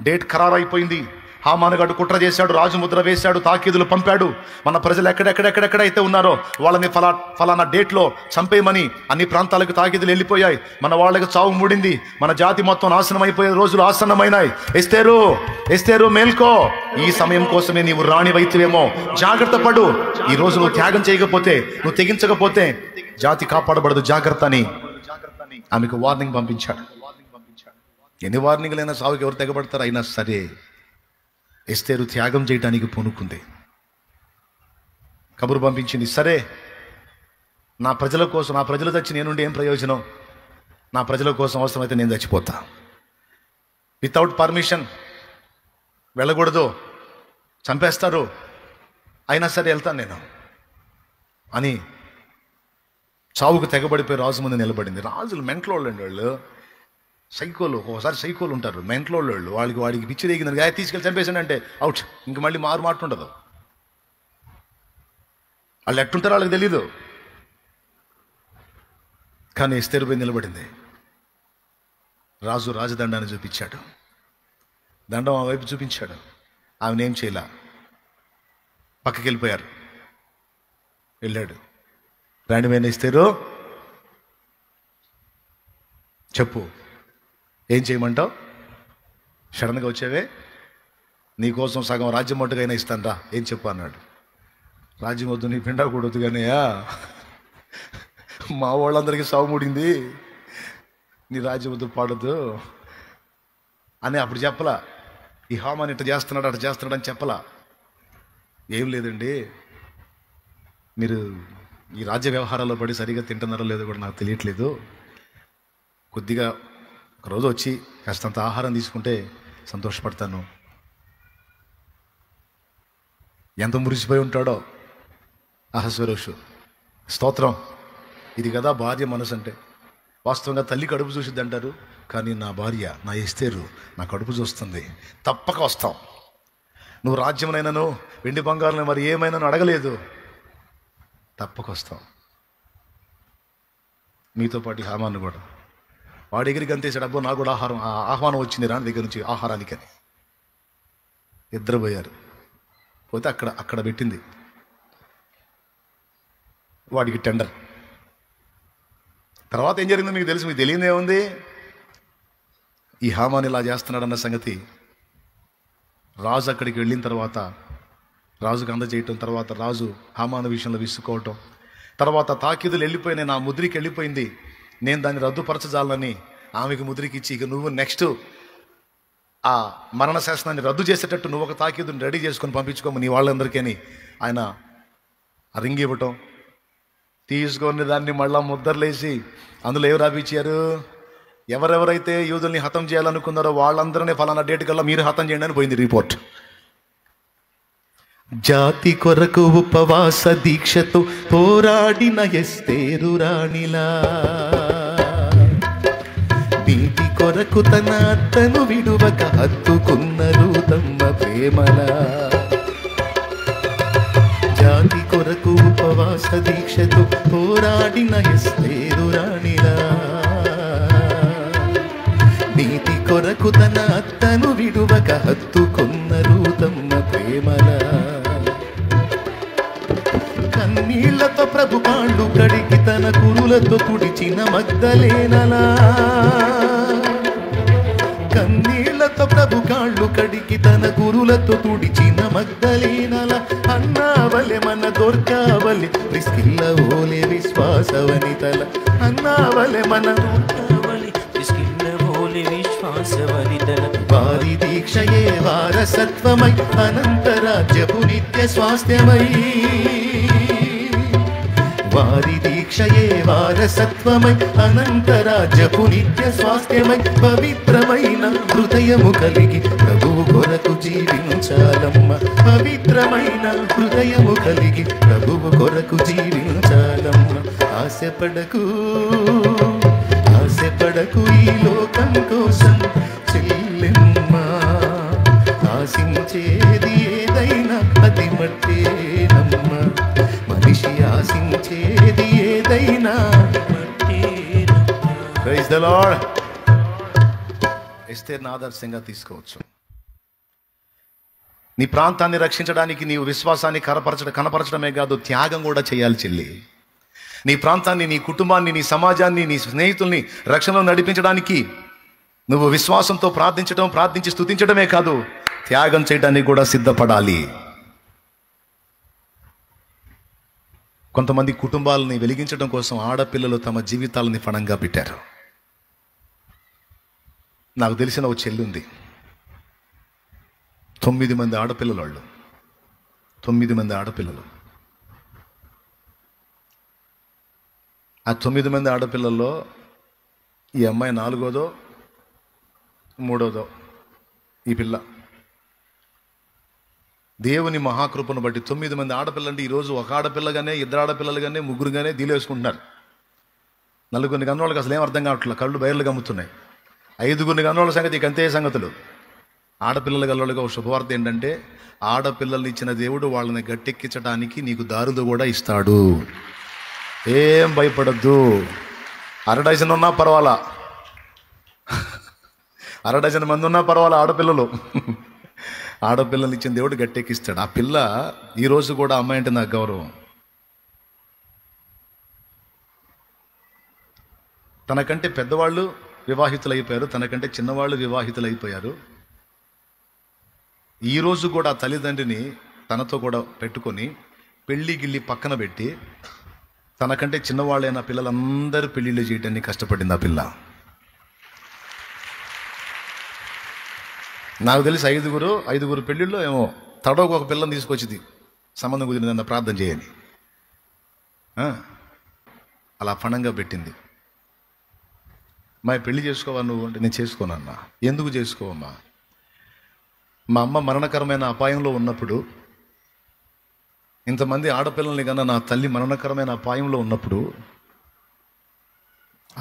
డేట్ ఖరారైపోయింది. హామానుగాడు కుట్ర చేశాడు, రాజు ముద్ర వేశాడు, తాకీదులు పంపాడు. మన ప్రజలు ఎక్కడెక్కడెక్కడెక్కడైతే ఉన్నారో వాళ్ళని ఫలానా డేట్లో చంపేయమని అన్ని ప్రాంతాలకు తాకీదులు వెళ్ళిపోయాయి. మన వాళ్ళకి చావు మూడింది. మన జాతి మొత్తం నాశనం అయిపోయే రోజులు ఆసన్నమైనాయి. ఎస్తేరు మేల్కో, ఈ సమయం కోసమే నీవు రాణివైతివేమో, జాగ్రత్త పడు. ఈ రోజు నువ్వు త్యాగం చేయకపోతే, నువ్వు తెగించకపోతే జాతి కాపాడబడదు, జాగ్రత్త అని ఆమెకు వార్నింగ్ పంపించాడు. ఎన్ని వార్నింగ్లైనా సావుకి ఎవరు తెగబడతారు? అయినా సరే ఎస్తేరు త్యాగం చేయడానికి పూనుకుంది. కబురు పంపించింది, సరే నా ప్రజల కోసం, నా ప్రజలు చచ్చి నేనుండి ఏం ప్రయోజనం? నా ప్రజల కోసం అవసరమైతే నేను చచ్చిపోతా. వితౌట్ పర్మిషన్ వెళ్ళకూడదు, చంపేస్తారు, అయినా సరే వెళ్తాను నేను అని చావుకు తెగబడిపోయి రాజు ముందు నిలబడింది. రాజులు మెంట్లోళ్ళు అండి, వాళ్ళు సైకోలు, ఒకసారి సైకోలు ఉంటారు, మెంట్లోళ్ళు వాళ్ళు. వాడికి పిచ్చి రేగిందని తీసుకెళ్ళి చంపేసాను అంటే అవుట్, ఇంక మళ్ళీ మాట ఉండదు. వాళ్ళు ఎట్టుంటారో వాళ్ళకి తెలీదు. కానీ ఎస్తేరు పోయి నిలబడింది. రాజు రాజదండాన్ని చూపించాడు, దండం ఆ వైపు చూపించాడు. ఆమెనేం చేయలా, పక్కకి వెళ్ళిపోయారు. వెళ్ళాడు. రాణిమైన ఎస్తేరు చెప్పు, ఏం చేయమంటావు? సడన్గా వచ్చావే, నీకోసం సగం రాజ్యం మట్టుకైనా ఇస్తాను రా, ఏం చెప్పు అన్నాడు. రాజ్యం వద్దు, నీ పిండా కూడొద్దు, కానీయా మా వాళ్ళందరికీ సాగు మూడింది, నీ రాజ్యం వద్దు, పాడొద్దు అని అప్పుడు చెప్పలా. ఈ హామాన్ ఇట్లా చేస్తున్నాడు, అట్లా చేస్తున్నాడు అని చెప్పలా. ఏం లేదండి, మీరు ఈ రాజ్య వ్యవహారాల్లో పడి సరిగా తింటున్నారో లేదో కూడా నాకు తెలియట్లేదు. కొద్దిగా ఒకరోజు వచ్చి కాస్తంత ఆహారం తీసుకుంటే సంతోషపడతాను. ఎంత మురిసిపోయి ఉంటాడో అహస్వేరోషు. స్తోత్రం. ఇది కదా భార్య మనసు అంటే. వాస్తవంగా తల్లి కడుపు చూసిద్ది అంటారు, కానీ నా భార్య, నా ఎస్తేరు నా కడుపు చూస్తుంది. తప్పక వస్తాం. నువ్వు రాజ్యమునైనాను వెండి బంగారం మరి ఏమైనా అడగలేదు, తప్పక వస్తాం. మీతో పాటు హామాను కూడా వాడి దగ్గరికి అంతేసాడు. అబ్బో నాకు కూడా ఆహ్వానం వచ్చింది రాని దగ్గర నుంచి ఆహారానికని. ఇద్దరు పోయారు. పోతే అక్కడ పెట్టింది వాడికి టెండర్. తర్వాత ఏం జరిగిందో మీకు తెలుసు. మీకు తెలియదు ఏముంది, ఈ హామాన్ ఇలా చేస్తున్నాడన్న సంగతి రాజు అక్కడికి వెళ్ళిన తర్వాత, రాజుకు అందజేయటం, తర్వాత రాజు హామాను విషయంలో విసుక్కోవటం, తర్వాత తాకీదులు వెళ్ళిపోయినాయి, నా ముద్రికి వెళ్ళిపోయింది, నేను దాన్ని రద్దుపరచజాలని ఆమెకు ముద్రికి ఇచ్చి, ఇక నువ్వు నెక్స్ట్ ఆ మరణ శాసనాన్ని రద్దు చేసేటట్టు నువ్వు ఒక తాకీదుని రెడీ చేసుకొని పంపించుకోము నీ వాళ్ళందరికీ అని ఆయన ఆ రింగ్ ఇవ్వటం, తీసుకొని దాన్ని మళ్ళా ముద్రలేసి అందులో ఏమి రాపించారు? ఎవరెవరైతే యూదుల్ని హతం చేయాలనుకున్నారో వాళ్ళందరినీ ఫలానా డేట్ కల్లా మీరు హతం చేయండి అని పోయింది రిపోర్ట్. జాతి కొరకు ఉపవాస దీక్షతో పోరాడిన ఎస్తేరు రాణిలా, నీటి కొరకు తన అత్తను విడువక హత్తుకున్నారు తమ్మ ప్రేమలా. జాతి కొరకు ఉపవాస దీక్షతో పోరాడిన ఎస్తేరు రాణిలా, నీతి కొరకు తన అత్తను విడువక హత్తుకున్నారు తమ్మ ప్రేమలా. కన్నీళ్లతో ప్రభు కాళ్ళు కడిగి తన కురులతో తుడిచిన మగ్దలేనలా, కన్నీళ్లతో ప్రభు కాళ్ళు కడిగి తన గురులతో తుడిచిన మగ్దలేనలా. అన్నావలె మన దొర్కావలె ప్రిస్కిల్ల ఓలే విశ్వాసవనితల, అన్నావలె మన వారి దీక్షయే వారసత్వమై అనంతరాజ్యపు నిత్య స్వాస్థ్యమై, వారి దీక్షయే వారసత్వమై అనంతరాజ్యపు నిత్య స్వాస్థ్యమై పవిత్రమైన హృదయము కలిగి ప్రభువు కొరకు జీవించాలమ్మ. పవిత్రమైన హృదయము కలిగి ప్రభువు కొరకు జీవించాలమ్మ. ఆశపడకు ఆశపడకు ఈ లోకం కోసం చెల్లెమ్మ. ఆశించేది ఏదైనా అది మట్టేనమ్మ. మనిషి ఆశించేది ఏదైనా మట్టేనమ్మ. Praise the lord. ఎస్తేర్ని ఆదర్శంగా తీసుకోవచ్చు. నీ ప్రాంతాన్ని రక్షించడానికి నీవు విశ్వాసాన్ని కనపరచడమే కాదు, త్యాగం కూడా చేయాలి చెల్లి. నీ ప్రాంతాన్ని, నీ కుటుంబాన్ని, నీ సమాజాన్ని, నీ స్నేహితుల్ని రక్షణలో నడిపించడానికి నువ్వు విశ్వాసంతో ప్రార్థించి స్తుతించడమే కాదు, త్యాగం చేయడానికి కూడా సిద్ధపడాలి. కొంతమంది కుటుంబాలని వెలిగించడం కోసం ఆడపిల్లలు తమ జీవితాలని ఫణంగా పెట్టారు. నాకు తెలిసిన ఒక చెల్లి ఉంది, 9 మంది ఆడపిల్లలు. వాళ్ళు 9 మంది ఆడపిల్లలు. ఆ 9 మంది ఆడపిల్లల్లో ఈ అమ్మాయి 4వ, 3వ ఈ పిల్ల. దేవుని మహాకృపను బట్టి 9 మంది ఆడపిల్లలు అంటే ఈరోజు ఒక ఆడపిల్లగానే, 2 ఆడపిల్లలుగానే, 3గానే దీలేసుకుంటున్నారు. 4 కన్నోళ్ళకి అసలు ఏం అర్థం కావట్లేదు, కళ్ళు బయర్లు గమ్ముతున్నాయి. 5 కన్నోళ్ళ సంగతి ఇక అంతే సంగతులు. ఆడపిల్లల గల్లోళ్ళగా ఒక శుభవార్త ఏంటంటే, ఆడపిల్లల్ని ఇచ్చిన దేవుడు వాళ్ళని గట్టెక్కించడానికి నీకు దారులు కూడా ఇస్తాడు. ఏం భయపడద్దు. 1/2 డజన్ ఉన్నా పర్వాలా, 1/2 డజన్ మంది ఉన్నా పర్వాలా ఆడపిల్లలు. ఆడపిల్లల్ని ఇచ్చిన దేవుడు గట్టెక్కిస్తాడు. ఆ పిల్ల ఈరోజు కూడా అమ్మాయి అంటే నాకు గౌరవం. తనకంటే పెద్దవాళ్ళు వివాహితులైపోయారు, తనకంటే చిన్నవాళ్ళు వివాహితులైపోయారు. ఈరోజు కూడా తల్లిదండ్రిని తనతో కూడా పెట్టుకొని పెళ్ళి గిల్లి పక్కన పెట్టి తనకంటే చిన్నవాళ్ళైన పిల్లలందరూ పెళ్ళిళ్ళు చేయడానికి కష్టపడింది ఆ పిల్ల. నాకు తెలిసి 5 పెళ్ళిళ్ళు ఏమో తడవకు ఒక పిల్లని తీసుకొచ్చింది, సంబంధం కుదిరిందన్న ప్రార్థన చేయని. అలా ఫణంగా పెట్టింది. మా పెళ్లి చేసుకోవా నువ్వు అంటే, నేను చేసుకోనన్నా. ఎందుకు చేసుకోవమ్మా? మా అమ్మ మరణకరమైన అపాయంలో ఉన్నప్పుడు, ఇంతమంది ఆడపిల్లల్ని కన్నా నా తల్లి మరణకరమైన అపాయంలో ఉన్నప్పుడు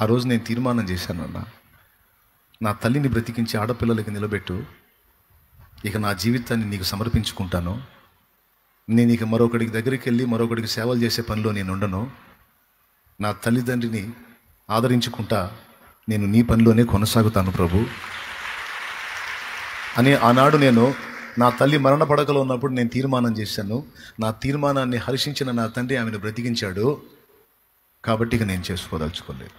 ఆ రోజు నేను తీర్మానం చేశానన్నా, నా తల్లిని బ్రతికించి ఆడపిల్లలకి నిలబెట్టు, ఇక నా జీవితాన్ని నీకు సమర్పించుకుంటాను. నేను ఇక మరొకడికి దగ్గరికి వెళ్ళి మరొకడికి సేవలు చేసే పనిలో నేను ఉండను. నా తల్లిదండ్రిని ఆదరించుకుంటా నేను నీ పనిలోనే కొనసాగుతాను ప్రభు అని ఆనాడు నేను నా తల్లి మరణ పడకలో ఉన్నప్పుడు నేను తీర్మానం చేశాను. నా తీర్మానాన్ని హర్షించిన నా తండ్రి ఆమెను బ్రతికించాడు. కాబట్టి ఇక నేను చేసుకోదలుచుకోలేదు.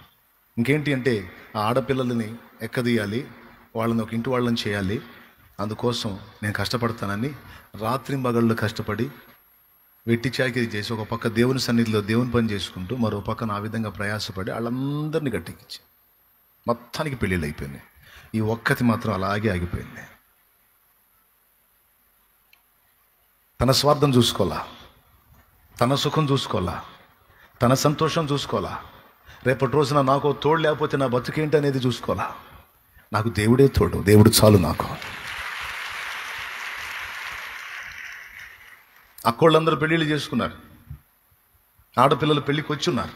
ఇంకేంటి అంటే, ఆ ఆడపిల్లలని ఎక్కదీయాలి, వాళ్ళని ఒక ఇంటి వాళ్ళని చేయాలి. అందుకోసం నేను కష్టపడతానని రాత్రింబగళ్ళు కష్టపడి వెట్టి చాకిరీ చేసి ఒక పక్క దేవుని సన్నిధిలో దేవుని పని చేసుకుంటూ మరో పక్కన ఆ విధంగా ప్రయాసపడి వాళ్ళందరినీ గట్టెక్కించి మొత్తానికి పెళ్ళిళ్ళు అయిపోయింది. ఈ ఒక్కటి మాత్రం అలాగే ఆగిపోయింది. తన స్వార్థం చూసుకోవాలా, తన సుఖం చూసుకోవాలా, తన సంతోషం చూసుకోవాలా, రేపటి రోజున నాకు తోడు లేకపోతే నా బతుకేంటి అనేది చూసుకోవాలా. నాకు దేవుడే తోడు, దేవుడు చాలు నాకు. అక్కోళ్ళందరూ పెళ్ళిళ్ళు చేసుకున్నారు, ఆడపిల్లలు పెళ్ళికి వచ్చి ఉన్నారు.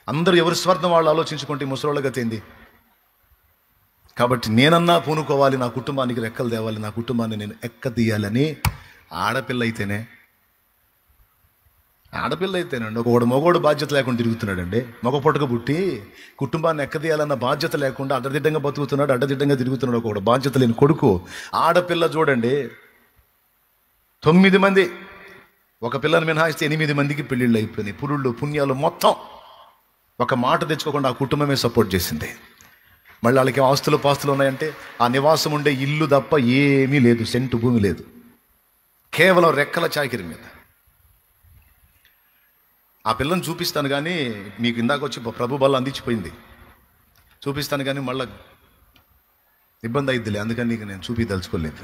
అందరూ ఎవరి స్వార్థం వాళ్ళు ఆలోచించుకుంటే ముసలోళ్ళ గతి ఏంది? కాబట్టి నేనన్నా పూనుకోవాలి, నా కుటుంబానికి రెక్కలు తేవాలి, నా కుటుంబాన్ని నేను ఎక్కదీయాలని. ఆడపిల్ల అయితేనండి ఒకడు మగోడు బాధ్యత లేకుండా తిరుగుతున్నాడండి. మగ పొట్టక పుట్టి కుటుంబాన్ని ఎక్కదీయాలన్న బాధ్యత లేకుండా అడ్డదిడ్డంగా బతుకుతున్నాడు, అడ్డదిడ్డంగా తిరుగుతున్నాడు ఒకడు బాధ్యత లేని కొడుకు. ఆడపిల్ల చూడండి, 9 మంది, ఒక పిల్లని మినహాయిస్తే 8 మందికి పెళ్ళిళ్ళు అయిపోయినాయి. పురుళ్ళు పుణ్యాలు మొత్తం ఒక మాట తెచ్చుకోకుండా ఆ కుటుంబమే సపోర్ట్ చేసింది. మళ్ళీ వాళ్ళకి ఆస్తులు పాస్తులు ఉన్నాయంటే ఆ నివాసం ఉండే ఇల్లు తప్ప ఏమీ లేదు, సెంటు భూమి లేదు, కేవలం రెక్కల చాకిరి మీద. ఆ పిల్లని చూపిస్తాను కానీ, మీకు ఇందాక వచ్చి ప్రభు బల్ల అందించిపోయింది, చూపిస్తాను కానీ మళ్ళీ ఇబ్బంది అయిద్దిలే, అందుకని నీకు నేను చూపించదలుచుకోలేదు.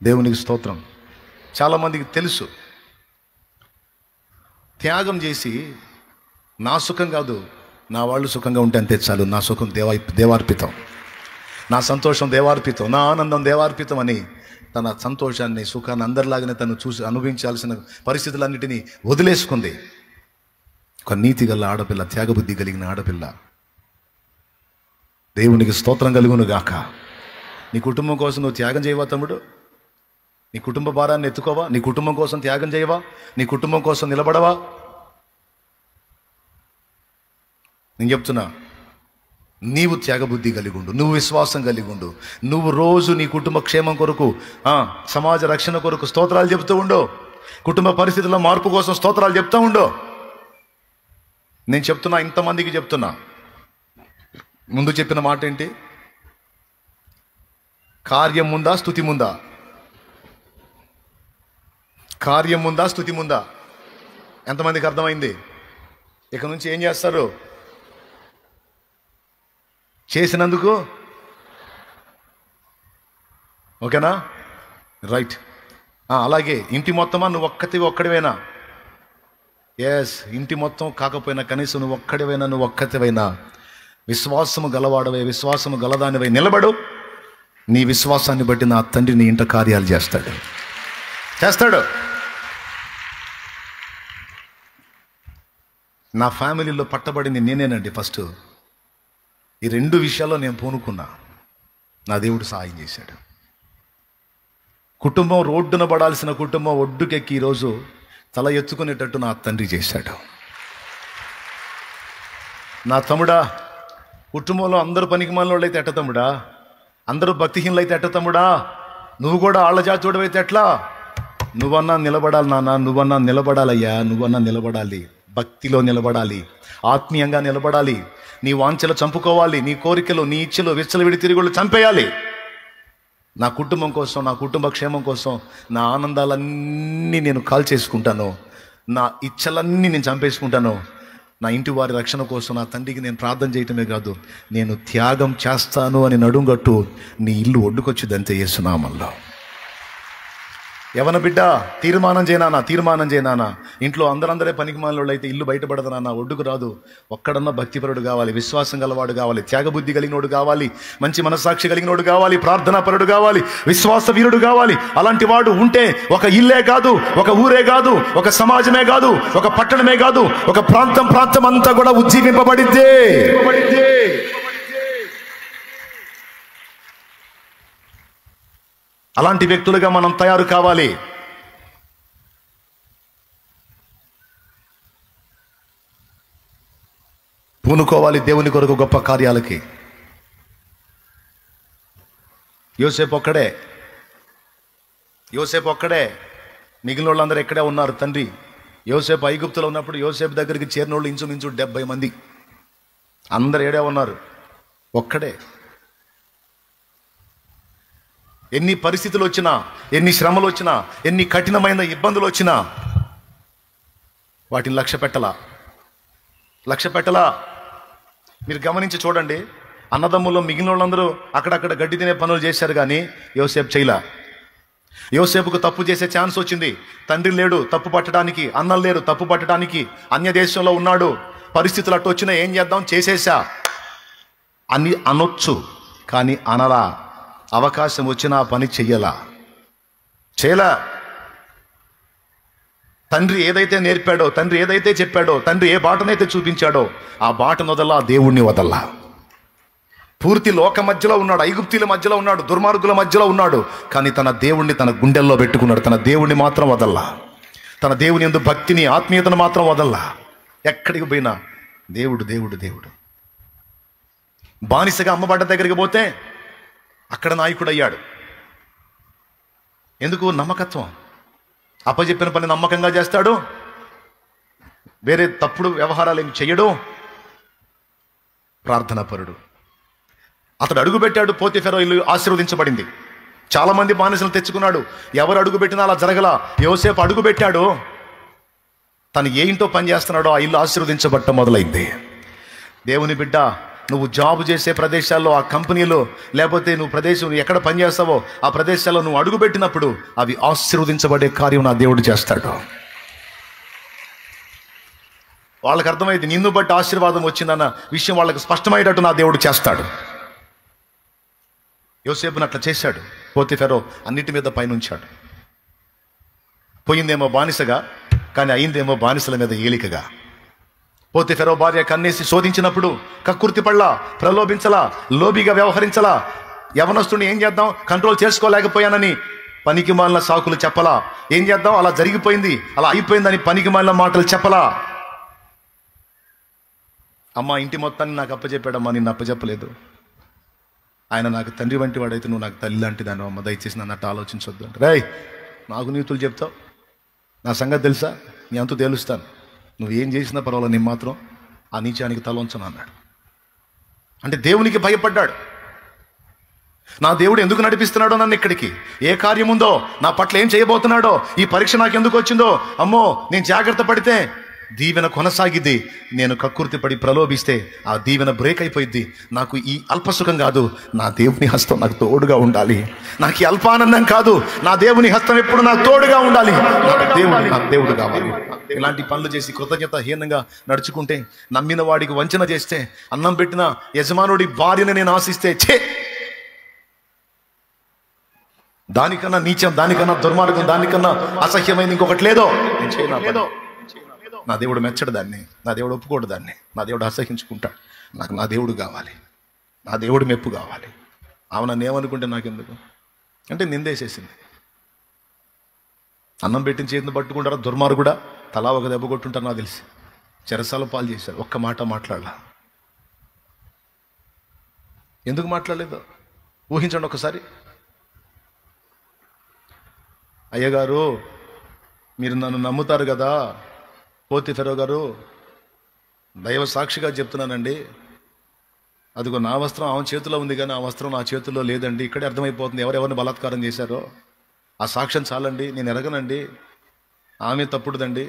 దేవునికి స్తోత్రం. చాలామందికి తెలుసు, త్యాగం చేసి నా సుఖం కాదు, నా వాళ్ళు సుఖంగా ఉంటే అంతే చాలు. నా సుఖం దేవార్పితం, నా సంతోషం దేవార్పితం, నా ఆనందం దేవార్పితం అని తన సంతోషాన్ని, సుఖాన్ని అందరిలాగానే తను చూసి అనుభవించాల్సిన పరిస్థితులన్నిటినీ వదిలేసుకుంది. ఒక నీతి గల ఆడపిల్ల, త్యాగబుద్ధి కలిగిన ఆడపిల్ల. దేవునికి స్తోత్రం కలుగును గాక. నీ కుటుంబం కోసం నువ్వు త్యాగం చేయవా తమ్ముడు? నీ కుటుంబ భారాన్ని ఎత్తుకోవా? నీ కుటుంబం కోసం త్యాగం చేయవా? నీ కుటుంబం కోసం నిలబడవా? నేను చెప్తున్నా, నీవు త్యాగబుద్ధి కలిగి ఉండు, నువ్వు విశ్వాసం కలిగి ఉండు. నువ్వు రోజు నీ కుటుంబ క్షేమం కొరకు, సమాజ రక్షణ కొరకు స్తోత్రాలు చెప్తూ ఉండు. కుటుంబ పరిస్థితుల్లో మార్పు కోసం స్తోత్రాలు చెప్తూ ఉండు. నేను చెప్తున్నా, ఇంతమందికి చెప్తున్నా. ముందు చెప్పిన మాట ఏంటి? కార్యం ముందా స్తుతి ముందా? కార్యం ముందా స్తుతి ముందా? ఎంతమందికి అర్థమైంది? ఇక నుంచి ఏం చేస్తారు? చేసినందుకు ఓకేనా? రైట్. అలాగే ఇంటి మొత్తమా? నువ్వు ఒక్కడివేనా? ఎస్, ఇంటి మొత్తం కాకపోయినా కనీసం నువ్వు ఒక్కటివైనా విశ్వాసము గలవాడవై, విశ్వాసము గలదానివై నిలబడు. నీ విశ్వాసాన్ని బట్టి నా తండ్రి నీ ఇంట కార్యాలు చేస్తాడు. నా ఫ్యామిలీలో పట్టబడింది నేనేనండి. ఫస్ట్ ఈ 2 విషయాల్లో నేను పూనుకున్నా. నా దేవుడు సహాయం చేశాడు. కుటుంబం రోడ్డున పడాల్సిన కుటుంబం ఒడ్డుకెక్కి ఈరోజు తల ఎత్తుకునేటట్టు నా తండ్రి చేశాడు. నా తమ్ముడా, కుటుంబంలో అందరూ పనికిమాలినోళ్ళు అయితే ఎట్ట తమ్ముడా? అందరూ భక్తిహీనులు అయితే ఎట్ట తమ్ముడా? నువ్వు కూడా ఆళ్ళ జాతుడు అయితే ఎట్లా? నువ్వన్నా నిలబడాలి నాన్న, నువ్వన్నా నిలబడాలయ్యా, నువ్వన్నా నిలబడాలి. భక్తిలో నిలబడాలి, ఆత్మీయంగా నిలబడాలి. నీ వాంఛలు చంపుకోవాలి, నీ కోరికలు, నీ ఇచ్చలు, విచ్చలవిడి తిరుగుళ్ళు చంపేయాలి. నా కుటుంబం కోసం, నా కుటుంబ క్షేమం కోసం నా ఆనందాలన్నీ నేను కాల్ చేసుకుంటాను, నా ఇచ్చలన్నీ నేను చంపేసుకుంటాను. నా ఇంటి వారి రక్షణ కోసం నా తండ్రికి నేను ప్రార్థన చేయటమే కాదు, నేను త్యాగం చేస్తాను అని నడుంగట్టు నీ ఇల్లు ఒడ్డుకొచ్చిదంతే యేసునామములో. యవన బిడ్డ, తీర్మానం చేయనానా. ఇంట్లో అందరే పనికిమాలినోళ్ళు అయితే ఇల్లు బయటపడదు నాన్న, ఒడ్డుకు రాదు. ఒక్కడన్నా భక్తిపరుడు కావాలి, విశ్వాసం గలవాడు కావాలి, త్యాగబుద్ధి కలిగినోడు కావాలి, మంచి మనస్సాక్షి కలిగినోడు కావాలి, ప్రార్థనాపరుడు కావాలి, విశ్వాస వీరుడు కావాలి. అలాంటి వాడు ఉంటే ఒక ఇల్లే కాదు, ఒక ఊరే కాదు, ఒక సమాజమే కాదు, ఒక పట్టణమే కాదు, ఒక ప్రాంతం అంతా కూడా ఉజ్జీవింపబడిద్దే. అలాంటి వ్యక్తులుగా మనం తయారు కావాలి. పూనుకోవాలి దేవుని కొరకు గొప్ప కార్యాలకి. యోసేపు ఒక్కడే, మిగిలిన వాళ్ళందరూ ఎక్కడే ఉన్నారు. తండ్రి యోసేపు ఐగుప్తులో ఉన్నప్పుడు యోసేపు దగ్గరికి చేరిన వాళ్ళు ఇంచుమించు 70 మంది. అందరు ఏడే ఉన్నారు, ఒక్కడే. ఎన్ని పరిస్థితులు వచ్చినా, ఎన్ని శ్రమలు వచ్చినా, ఎన్ని కఠినమైన ఇబ్బందులు వచ్చినా వాటిని లక్ష్య పెట్టలా. మీరు గమనించి చూడండి, అన్నదమ్ముల్లో మిగిలిన వాళ్ళందరూ అక్కడక్కడ గడ్డి తినే పనులు చేశారు, కానీ యోసేపు చేయలా. యోసేపుకు తప్పు చేసే ఛాన్స్ వచ్చింది. తండ్రి లేడు తప్పు పట్టడానికి, అన్నలు లేరు తప్పు పట్టడానికి, అన్య దేశంలో ఉన్నాడు. పరిస్థితులు అట్టు వచ్చినా ఏం చేద్దాం, చేసేసా అని అనొచ్చు, కానీ అనలా. అవకాశం వచ్చినా పని చేయలా. తండ్రి ఏదైతే నేర్పాడో, తండ్రి ఏదైతే చెప్పాడో, తండ్రి ఏ బాటనైతే చూపించాడో ఆ బాటను వదల్లా, దేవుణ్ణి వదల్లా. పూర్తి లోక మధ్యలో ఉన్నాడు, ఐగుప్తీల మధ్యలో ఉన్నాడు, దుర్మార్గుల మధ్యలో ఉన్నాడు, కానీ తన దేవుణ్ణి తన గుండెల్లో పెట్టుకున్నాడు. తన దేవుణ్ణి మాత్రం వదల్లా. తన దేవుని యందు భక్తిని, ఆత్మీయతను మాత్రం వదల్లా. ఎక్కడికి పోయినా దేవుడు. బానిసగా అమ్మబడ్డ దగ్గరికి పోతే అక్కడ నాయకుడు అయ్యాడు. ఎందుకు? నమ్మకత్వం. అప్పచెప్పిన పని నమ్మకంగా చేస్తాడు, వేరే తప్పుడు వ్యవహారాలు ఏమి చెయ్యడు, ప్రార్థనాపరుడు. అతడు అడుగుపెట్టాడు, పోతీఫెర ఇల్లు ఆశీర్వదించబడింది. చాలా మంది బానిసలు తెచ్చుకున్నాడు, ఎవరు అడుగుపెట్టినా అలా జరగల. యోసేపు అడుగుపెట్టాడు, తను ఏ ఇంట్లో పని చేస్తున్నాడో ఆ ఇల్లు ఆశీర్వదించబడటం మొదలైంది. దేవుని బిడ్డ, నువ్వు జాబ్ చేసే ప్రదేశాల్లో, ఆ కంపెనీలో, లేకపోతే నువ్వు ఎక్కడ పని చేస్తావో ఆ ప్రదేశాల్లో నువ్వు అడుగుపెట్టినప్పుడు అవి ఆశీర్వదించబడే కార్యం నా దేవుడు చేస్తాడు. వాళ్ళకి అర్థమైంది నిన్ను బట్టి ఆశీర్వాదం వచ్చిందన్న విషయం వాళ్ళకి స్పష్టమయ్యేటట్టు నా దేవుడు చేస్తాడు. యోసేపుని అట్లా చేశాడు. పోతీఫెరో అన్నిటి మీద పైనుంచాడు. పోయిందేమో బానిసగా, కానీ అయిందేమో బానిసల మీద ఏలికగా. పోతీఫెరో భార్య కన్నేసి శోధించినప్పుడు కక్కుర్తి పడలా, ప్రలోభించలా, లోబిగా వ్యవహరించలా. యవనస్తుని ఏం చేద్దాం, కంట్రోల్ చేసుకోలేకపోయానని పనికి మాలిన సాకులు చెప్పలా. ఏం చేద్దాం, అలా జరిగిపోయింది, అలా అయిపోయిందని పనికి మాలిన మాటలు చెప్పలా. అమ్మ ఇంటి మొత్తాన్ని నాకు అప్పచెప్పాడమ్మా, నిన్ను అప్పచెప్పలేదు. ఆయన నాకు తండ్రి వంటి వాడైతే నువ్వు నాకు తల్లి లాంటిదాను అమ్మ, దయచేసి నన్ను అట్లా ఆలోచించొద్దు అంటే, రేయ్ నాకు నీతులు చెప్తావు, నా సంగతి తెలుసా, నీ అంతు తేలుస్తాను, నువ్వేం చేసినా పర్వాలేదు, నేను మాత్రం ఆ నీచానికి తల ఉంచను అన్నాడు. అంటే దేవునికి భయపడ్డాడు. నా దేవుడు ఎందుకు నడిపిస్తున్నాడో నన్ను ఇక్కడికి, ఏ కార్యం ఉందో, నా పట్ల ఏం చేయబోతున్నాడో, ఈ పరీక్ష నాకు ఎందుకు వచ్చిందో, అమ్మో నేను జాగ్రత్త పడితే దీవెన కొనసాగిద్ది, నేను కక్కుర్తి పడి ప్రలోభిస్తే ఆ దీవెన బ్రేక్ అయిపోయిద్ది. నాకు ఈ అల్పసుఖం కాదు, నా దేవుని హస్తం నాకు తోడుగా ఉండాలి. నాకు ఈ అల్పానందం కాదు, నా దేవుని హస్తం ఎప్పుడు నాకు తోడుగా ఉండాలి. నాకు దేవుడు కావాలి. ఇలాంటి పనులు చేసి కృతజ్ఞతాహీనంగా నడుచుకుంటే, నమ్మిన వాడికి వంచన చేస్తే, అన్నం పెట్టిన యజమానుడి భార్యని నేను ఆశిస్తే, ఛే దానికన్నా నీచం, దానికన్నా దుర్మార్గం, దానికన్నా అసహ్యమైంది ఇంకొకటి లేదో నేను చేయను. నా దేవుడు మెచ్చడు దాన్ని, నా దేవుడు ఒప్పుకోడు దాన్ని, నా దేవుడు అసహించుకుంటాడు. నాకు నా దేవుడు కావాలి, నా దేవుడు మెప్పు కావాలి. ఆమె నన్ను ఏమనుకుంటే నాకెందుకు అంటే నిందేసేసింది. అన్నం పెట్టిన చేతిని పట్టుకుంటారా దుర్మార్గుడా, తలా ఒక దెబ్బ కొట్టుంటారు నాకు తెలిసి. చెరసాల పాలు చేశారు, ఒక్క మాట మాట్లాడాల. ఎందుకు మాట్లాడలేదు ఊహించండి ఒకసారి. అయ్యగారు మీరు నన్ను నమ్ముతారు కదా, పోతీఫెరో గారు దైవ సాక్షిగా చెప్తున్నానండి, అదిగో నా వస్త్రం ఆమె చేతిలో ఉంది కానీ ఆ వస్త్రం నా చేతుల్లో లేదండి, ఇక్కడే అర్థమైపోతుంది ఎవరెవరిని బలాత్కారం చేశారో. ఆ సాక్ష్యం చాలండి, నేను ఎరగనండి, ఆమె తప్పుడుదండి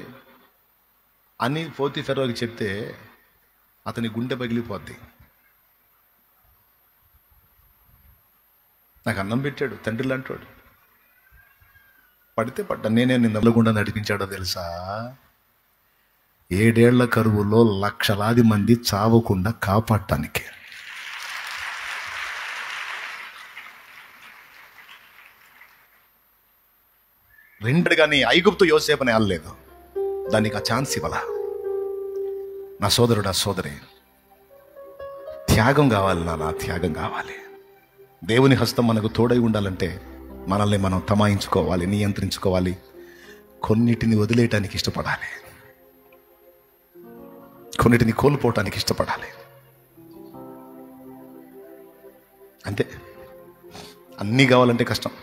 అని పోతీఫెరోకి చెప్తే అతని గుండె పగిలిపోద్ది. నాకు అన్నం పెట్టాడు, తండ్రిలు అంటాడు, పడితే పడ్డా, నేనే నిన్న గుండా నడిపించాడో తెలుసా. 7 ఏళ్ల కరువులో లక్షలాది మంది చావకుండా కాపాడటానికి. రెండు కానీ ఐగుప్తు యోసేపుని వెళ్ళలేదు, దానికి ఆ ఛాన్స్ ఇవ్వాల. నా సోదరుడు, ఆ సోదరి, త్యాగం కావాలి, నా త్యాగం కావాలి. దేవుని హస్తం మనకు తోడై ఉండాలంటే మనల్ని మనం తమాయించుకోవాలి, నియంత్రించుకోవాలి, కొన్నిటిని వదిలేయటానికి ఇష్టపడాలి, కొన్నిటిని కోల్పోవటానికి ఇష్టపడాలి. అంతే. అన్నీ కావాలంటే కష్టం.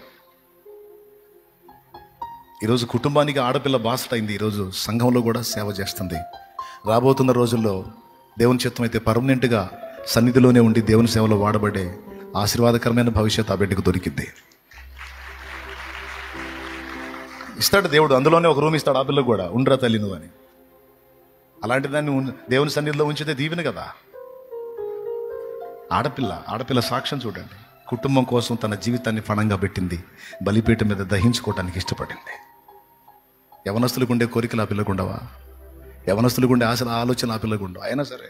ఈరోజు కుటుంబానికి ఆడపిల్ల బాసటైంది, ఈరోజు సంఘంలో కూడా సేవ చేస్తుంది. రాబోతున్న రోజుల్లో దేవుని చిత్తం అయితే పర్మనెంట్గా సన్నిధిలోనే ఉండి దేవుని సేవలో వాడబడే ఆశీర్వాదకరమైన భవిష్యత్తు ఆ బిడ్డకు దొరికింది. ఇస్తాడు దేవుడు, అందులోనే ఒక రూమ్ ఇస్తాడు ఆ పిల్లకు కూడా, ఉండరా తల్లి నువ్వు అని. అలాంటి దాన్ని దేవుని సన్నిధిలో ఉంచితే దీవెన కదా. ఆడపిల్ల సాక్ష్యం చూడండి, కుటుంబం కోసం తన జీవితాన్ని పణంగా పెట్టింది, బలిపీఠం మీద దహించుకోవటానికి ఇష్టపడింది. యవనస్తులకు ఉండే కోరికలు ఆ పిల్లకు ఉండవా? యవనస్తులకు ఉండే ఆశల ఆలోచన ఆ పిల్లకు ఉండవు. అయినా సరే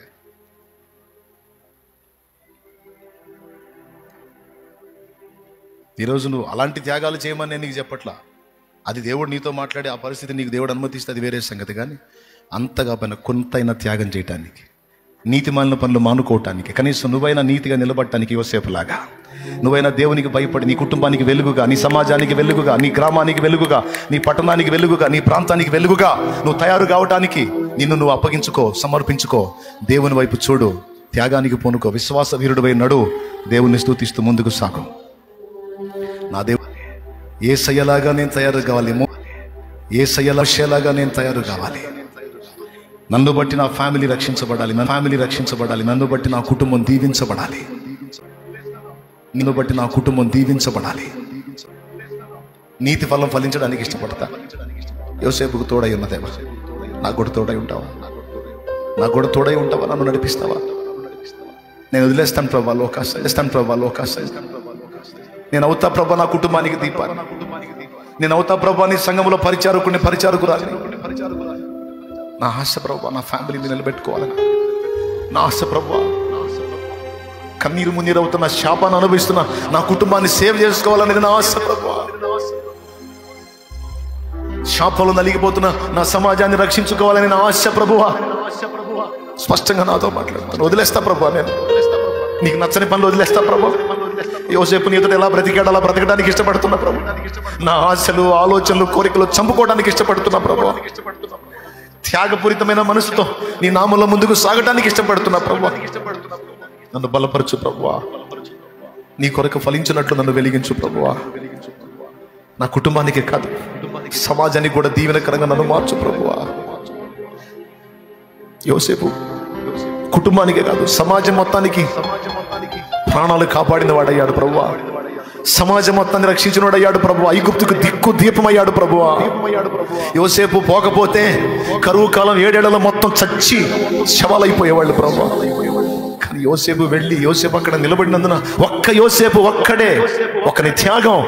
ఈరోజు నువ్వు అలాంటి త్యాగాలు చేయమని నేను నీకు చెప్పట్లా. అది దేవుడు నీతో మాట్లాడి ఆ పరిస్థితి నీకు దేవుడు అనుమతిస్తే అది వేరే సంగతి. కానీ అంతగా పైన కొంతైనా త్యాగం చేయటానికి, నీతి మాలిన పనులు మానుకోవటానికి, కనీసం నువ్వైనా నీతిగా నిలబడటానికి యోసేపులాగా నువ్వైనా దేవునికి భయపడి నీ కుటుంబానికి వెలుగుగా, నీ సమాజానికి వెలుగుగా, నీ గ్రామానికి వెలుగుగా, నీ పట్టణానికి వెలుగుగా, నీ ప్రాంతానికి వెలుగుగా నువ్వు తయారు కావటానికి నిన్ను నువ్వు అప్పగించుకో, సమర్పించుకో, దేవుని వైపు చూడు, త్యాగానికి పూనుకో, విశ్వాస వీరుడివై నడు, దేవుని స్తుతిస్తూ ముందుకు సాగు. నా దేవుడు యేసయ్యలాగా నేను తయారు కావాలి, యేసయ్యలాగా నేను తయారు కావాలి. నన్ను బట్టి నా ఫ్యామిలీ రక్షించబడాలి, నా ఫ్యామిలీ రక్షించబడాలి. నన్ను బట్టి నా కుటుంబం దీవించబడాలి, నిన్ను బట్టి నా కుటుంబం దీవించబడాలి. నీతి ఫలం ఫలించడానికి ఇష్టపడతా. యోసేపుకు తోడై ఉన్న దేవా, నాకు కూడా తోడై ఉంటావా? నాకు కూడా తోడై ఉంటావా? నన్ను నడిపిస్తావా? నేను వదిలేస్తాను ప్రభా లోకాశ, ఇస్తాను ప్రభా లోకాశ. నేను అవుతా ప్రభా నా కుటుంబానికి దీపాన్ని, నేను అవుతా ప్రభా నీ సంఘంలో పరిచారకురాలి. నా ఆశ ప్రభువా నా ఫ్యామిలీని నిలబెట్టుకోవాలని, నా ఆశ ప్రభువా కన్నీరు మున్నీరు అవుతున్న శాపాన్ని అనుభవిస్తున్న నా కుటుంబాన్ని సేవ్ చేసుకోవాలనేది నా ఆశ ప్రభువా. శాపంలో నలిగిపోతున్న నా సమాజాన్ని రక్షించుకోవాలని నా ఆశ ప్రభువా. స్పష్టంగా నాతో మాట్లాడుతాను. వదిలేస్తా ప్రభువా, నేను నీకు నచ్చని పనులు వదిలేస్తా ప్రభువా. యోసేపు నీతో ఎలా బ్రతికాడు అలా బ్రతకడానికి ఇష్టపడుతున్నా ప్రభు. నా ఆశలు ఆలోచనలు కోరికలు చంపుకోవడానికి ఇష్టపడుతున్నా ప్రభువా. త్యాగపూరితమైన మనసుతో నీ నామంలో ముందుకు సాగడానికి ఇష్టపడుతున్నా ప్రభువా. నన్ను బలపరచు ప్రభువా. నీ కొరకు ఫలించినట్లు నన్ను వెలిగించు ప్రభువా. నా కుటుంబానికే కాదు సమాజానికి కూడా దీవెనకరంగా నన్ను మార్చు ప్రభువా. యోసేపు కుటుంబానికే కాదు సమాజం మొత్తానికి ప్రాణాలు కాపాడిన వాడయ్యాడు ప్రభువా. సమాజం మొత్తాన్ని రక్షించిన వాడయ్యాడు ప్రభువా. ఐగుప్తుకు దిక్కు దీపమయ్యాడు ప్రభువా. యోసేపు పోకపోతే కరువు కాలం 7 ఏళ్లలో మొత్తం చచ్చి శవాలైపోయేవాళ్ళు ప్రభువా. కానీ యోసేపు వెళ్ళి యోసేపు అక్కడ నిలబడినందున ఒక్క యోసేపు ఒక్కడే ఒకని త్యాగం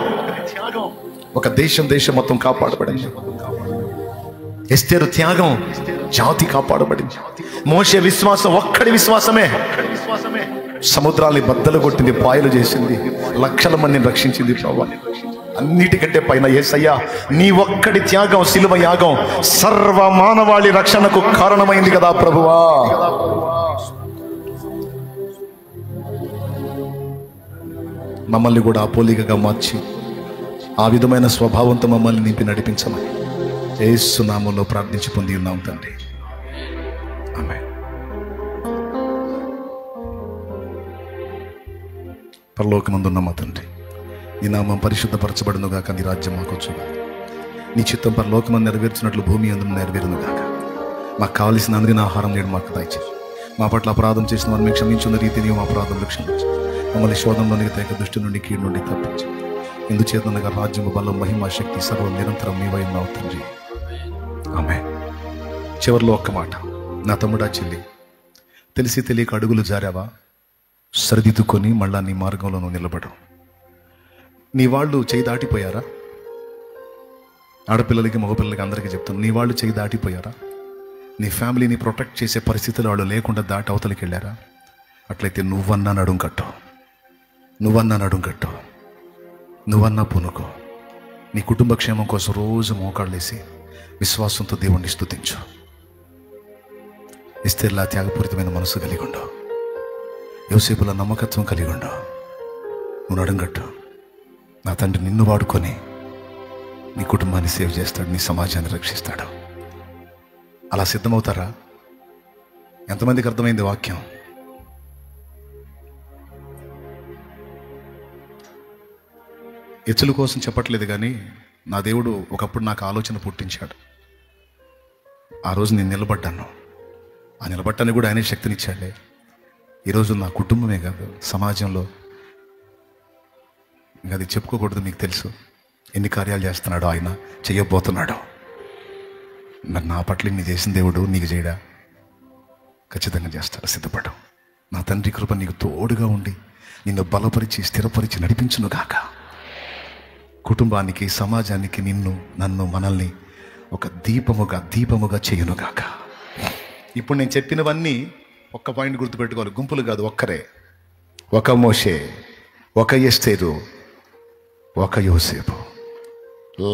ఒక దేశం మొత్తం కాపాడబడింది. ఎస్తేరు త్యాగం జాతి కాపాడబడింది. మోషే విశ్వాసం ఒక్కడి విశ్వాసమే సముద్రాన్ని బద్దలు కొట్టింది, పాయలు చేసింది, లక్షల మందిని రక్షించింది ప్రభువా. అన్నిటికంటే పైన యేసయ్యా నీ ఒక్కడి త్యాగం శిలువ యాగం సర్వ మానవాళి రక్షణకు కారణమైంది కదా ప్రభువా. మమ్మల్ని కూడా పోలికగా మార్చి ఆ విధమైన స్వభావంతో మమ్మల్ని నింపి నడిపించమని యేసు నామములో ప్రార్థించి పొంది ఉన్నాం తండ్రి. ఆమేన్. పరలోకమందున్న మా తండ్రి, నీ నామం పరిశుద్ధపరచబడును గాక, నీ రాజ్యం మాకు వచ్చుగా, నీ చిత్తం పరలోకమందు నెరవేర్చినట్లు భూమి అందును నెరవేరును గాక. మాకు కావలసిన అందిన ఆహారం నేడు మాకు దయచేయి. మా పట్ల అపరాధం చేసిన వారిని క్షమించున్న రీతిని మా అపరాధంలో క్షమించు. మమ్మల్ని శోధంలోనికి తేక దుష్టి నుండి కీడు నుండి తప్పించు. ఇందుచేతనగా రాజ్యము బలం మహిమ శక్తి సర్వం నిరంతరం నీవై ఉన్నావు తండ్రి. ఆమేన్. చివరిలో ఒక్క మాట, నా తమ్ముడా చెల్లి, తెలిసి తెలియక అడుగులు జారావా? సరిదిద్దుకొని మళ్ళా నీ మార్గంలో నువ్వు నిలబడు. నీ వాళ్ళు చేయి దాటిపోయారా? ఆడపిల్లలకి మగపిల్లలకి అందరికీ చెప్తాను, నీ వాళ్ళు చేయి దాటిపోయారా? నీ ఫ్యామిలీని ప్రొటెక్ట్ చేసే పరిస్థితులు వాళ్ళు లేకుండా దాటి అవతలికి వెళ్ళారా? అట్లయితే నువ్వన్నా నడుం కట్టు, నువ్వన్నా నడుం కట్టు, నువ్వన్నా పూనుకో. నీ కుటుంబ క్షేమం కోసం రోజు మోకాళ్ళేసి విశ్వాసంతో దేవుణ్ణి స్తుతించు. ఎస్తేర్లా త్యాగపూరితమైన మనసు కలిగి ఉండవు, యోసేపుల నమ్మకత్వం కలిగి ఉండవు. నువ్వు నడుంగట్టు. నా తండ్రి నిన్ను వాడుకొని నీ కుటుంబాన్ని సేవ్ చేస్తాడు, నీ సమాజాన్ని రక్షిస్తాడు. అలా సిద్ధమవుతారా? ఎంతమందికి అర్థమైంది వాక్యం? ఎచ్చుల కోసం చెప్పట్లేదు, కానీ నా దేవుడు ఒకప్పుడు నాకు ఆలోచన పుట్టించాడు. ఆ రోజు నేను నిలబడ్డాను. ఆ నిలబడ్డాన్ని కూడా ఆయనే శక్తినిచ్చాడే. ఈరోజు నా కుటుంబమే కాదు సమాజంలో, ఇంకా అది చెప్పుకోకూడదు, మీకు తెలుసు ఎన్ని కార్యాలు చేస్తున్నాడో ఆయన, చెయ్యబోతున్నాడో. మరి నా పట్ల నీ చేసిన దేవుడు నీకు చేయడా? ఖచ్చితంగా చేస్తాడు. సిద్ధపడు. నా తండ్రి కృప నీకు తోడుగా ఉండి నిన్ను బలపరిచి స్థిరపరిచి నడిపించును గాక. కుటుంబానికి సమాజానికి నిన్ను నన్ను మనల్ని ఒక దీపముగా చేయునుగాక. ఇప్పుడు నేను చెప్పినవన్నీ ఒక్క పాయింట్ గుర్తుపెట్టుకోవాలి, గుంపులు కాదు, ఒక్కరే. ఒక మోషే, ఒక ఎస్తేరు, ఒక యోసేపు,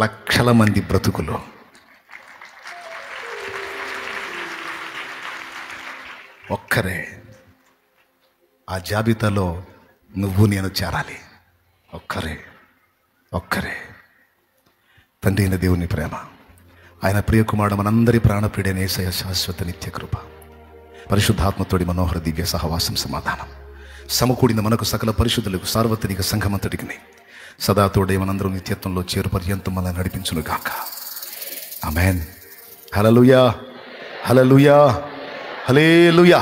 లక్షల మంది బ్రతుకులు. ఒక్కరే. ఆ జాబితాలో నువ్వు నేను చేరాలి. ఒక్కరే. తండ్రి అయిన దేవుని ప్రేమ, ఆయన ప్రియకుమారుడు మనందరి ప్రాణప్రియుడైన యేసయ్య శాశ్వత నిత్య కృప, పరిశుద్ధాత్మతోడి మనోహర దివ్య సహవాసం సమాధానం సమకూడిన మనకు సకల పరిశుద్ధులకు సార్వత్రిక సంఘమంతటికి సదా తోడే మనందరూ నిత్యత్వంలో చేరు పర్యంతం మనల్ని నడిపించును గాక. ఆమేన్. హల్లెలూయా, హల్లెలూయా, హల్లెలూయా.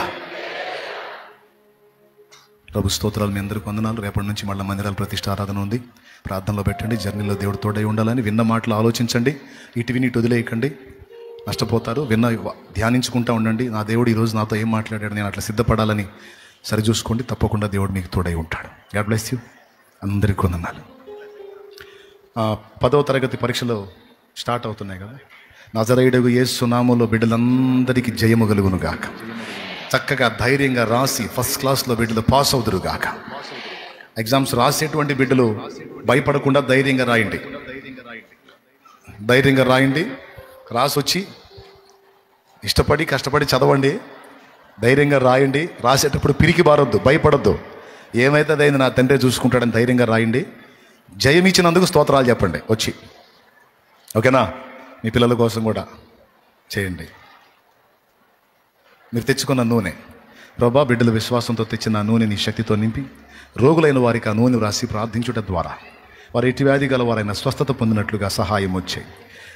ప్రభు స్తోత్రాలు. మీ అందరికీ వందనాలు. రేపటి నుంచి మళ్ళీ మందిరాల ప్రతిష్ఠ ఆరాధన ఉంది. ప్రార్థనలో పెట్టండి. జర్నీలో దేవుడు తోడై ఉండాలని విన్న మాటలు ఆలోచించండి. ఇటు విని ఇటు వదిలేయకండి, నష్టపోతారు. ధ్యానించుకుంటూ ఉండండి. నా దేవుడు ఈరోజు నాతో ఏం మాట్లాడాడు, నేను అట్లా సిద్ధపడాలని సరిచూసుకోండి. తప్పకుండా దేవుడు మీకు తోడై ఉంటాడు. God bless you. అందరికీ వందనాలు. 10వ తరగతి పరీక్షలు స్టార్ట్ అవుతున్నాయి కదా. నజరేయుడగు యేసు నామములో బిడ్డలందరికీ జయము కలుగును గాక. చక్కగా ధైర్యంగా రాసి ఫస్ట్ క్లాస్లో బిడ్డలు పాస్ అవుదురు గాక. ఎగ్జామ్స్ రాసేటువంటి బిడ్డలు భయపడకుండా ధైర్యంగా రాయండి. ధైర్యంగా రాయండి. రాసి వచ్చి ఇష్టపడి కష్టపడి చదవండి. ధైర్యంగా రాయండి. రాసేటప్పుడు పిరికి బారొద్దు, భయపడొద్దు. ఏమైతే అదైంది నా తండ్రి చూసుకుంటాడని ధైర్యంగా రాయండి. జయం ఇచ్చినందుకు స్తోత్రాలు చెప్పండి వచ్చి. ఓకేనా? మీ పిల్లల కోసం కూడా చేయండి. మీరు తెచ్చుకున్న నూనె, ప్రభా బిడ్డల విశ్వాసంతో తెచ్చిన ఆ నూనె నీ శక్తితో నింపి రోగులైన వారికి ఆ నూనె రాసి ప్రార్థించుట ద్వారా వారు ఎట్టి వ్యాధి గల వారైనా స్వస్థత పొందినట్లుగా సహాయం వచ్చాయి.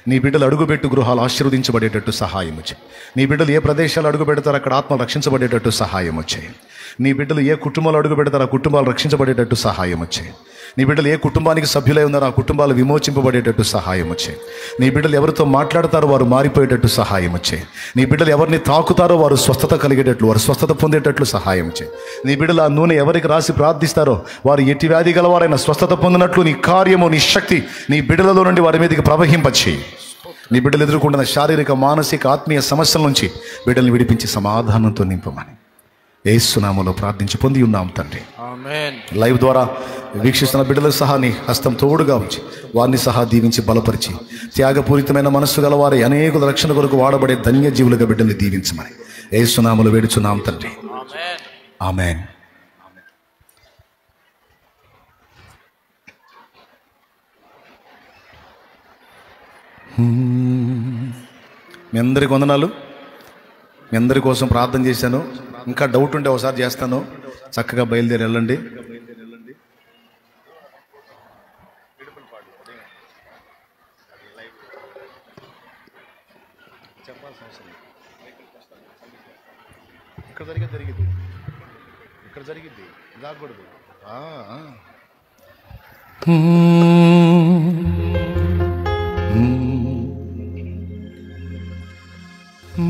నీ బిడ్డలు అడుగుబెట్టు గృహాలు ఆశీర్వదించబడేటట్టు సహాయం వచ్చాయి. నీ బిడ్డలు ఏ ప్రదేశాలు అడుగు పెడతారో అక్కడ ఆత్మలు రక్షించబడేటట్టు సహాయం వచ్చాయి. నీ బిడ్డలు ఏ కుటుంబాలు అడుగు పెడతారో ఆ కుటుంబాలు రక్షించబడేటట్టు సహాయం వచ్చాయి. నీ బిడ్డలు ఏ కుటుంబానికి సభ్యులై ఉన్నారో ఆ కుటుంబాలు విమోచింపబడేటట్టు సహాయం వచ్చాయి. నీ బిడ్డలు ఎవరితో మాట్లాడతారో వారు మారిపోయేటట్టు సహాయం వచ్చాయి. నీ బిడ్డలు ఎవరిని తాకుతారో వారు స్వస్థత కలిగేటట్లు, వారు స్వస్థత పొందేటట్లు సహాయం వచ్చాయి. నీ బిడ్డలు ఆ నూనె ఎవరికి రాసి ప్రార్థిస్తారో వారు ఎట్టి వ్యాధి గలవారైనా స్వస్థత పొందినట్లు నీ కార్యము, నీ శక్తి నీ బిడ్డలలో నుండి వారి మీదకి ప్రవహింపచేయి. నీ బిడ్డలు ఎదుర్కొంటున్న శారీరక, మానసిక, ఆత్మీయ సమస్యల నుంచి బిడ్డల్ని విడిపించి సమాధానంతో నింపమని యేసు నామములో ప్రార్థించి పొంది ఉన్నాం తండ్రి. ఆమేన్. లైవ్ ద్వారా వీక్షిస్తున్న బిడ్డలకు సహా నీ హస్తం తోడుగా ఉంచి వారిని సహా దీవించి బలపరిచి త్యాగపూరితమైన మనస్సు గల వారి అనేకుల రక్షణ కొరకు వాడబడే ధన్య జీవులుగా బిడ్డల్ని దీవించమని యేసు నామములో వేడుచున్నాం తండ్రి. ఆమేన్. మీ అందరికి వందనాలు. మీ అందరి కోసం ప్రార్థన చేశాను. ఇంకా డౌట్ ఉంటే ఒకసారి చేస్తాను. చక్కగా బయలుదేరి వెళ్ళండి. ఇక్కడ జరిగింది ఇక్కడ జరిగింది దాగకూడదు.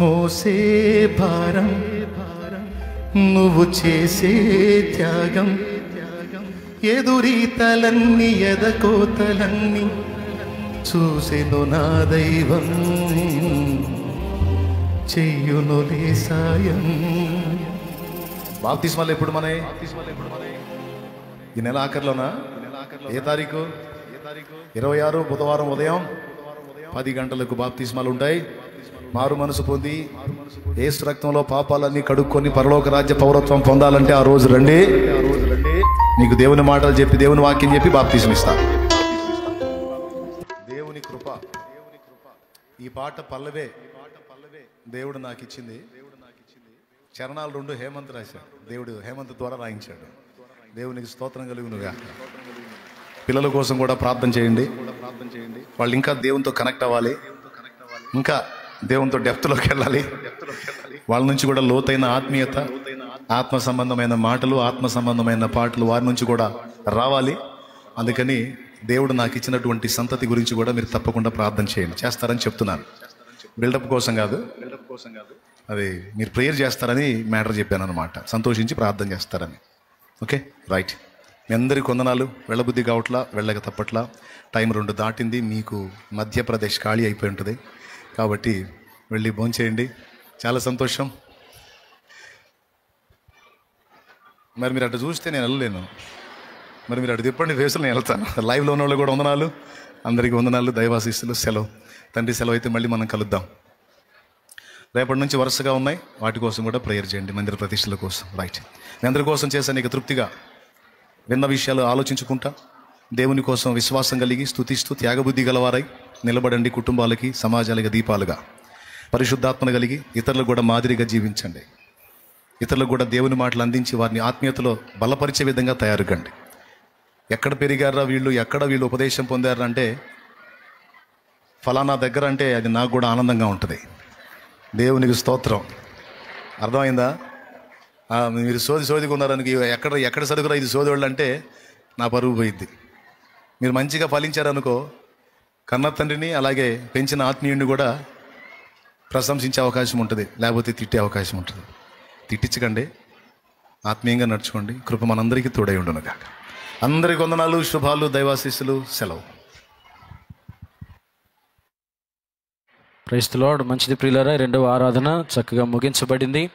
మోసే భారం నువ్వు చేసే త్యాగం, ఎదురీతలన్నీ ఎదకోతలన్నీ చూసెను నా దైవం, చెయ్యునులే సాయం. బాప్తిస్మాలు ఎప్పుడు మన ఈ నెల ఆఖరిలోనా? ఏ తారీఖు? 26 బుధవారం ఉదయం 10 గంటలకు బాప్తిస్మాలు ఉంటాయి. మారు మనసు పొంది యేసు రక్తంలో పాపాలన్నీ కడుక్కొని పరలోక రాజ్య పౌరత్వం పొందాలంటే ఆ రోజు రండి. నీకు దేవుని మాటలు చెప్పి, దేవుని వాక్యం చెప్పి బాప్తిస్మం ఇస్తా. దేవుని కృప. ఈ పాట పల్లవే దేవుడు నాకు ఇచ్చింది. చరణాలు 2 హేమంత్ రాశాడు. దేవుడు హేమంత్ ద్వారా రాయించాడు. దేవునికి స్తోత్రం కలుగునుగా. పిల్లల కోసం కూడా ప్రార్థన చేయండి. వాళ్ళు ఇంకా దేవునితో కనెక్ట్ అవ్వాలి, ఇంకా దేవునితో డెప్త్లోకి వెళ్ళాలి. వాళ్ళ నుంచి కూడా లోతైన ఆత్మీయత, ఆత్మ సంబంధమైన మాటలు, ఆత్మ సంబంధమైన పాటలు వారి నుంచి కూడా రావాలి. అందుకని దేవుడు నాకు ఇచ్చినటువంటి సంతతి గురించి కూడా మీరు తప్పకుండా ప్రార్థన చేయండి. చేస్తారని చెప్తున్నాను. బిల్డప్ కోసం కాదు, అది మీరు ప్రేయర్ చేస్తారని మ్యాటర్ చెప్పాను అనమాట. సంతోషించి ప్రార్థన చేస్తారని. Okay, right. మీ అందరికీ వందనాలు. వెళ్ళబుద్ధి కావట్లా, వెళ్ళక తప్పట్లా. టైం 2 దాటింది. మీకు మధ్యప్రదేశ్ ఖాళీ అయిపోయి ఉంటుంది కాబట్టి వెళ్ళి భోంచేయండి. చాలా సంతోషం. మరి మీరు అటు చూస్తే నేను వెళ్ళలేను. మరి మీరు అటు తిప్పండి, ఫేసులు నేను వెళ్తాను. లైవ్లో ఉన్న వాళ్ళు కూడా వందనాలు. అందరికీ వందనాలు. దైవాశీస్సులు. సెలవు. తండ్రి సెలవు అయితే మళ్ళీ మనం కలుద్దాం. రేపటి నుంచి వరుసగా ఉన్నాయి. వాటి కోసం కూడా ప్రేయర్ చేయండి, మందిర ప్రతిష్టల కోసం. రైట్. మీ అందరి కోసం చేశాను. నీకు తృప్తిగా విన్న విషయాలు ఆలోచించుకుంటా దేవుని కోసం విశ్వాసం కలిగి స్తుతిస్తూ త్యాగబుద్ధి గలవారై నిలబడండి. కుటుంబాలకి, సమాజాలకి దీపాలుగా పరిశుద్ధాత్మను కలిగి ఇతరులకు కూడా మాదిరిగా జీవించండి. ఇతరులకు కూడా దేవుని మాటలు అందించి వారిని ఆత్మీయతలో బలపరిచే విధంగా తయారుకండి. ఎక్కడ పెరిగారా వీళ్ళు, ఎక్కడ వీళ్ళు ఉపదేశం పొందారా అంటే ఫలానా దగ్గర అంటే అది నాకు కూడా ఆనందంగా ఉంటుంది. దేవునికి స్తోత్రం. అర్థమైందా? మీరు సోదిగా ఉన్నారనికి ఎక్కడ సరుకురా ఇది సోదివాళ్ళు అంటే నా పరువు పోయిద్ది. మీరు మంచిగా ఫలించారనుకో, కన్న తండ్రిని అలాగే పెంచిన ఆత్మీయుడిని కూడా ప్రశంసించే అవకాశం ఉంటుంది, లేకపోతే తిట్టే అవకాశం ఉంటుంది. తిట్టించకండి, ఆత్మీయంగా నడుచుకోండి. కృప మనందరికీ తోడై ఉండును గాక. అందరికీ వందనాలు, శుభాలు, దైవాశీస్సులు. సెలవు. Praise the Lord. మంచిది ప్రియులారా, రెండవ ఆరాధన చక్కగా ముగించబడింది.